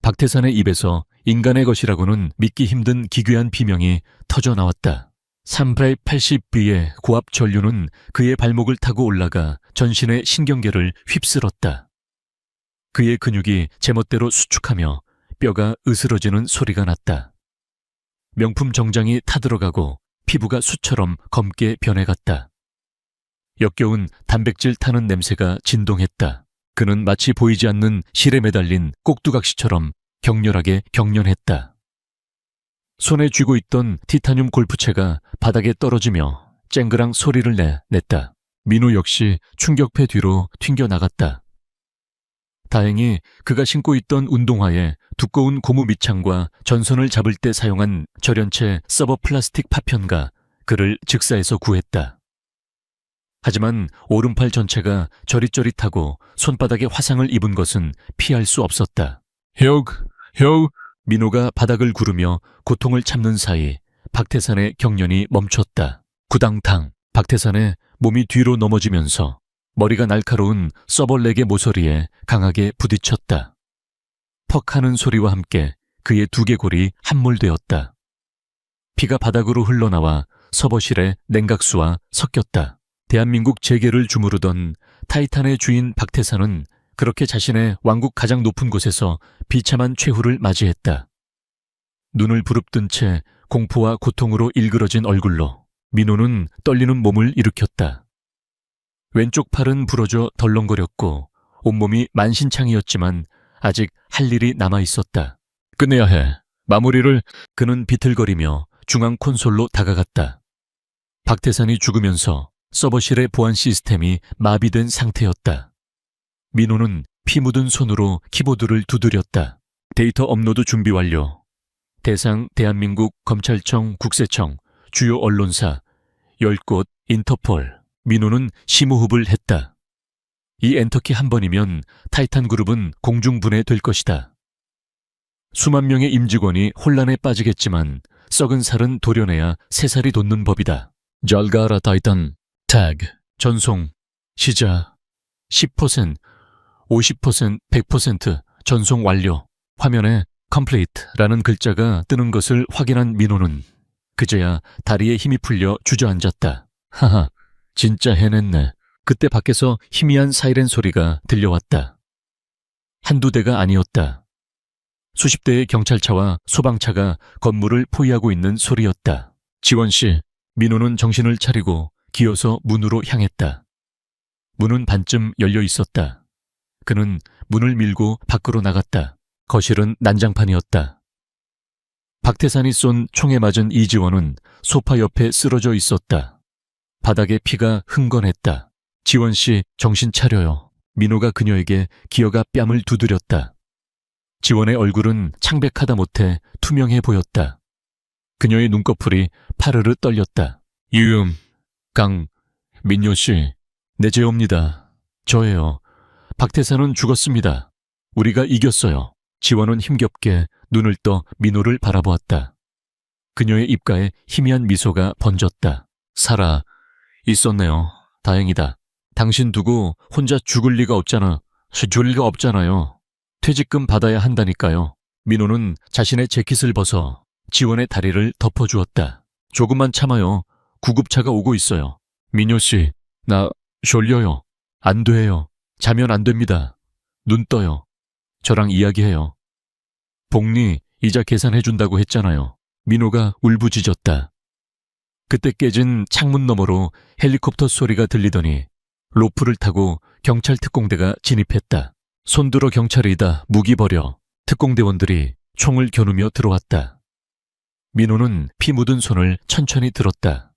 박태산의 입에서 인간의 것이라고는 믿기 힘든 기괴한 비명이 터져 나왔다. 380B의 고압 전류는 그의 발목을 타고 올라가 전신의 신경계를 휩쓸었다. 그의 근육이 제멋대로 수축하며 뼈가 으스러지는 소리가 났다. 명품 정장이 타들어가고 피부가 수처럼 검게 변해갔다. 역겨운 단백질 타는 냄새가 진동했다. 그는 마치 보이지 않는 실에 매달린 꼭두각시처럼 격렬하게 경련했다. 손에 쥐고 있던 티타늄 골프채가 바닥에 떨어지며 쨍그랑 소리를 냈다. 민호 역시 충격패 뒤로 튕겨나갔다. 다행히 그가 신고 있던 운동화에 두꺼운 고무 밑창과 전선을 잡을 때 사용한 절연체 서버 플라스틱 파편가 그를 즉사에서 구했다. 하지만 오른팔 전체가 저릿저릿하고 손바닥에 화상을 입은 것은 피할 수 없었다. 형! 민호가 바닥을 구르며 고통을 참는 사이 박태산의 경련이 멈췄다. 구당탕! 박태산의 몸이 뒤로 넘어지면서 머리가 날카로운 서벌렉의 모서리에 강하게 부딪혔다. 퍽 하는 소리와 함께 그의 두개골이 함몰되었다. 피가 바닥으로 흘러나와 서버실의 냉각수와 섞였다. 대한민국 재계를 주무르던 타이탄의 주인 박태산은 그렇게 자신의 왕국 가장 높은 곳에서 비참한 최후를 맞이했다. 눈을 부릅뜬 채 공포와 고통으로 일그러진 얼굴로 민호는 떨리는 몸을 일으켰다. 왼쪽 팔은 부러져 덜렁거렸고 온몸이 만신창이었지만 아직 할 일이 남아있었다. 끝내야 해. 마무리를. 그는 비틀거리며 중앙 콘솔로 다가갔다. 박태산이 죽으면서 서버실의 보안 시스템이 마비된 상태였다. 민호는 피 묻은 손으로 키보드를 두드렸다. 데이터 업로드 준비 완료. 대상 대한민국 검찰청 국세청 주요 언론사 10곳 인터폴. 민호는 심호흡을 했다. 이 엔터키 한 번이면 타이탄 그룹은 공중분해될 것이다. 수만 명의 임직원이 혼란에 빠지겠지만 썩은 살은 도려내야 새살이 돋는 법이다. 잘 가라 타이탄. 태그. 전송. 시작. 10%, 50%, 100% 전송 완료. 화면에 Complete라는 글자가 뜨는 것을 확인한 민호는 그제야 다리에 힘이 풀려 주저앉았다. 하하, 진짜 해냈네. 그때 밖에서 희미한 사이렌 소리가 들려왔다. 한두 대가 아니었다. 수십 대의 경찰차와 소방차가 건물을 포위하고 있는 소리였다. 지원씨, 민호는 정신을 차리고 기어서 문으로 향했다. 문은 반쯤 열려 있었다. 그는 문을 밀고 밖으로 나갔다. 거실은 난장판이었다. 박태산이 쏜 총에 맞은 이지원은 소파 옆에 쓰러져 있었다. 바닥에 피가 흥건했다. 지원씨, 정신 차려요. 민호가 그녀에게 기어가 뺨을 두드렸다. 지원의 얼굴은 창백하다 못해 투명해 보였다. 그녀의 눈꺼풀이 파르르 떨렸다. 민효씨, 내 죄옵니다. 저예요. 박태산은 죽었습니다. 우리가 이겼어요. 지원은 힘겹게 눈을 떠 민호를 바라보았다. 그녀의 입가에 희미한 미소가 번졌다. 살아 있었네요. 다행이다. 당신 두고 혼자 죽을 리가 없잖아요. 퇴직금 받아야 한다니까요. 민호는 자신의 재킷을 벗어 지원의 다리를 덮어주었다. 조금만 참아요. 구급차가 오고 있어요. 민효씨, 나 졸려요. 안 돼요. 자면 안 됩니다. 눈 떠요. 저랑 이야기해요. 복리 이자 계산해준다고 했잖아요. 민호가 울부짖었다. 그때 깨진 창문 너머로 헬리콥터 소리가 들리더니 로프를 타고 경찰 특공대가 진입했다. 손들어 경찰이다. 무기 버려. 특공대원들이 총을 겨누며 들어왔다. 민호는 피 묻은 손을 천천히 들었다.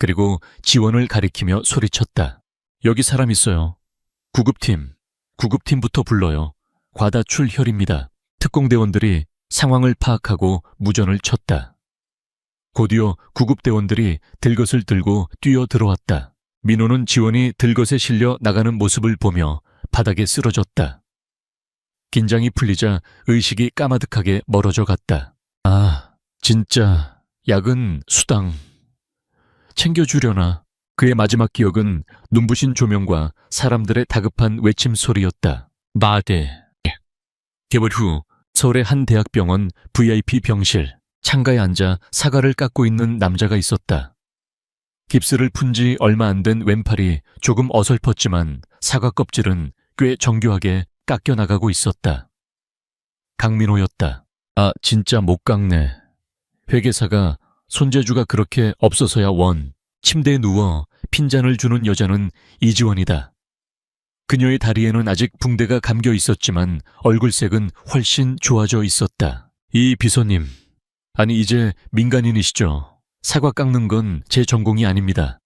그리고 지원을 가리키며 소리쳤다. 여기 사람 있어요. 구급팀부터 불러요. 과다출혈입니다. 특공대원들이 상황을 파악하고 무전을 쳤다. 곧이어 구급대원들이 들것을 들고 뛰어 들어왔다. 민호는 지원이 들것에 실려 나가는 모습을 보며 바닥에 쓰러졌다. 긴장이 풀리자 의식이 까마득하게 멀어져 갔다. 아, 진짜 약은 수당 챙겨주려나. 그의 마지막 기억은 눈부신 조명과 사람들의 다급한 외침 소리였다. 마대. 개월 후 서울의 한 대학병원 VIP 병실. 창가에 앉아 사과를 깎고 있는 남자가 있었다. 깁스를 푼 지 얼마 안 된 왼팔이 조금 어설펐지만 사과 껍질은 꽤 정교하게 깎여 나가고 있었다. 강민호였다. 아, 진짜 못 깎네. 회계사가 손재주가 그렇게 없어서야 원. 침대에 누워 핀잔을 주는 여자는 이지원이다. 그녀의 다리에는 아직 붕대가 감겨 있었지만 얼굴색은 훨씬 좋아져 있었다. 이 비서님, 아니 이제 민간인이시죠? 사과 깎는 건 제 전공이 아닙니다.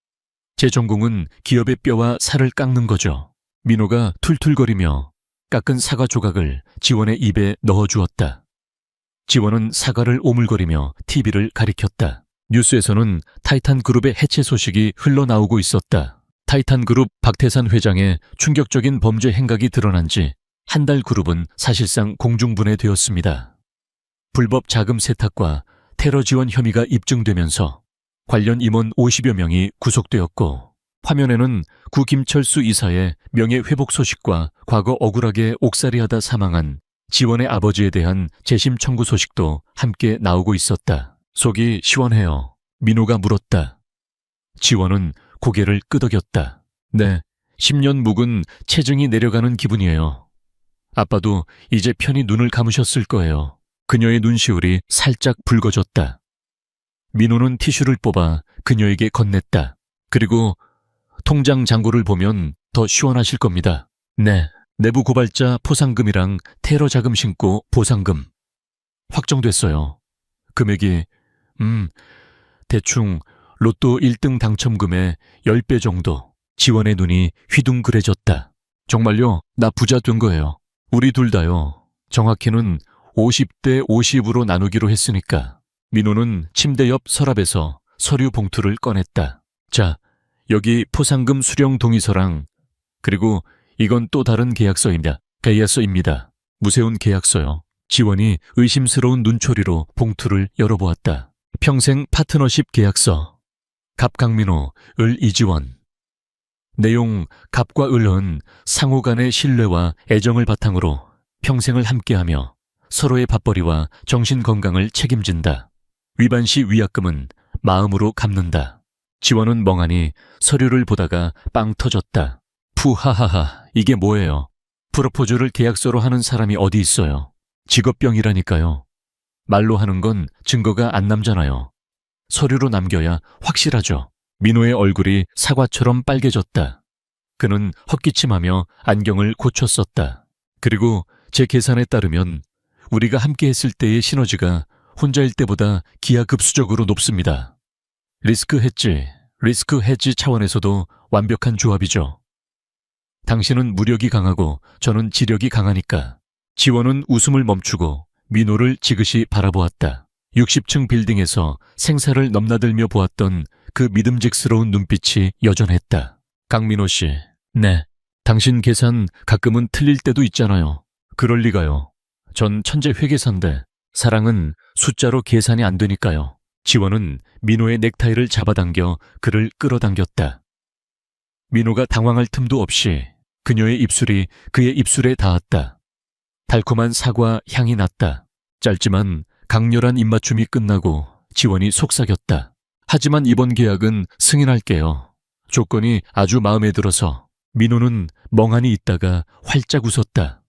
제 전공은 기업의 뼈와 살을 깎는 거죠. 민호가 툴툴거리며 깎은 사과 조각을 지원의 입에 넣어주었다. 지원은 사과를 오물거리며 TV를 가리켰다. 뉴스에서는 타이탄그룹의 해체 소식이 흘러나오고 있었다. 타이탄그룹 박태산 회장의 충격적인 범죄 행각이 드러난 지 한 달 그룹은 사실상 공중분해되었습니다. 불법 자금 세탁과 테러 지원 혐의가 입증되면서 관련 임원 50여 명이 구속되었고 화면에는 구 김철수 이사의 명예회복 소식과 과거 억울하게 옥살이하다 사망한 지원의 아버지에 대한 재심 청구 소식도 함께 나오고 있었다. 속이 시원해요. 민호가 물었다. 지원은 고개를 끄덕였다. 네, 10년 묵은 체증이 내려가는 기분이에요. 아빠도 이제 편히 눈을 감으셨을 거예요. 그녀의 눈시울이 살짝 붉어졌다. 민호는 티슈를 뽑아 그녀에게 건넸다. 그리고 통장 잔고를 보면 더 시원하실 겁니다. 네, 내부 고발자 포상금이랑 테러 자금 신고 보상금. 확정됐어요. 금액이 대충 로또 1등 당첨금의 10배 정도. 지원의 눈이 휘둥그레졌다. 정말요? 나 부자 된 거예요. 우리 둘 다요. 정확히는 50대 50으로 나누기로 했으니까. 민호는 침대 옆 서랍에서 서류 봉투를 꺼냈다. 자, 여기 포상금 수령 동의서랑 그리고 이건 또 다른 계약서입니다. 무세운 계약서요. 지원이 의심스러운 눈초리로 봉투를 열어보았다. 평생 파트너십 계약서. 갑강민호, 을 이지원. 내용 갑과 을은 상호 간의 신뢰와 애정을 바탕으로 평생을 함께하며 서로의 밥벌이와 정신건강을 책임진다. 위반 시 위약금은 마음으로 갚는다. 지원은 멍하니 서류를 보다가 빵 터졌다. 푸하하하, 이게 뭐예요? 프로포즈를 계약서로 하는 사람이 어디 있어요? 직업병이라니까요. 말로 하는 건 증거가 안 남잖아요. 서류로 남겨야 확실하죠. 민호의 얼굴이 사과처럼 빨개졌다. 그는 헛기침하며 안경을 고쳤었다. 그리고 제 계산에 따르면 우리가 함께 했을 때의 시너지가 혼자일 때보다 기하급수적으로 높습니다. 리스크 헤지 차원에서도 완벽한 조합이죠. 당신은 무력이 강하고 저는 지력이 강하니까. 지원은 웃음을 멈추고 민호를 지그시 바라보았다. 60층 빌딩에서 생사를 넘나들며 보았던 그 믿음직스러운 눈빛이 여전했다. 강민호 씨, 네. 당신 계산 가끔은 틀릴 때도 있잖아요. 그럴 리가요. 전 천재 회계사인데 사랑은 숫자로 계산이 안 되니까요. 지원은 민호의 넥타이를 잡아당겨 그를 끌어당겼다. 민호가 당황할 틈도 없이 그녀의 입술이 그의 입술에 닿았다. 달콤한 사과 향이 났다. 짧지만 강렬한 입맞춤이 끝나고 지원이 속삭였다. 하지만 이번 계약은 승인할게요. 조건이 아주 마음에 들어서. 민호는 멍하니 있다가 활짝 웃었다.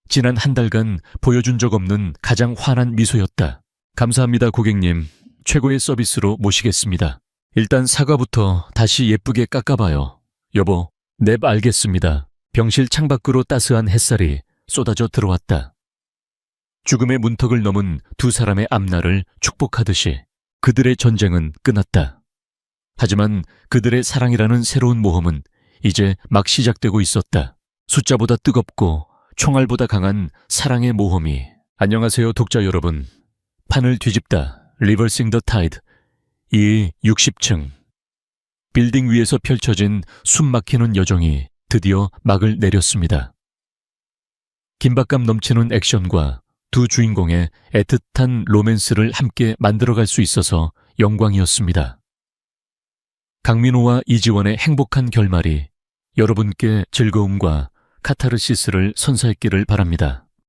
지난 한 달간 보여준 적 없는 가장 환한 미소였다. 감사합니다, 고객님. 최고의 서비스로 모시겠습니다. 일단 사과부터 다시 예쁘게 깎아봐요. 여보, 넵 알겠습니다. 병실 창밖으로 따스한 햇살이 쏟아져 들어왔다. 죽음의 문턱을 넘은 두 사람의 앞날을 축복하듯이 그들의 전쟁은 끝났다. 하지만 그들의 사랑이라는 새로운 모험은 이제 막 시작되고 있었다. 숫자보다 뜨겁고 총알보다 강한 사랑의 모험이. 안녕하세요, 독자 여러분. 판을 뒤집다. 리버싱 더 타이드. 이 60층. 빌딩 위에서 펼쳐진 숨막히는 여정이 드디어 막을 내렸습니다. 긴박감 넘치는 액션과 두 주인공의 애틋한 로맨스를 함께 만들어갈 수 있어서 영광이었습니다. 강민호와 이지원의 행복한 결말이 여러분께 즐거움과 카타르시스를 선사했기를 바랍니다.